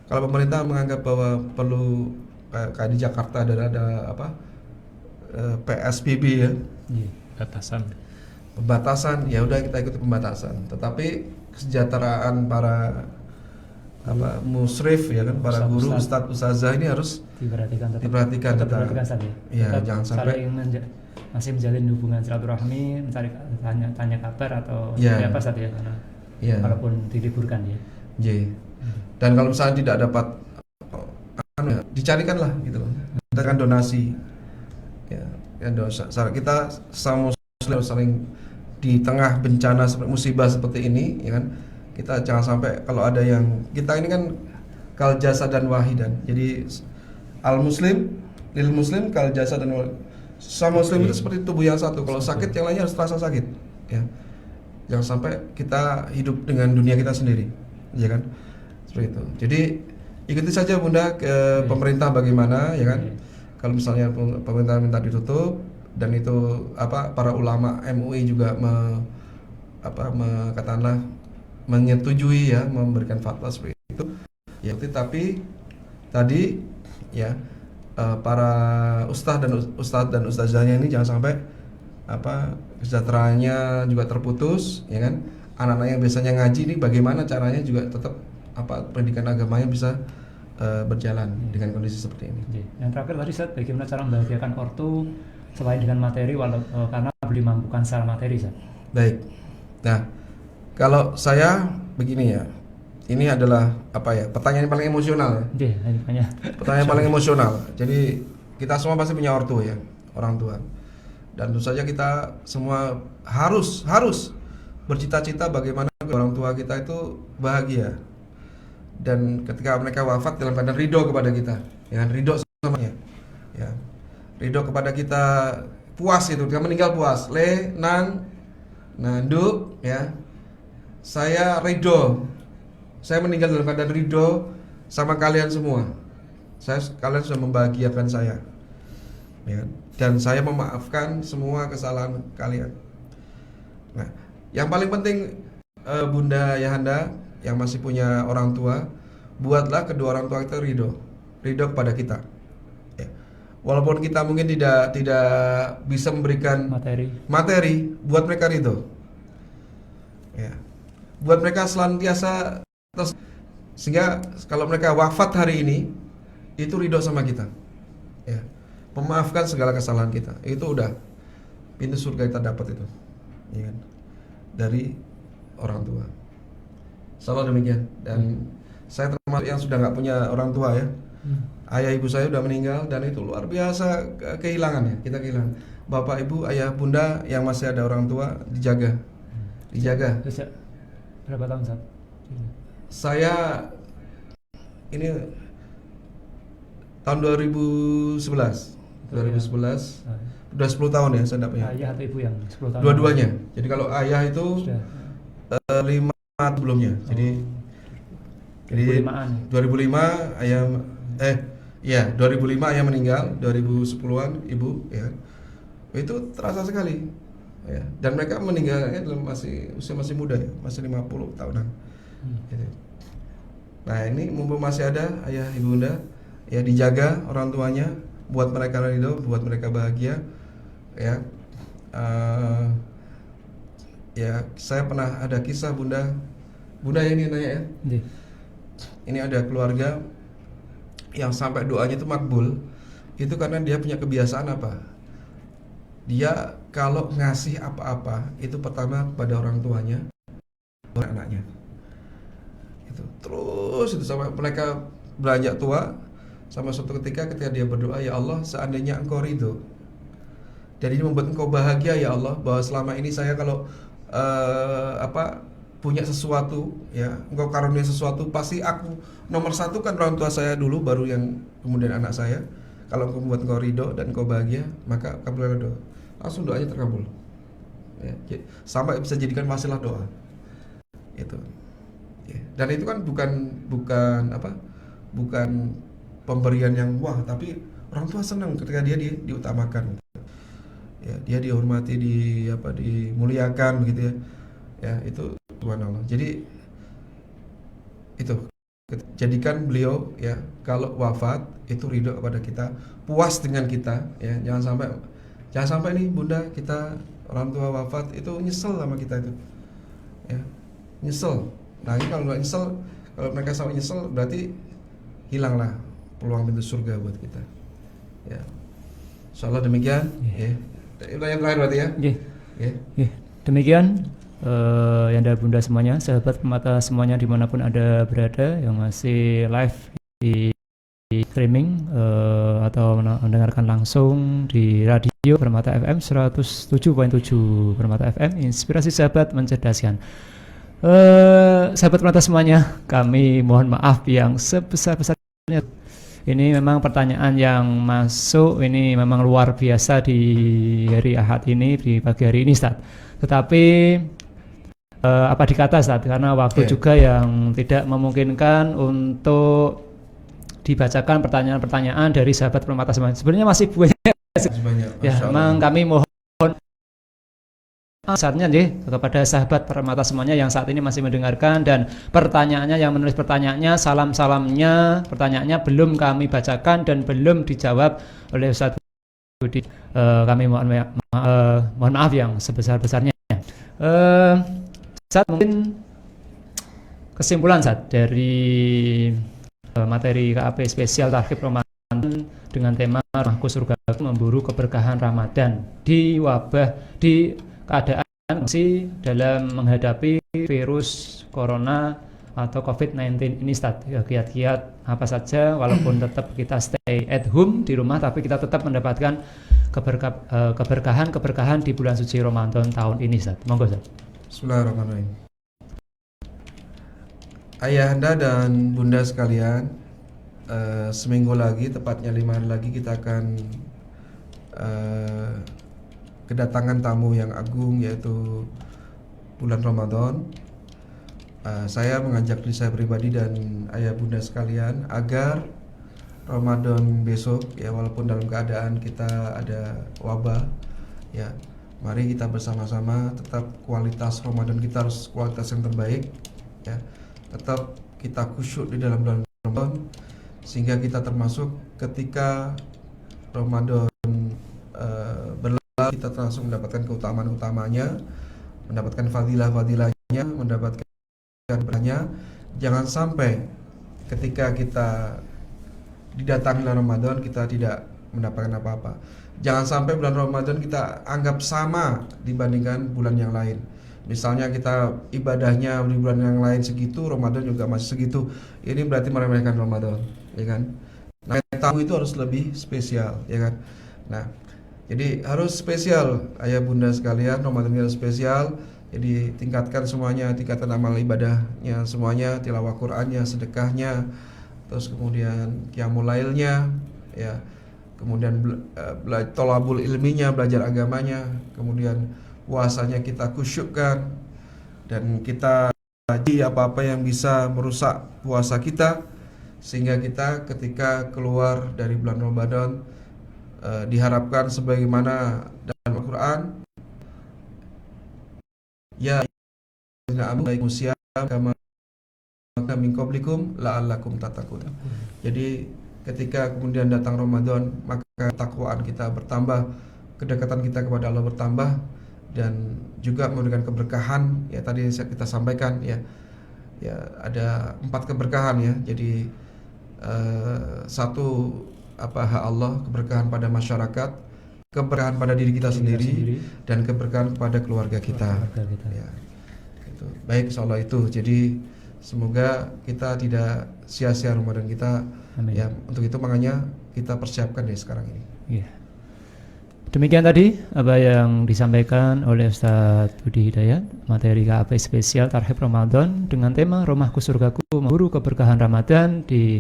Kalau pemerintah menganggap bahwa perlu kayak di Jakarta ada apa? PSBB ya, pembatasan, ya udah kita ikuti pembatasan. Tetapi kesejahteraan para musrif ya kan, para guru, ustadz, ustazah ini harus diperhatikan tetap. Ya, jangan sampai masih menjalin hubungan silaturahmi, mencari tanya kabar atau apa saja ya, karena walaupun diliburkan ya. Dan kalau misalnya tidak dapat, dicarikanlah gitu loh, dengan donasi. Ya, dosa. Kita sama muslim saling di tengah bencana musibah seperti ini, ya kan? Kita jangan sampai kalau ada yang kita ini kan kal jasa dan wahidan. Jadi al muslim lil muslim kal jasa dan wahidan. Sama muslim itu seperti tubuh yang satu. Kalau sakit yang lainnya harus terasa sakit. Ya. Jangan sampai kita hidup dengan dunia kita sendiri, ya kan? Seperti itu. Jadi ikuti saja bunda ke pemerintah bagaimana, ya kan? Kalau misalnya pemerintah minta ditutup dan itu para ulama MUI juga katakanlah menyetujui ya, memberikan fatwa seperti itu. Ya, tapi tadi ya para ustadz dan ustazahnya ini jangan sampai kesejahteraannya juga terputus, ya kan? Anak-anak yang biasanya ngaji ini bagaimana caranya juga tetap pendidikan agamanya bisa berjalan dengan kondisi seperti ini. Yang terakhir tadi Ustaz, bagaimana cara membahagiakan ortu selain dengan materi karena belum mampukan secara materi Ustaz? Baik. Nah, kalau saya begini ya, ini adalah pertanyaan paling emosional ya. Pertanyaan paling emosional. Jadi kita semua pasti punya ortu ya, orang tua. Dan tentu saja kita semua harus bercita-cita bagaimana orang tua kita itu bahagia. Dan ketika mereka wafat dalam keadaan ridho kepada kita, ya ridho samanya, ya ridho kepada kita, puas itu, ketika meninggal puas, nanduk, ya saya ridho, saya meninggal dalam keadaan ridho sama kalian semua, kalian sudah membahagiakan saya, ya, dan saya memaafkan semua kesalahan kalian. Nah, yang paling penting bunda ayahanda yang masih punya orang tua, buatlah kedua orang tua kita ridho kepada kita. Ya. Walaupun kita mungkin tidak bisa memberikan materi, buat mereka ridho. Ya. Buat mereka senantiasa sehingga kalau mereka wafat hari ini, itu ridho sama kita. Ya. Memaafkan segala kesalahan kita. Itu udah pintu surga kita dapat itu. Ya kan? Dari orang tua. Selalu demikian. Dan saya termasuk yang sudah nggak punya orang tua ya. Ayah ibu saya sudah meninggal dan itu luar biasa kehilangan ya. Kita kehilangan. Bapak ibu, ayah bunda yang masih ada orang tua dijaga. Berapa tahun Ustaz? Saya ini tahun 2011. Udah 10 tahun ya saya enggak punya. Ayah atau ibu yang 10 tahun? Dua-duanya. Jadi kalau ayah itu 5 sebelumnya. Jadi 2005 ayah 2005 ayah meninggal, 2010-an ibu ya. Itu terasa sekali. Ya. Dan mereka meninggalnya dalam usia masih muda ya, masih 50 tahunan. Gitu. Nah, ini mumpung masih ada ayah ibu bunda, ya dijaga orang tuanya, buat mereka ridho, buat mereka bahagia. Ya. Ya, saya pernah ada kisah bunda yang ini nanya ya. Ini ada keluarga yang sampai doanya itu makbul, itu karena dia punya kebiasaan apa? Dia kalau ngasih apa-apa itu pertama kepada orang tuanya, anaknya. Itu terus itu sampai mereka beranjak tua, sama suatu ketika dia berdoa, ya Allah, seandainya Engkau ridho dan ini membuat Engkau bahagia ya Allah, bahwa selama ini saya kalau punya sesuatu, ya Engkau karunia sesuatu, pasti aku nomor satu kan orang tua saya dulu, baru yang kemudian anak saya. Kalau Engkau membuat Engkau ridho dan Engkau bahagia, maka kabulkanlah doa. Langsung doanya terkabul, ya, sampai bisa jadikan wasilah doa itu, ya. Dan itu kan bukan pemberian yang wah, tapi orang tua senang ketika dia diutamakan, ya, dia dihormati, dimuliakan begitu ya. Ya, itu subhanallah. Jadi itu jadikan beliau, ya, kalau wafat itu ridho kepada kita, puas dengan kita, ya. Jangan sampai nih Bunda, kita orang tua wafat itu nyesel sama kita itu, ya, nyesel. Nah, ini kalau nggak nyesel, kalau mereka sampai nyesel, berarti hilanglah peluang pintu surga buat kita, ya. Insyaallah demikian, ya. Yang terakhir berarti ya. Demikian Yanda Bunda semuanya, sahabat Permata semuanya dimanapun Anda berada yang masih live di streaming atau mendengarkan langsung di radio Permata FM 107.7 Permata FM, inspirasi sahabat mencerdaskan. Sahabat Permata semuanya, kami mohon maaf yang sebesar-besarnya. Ini memang pertanyaan yang masuk ini memang luar biasa di hari Ahad ini, di pagi hari ini, Ustaz. Tetapi apa dikata, Ustaz, karena waktu juga yang tidak memungkinkan untuk dibacakan pertanyaan-pertanyaan dari sahabat Permata semuanya. Sebenarnya masih banyak. Ya, memang kami mohon saatnya kepada sahabat Permata semuanya yang saat ini masih mendengarkan, dan pertanyaannya, yang menulis pertanyaannya, salamnya pertanyaannya belum kami bacakan dan belum dijawab oleh Ustaz Budi. Kami mohon maaf yang sebesar-besarnya. Saat mungkin kesimpulan saat dari materi KAP spesial Targhib Ramadan dengan tema Rumahku Surgaku, memburu keberkahan Ramadan di keadaan masih dalam menghadapi virus corona atau COVID-19 ini, Ustaz. Kiat-kiat apa saja, walaupun tetap kita stay at home di rumah, tapi kita tetap mendapatkan keberkahan di bulan suci Ramadan tahun ini, Ustaz. Monggo, Ustaz. Bismillahirrahmanirrahim. Ayahanda dan bunda sekalian, seminggu lagi, tepatnya 5 hari lagi, kita akan kedatangan tamu yang agung, yaitu bulan Ramadan. Saya mengajak diri saya pribadi dan ayah bunda sekalian agar Ramadan besok, ya, walaupun dalam keadaan kita ada wabah, ya, mari kita bersama-sama tetap kualitas Ramadan kita harus kualitas yang terbaik, ya. Tetap kita khusyuk di dalam bulan Ramadan, sehingga kita termasuk ketika Ramadan berlalu, kita langsung mendapatkan keutamaan-utamanya, mendapatkan fadilah-fadilahnya, mendapatkan berkahnya. Jangan sampai ketika kita didatangi bulan Ramadan kita tidak mendapatkan apa-apa. Jangan sampai bulan Ramadan kita anggap sama dibandingkan bulan yang lain. Misalnya kita ibadahnya di bulan yang lain segitu, Ramadan juga masih segitu. Ini berarti meremehkan Ramadan, ya kan? Nah, tamu itu harus lebih spesial, ya kan? Nah, jadi harus spesial, ayah bunda sekalian, Ramadan ini harus spesial. Jadi tingkatkan semuanya, tingkatkan amal ibadahnya semuanya, tilawah Qur'annya, sedekahnya, terus kemudian qiyamul lailnya, ya. Kemudian thalabul ilminya, belajar agamanya, kemudian puasanya kita khusyukkan, dan kita kaji apa-apa yang bisa merusak puasa kita, sehingga kita ketika keluar dari bulan Ramadan diharapkan sebagaimana dalam Al-Quran, ya usia kama min qablikum la'allakum tattaqun. Jadi ketika kemudian datang Ramadan, maka takwaan kita bertambah, kedekatan kita kepada Allah bertambah, dan juga memberikan keberkahan. Ya, tadi kita sampaikan, ya ada 4 keberkahan, ya. Jadi satu hak Allah, keberkahan pada masyarakat, keberkahan pada diri kita sendiri, dan keberkahan pada keluarga kita. Ya, itu. Baik, insyaallah itu. Jadi semoga kita tidak sia-sia Ramadan kita. Amin. Ya, untuk itu makanya kita persiapkan dari sekarang ini. Ya. Demikian tadi apa yang disampaikan oleh Ustadz Budi Hidayat, materi KAP spesial Tarhib Ramadan dengan tema Rumahku Surgaku Memburu Keberkahan Ramadan di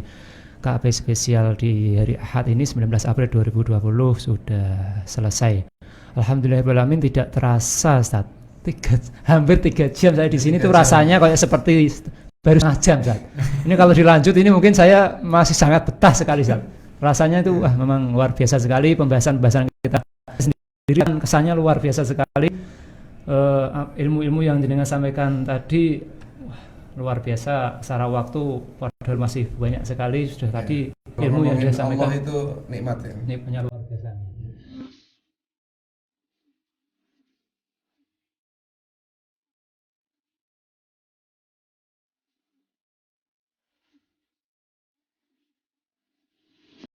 KAP spesial di hari Ahad ini 19 April 2020 sudah selesai. Alhamdulillahirrahmanirrahim, tidak terasa Ustaz. Hampir 3 jam saya di sini tuh rasanya kayak seperti baru setengah jam Ustaz. Ini kalau dilanjut ini mungkin saya masih sangat betah sekali Ustaz. Rasanya itu memang luar biasa sekali, pembahasan kita sendiri kan kesannya luar biasa sekali. Ilmu-ilmu yang jenengan sampaikan tadi luar biasa secara waktu, padahal masih banyak sekali sudah tadi ilmu yang disampaikan. Allah itu nikmat ya. Nikmatnya